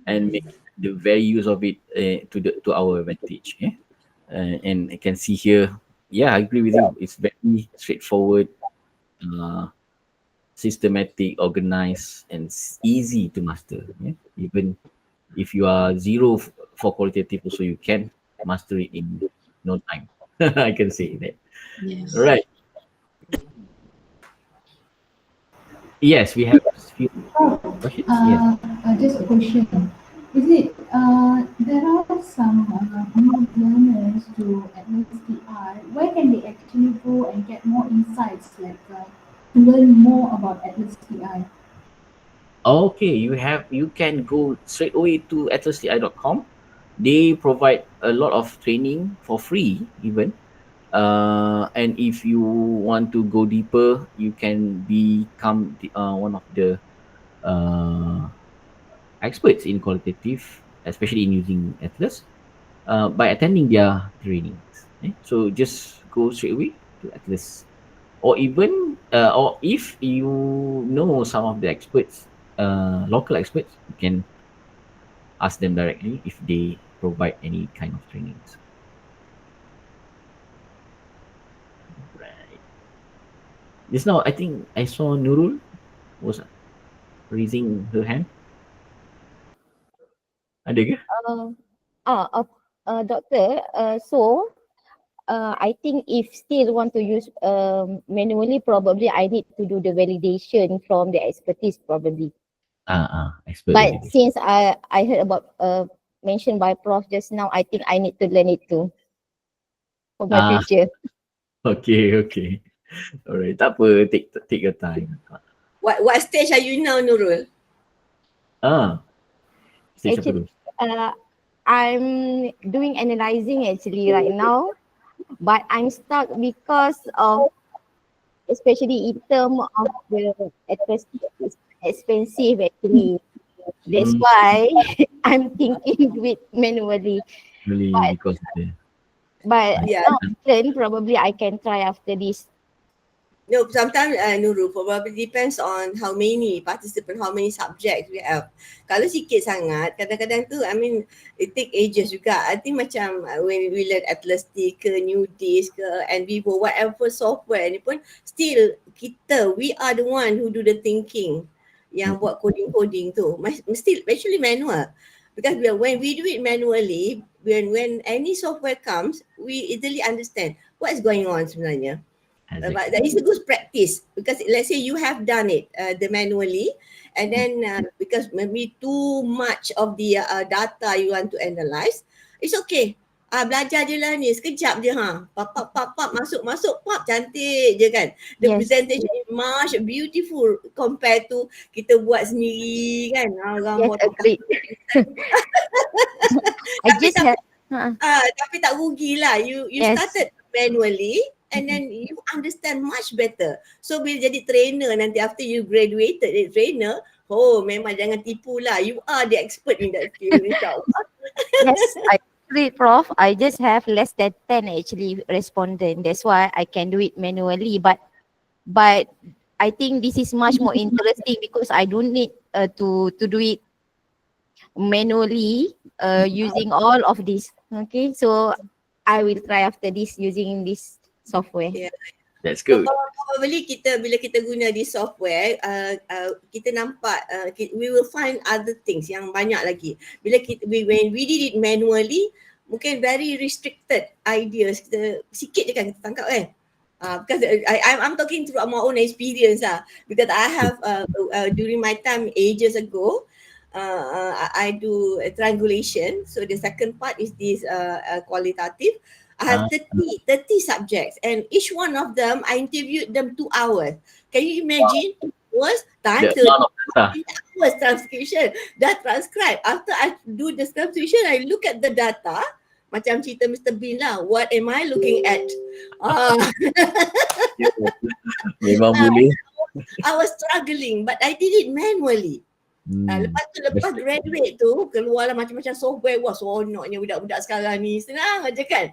and make the very use of it to our advantage. Yeah? And I can see here, yeah, I agree with you. It's very straightforward, systematic, organized, and easy to master. Yeah? Even if you are zero for qualitative, also you can master it in no time. I can say that. Yes. All right. Yes, we have a few questions. Yes. Just a question. Is it there are some new learners to ATLAS.ti? Where can they actually go and get more insights, like to learn more about ATLAS.ti? Okay, you can go straight away to ATLAS.ti.com. They provide a lot of training for free even. And if you want to go deeper, you can become one of the experts in qualitative, especially in using Atlas, by attending their trainings. So just go straight away to Atlas, or even or if you know some of the experts, local experts, you can ask them directly if they provide any kind of trainings. Right. Just now, I think I saw Nurul was raising her hand. Ada ke? Doctor, so I think if still want to use manually, probably I need to do the validation from the expertise probably. Expert But validation. since I heard about mentioned by Prof just now, I think I need to learn it too for my future. Okay. Alright, tak apa, take your time. What stage are you now, Nurul? Stage apa tu? Actually, I'm doing analyzing actually right now, but I'm stuck because of, especially in terms of the expensive actually. That's why I'm thinking do it manually. Really, because of the But Yeah. now then probably I can try after this. No, sometimes Nurul, probably depends on how many participants, how many subjects we have. Kalau sikit sangat, kadang-kadang tu, I mean, it take ages juga. I think macam when we learn ATLAS.ti ke, Newdisk ke, and Vivo, whatever software ni pun, still we are the one who do the thinking. Yang buat coding-coding tu. Still, actually manual. Because when we do it manually, when any software comes, we easily understand what is going on sebenarnya. But that is a good practice because let's say you have done it the manually, and then because maybe too much of the data you want to analyze, it's okay. Belajar je lah ni, sekejap je pap, masuk, pap, cantik je kan. The presentation is much beautiful compared to kita buat sendiri kan. Yes, agree. I just have tapi tak rugilah. You started manually and then you understand much better. So bila jadi trainer nanti after you graduated as trainer, memang jangan tipu lah. You are the expert in that field insyaAllah. Yes, I agree, Prof. I just have less than 10 actually respondent. That's why I can do it manually. But I think this is much more interesting because I don't need to do it manually using all of this. Okay, so I will try after this using this software. Yeah. That's good. Probably bila kita guna di software, kita nampak we will find other things yang banyak lagi. When we did it manually, mungkin very restricted ideas, kita sikit je kan kita tangkap kan. Because I'm talking through my own experience because I have during my time ages ago, I do a triangulation. So the second part is this qualitative. I have 30 subjects, and each one of them, I interviewed them 2 hours. Can you imagine? 2 hours time The amount of data. hours transcription. Dah transcribe. After I do the transcription, I look at the data. Macam cerita Mr. Bean lah. What am I looking at? Memang boleh. I was struggling, but I did it manually. Lepas graduate tu, keluarlah macam-macam software. Wah, seronoknya budak-budak sekarang ni. Senang aja kan?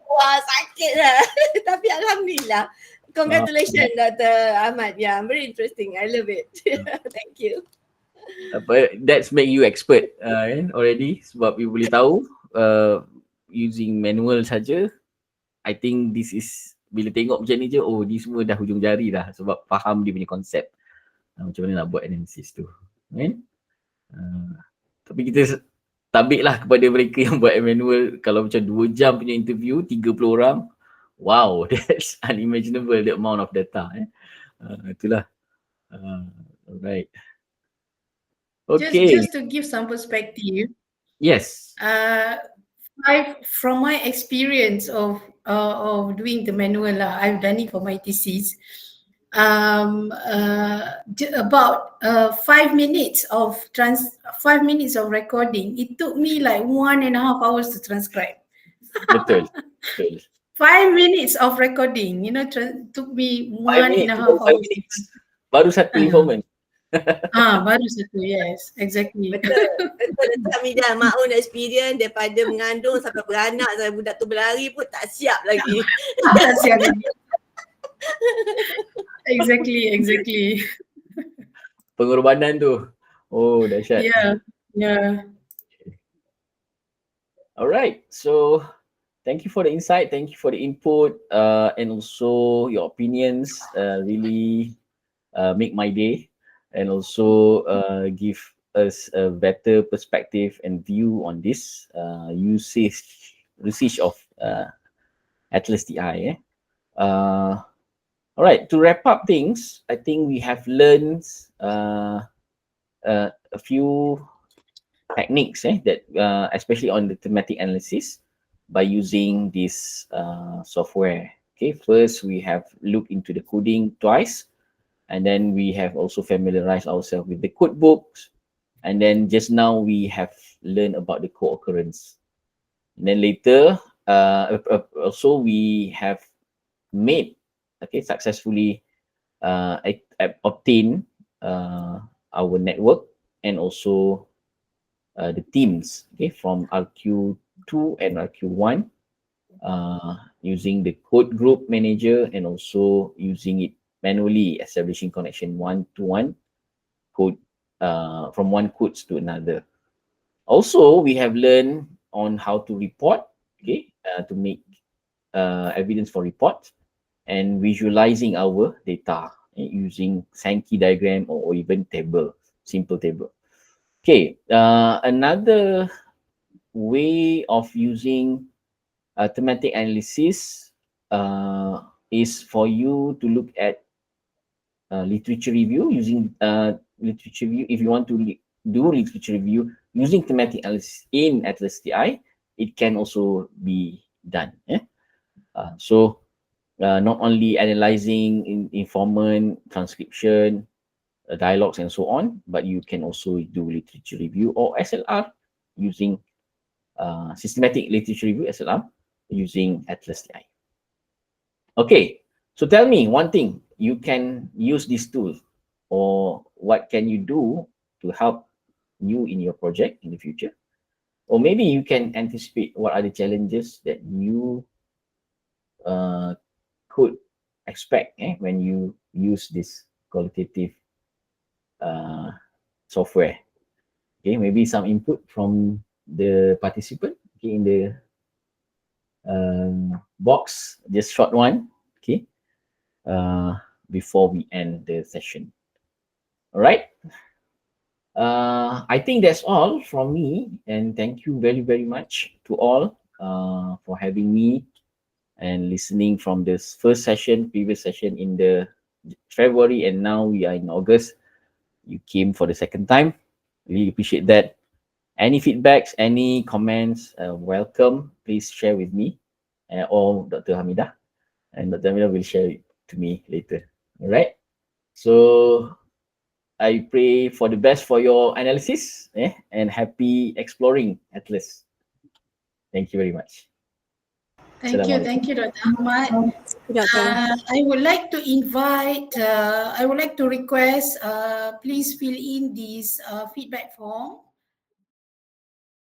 Wah, sakit lah. Tapi Alhamdulillah. Congratulations, Dr. Ahmad. Yeah, very interesting. I love it. Thank you. That's make you expert already. Sebab you boleh tahu using manual saja. I think this is, bila tengok macam ni je, oh ni semua dah hujung jari dah. Sebab faham dia punya konsep. Macam mana nak buat analisis tu. Kan? Tapi kita tabiklah kepada mereka yang buat manual. Kalau macam 2 jam punya interview, 30 orang. Wow, that's unimaginable the amount of data. Itulah. Alright. Okay. Just to give some perspective. Yes. From my experience of doing the manual, I've done it for my thesis. About 5 minutes of 5 minutes of recording, it took me like 1.5 hours to transcribe. Betul. 5 minutes of recording, took me 1.5 hours. Baru satu informant. Baru satu, yes, exactly. Betul Hamidah, my own experience daripada mengandung sampai beranak sampai budak tu berlari pun tak siap lagi. Tak siap lagi. Exactly. Pengorbanan tu. Oh, dahsyat. Yeah. Alright, so thank you for the insight, thank you for the input, and also your opinions really make my day, and also give us a better perspective and view on this usage of ATLAS.ti. Alright, to wrap up things, I think we have learned a few techniques that especially on the thematic analysis by using this software. Okay, first we have looked into the coding twice, and then we have also familiarized ourselves with the code books, and then just now we have learned about the co-occurrence. And then later also we have made successfully obtain our network and also the teams from 𝐅𝐀𝐂2 and 𝐅𝐀𝐂1 using the code group manager and also using it manually, establishing connection one-to-one code from one codes to another. Also, we have learned on how to report, to make evidence for report, and visualizing our data using Sankey diagram or even table, simple table. Okay, another way of using thematic analysis is for you to look at literature review using literature review. If you want to do literature review using thematic analysis in ATLAS.ti, it can also be done. So not only analyzing informant, transcription, dialogues and so on, but you can also do literature review or SLR using systematic literature review SLR using ATLAS.ti. Okay, so tell me one thing you can use this tool, or what can you do to help you in your project in the future? Or maybe you can anticipate what are the challenges that you could expect when you use this qualitative software. Okay, maybe some input from the participant in the box, just short one, before we end the session. All right. I think that's all from me, and thank you very, very much to all for having me and listening from this first session, previous session in the February, and now we are in August. You came for the second time. Really appreciate that. Any feedbacks, any comments, welcome. Please share with me or Dr. Hamidah, and Dr. Hamidah will share it to me later. All right. So I pray for the best for your analysis and happy exploring ATLAS. Thank you very much. Thank you, Dr. Ahmad. I would like to invite, I would like to request, please fill in this feedback form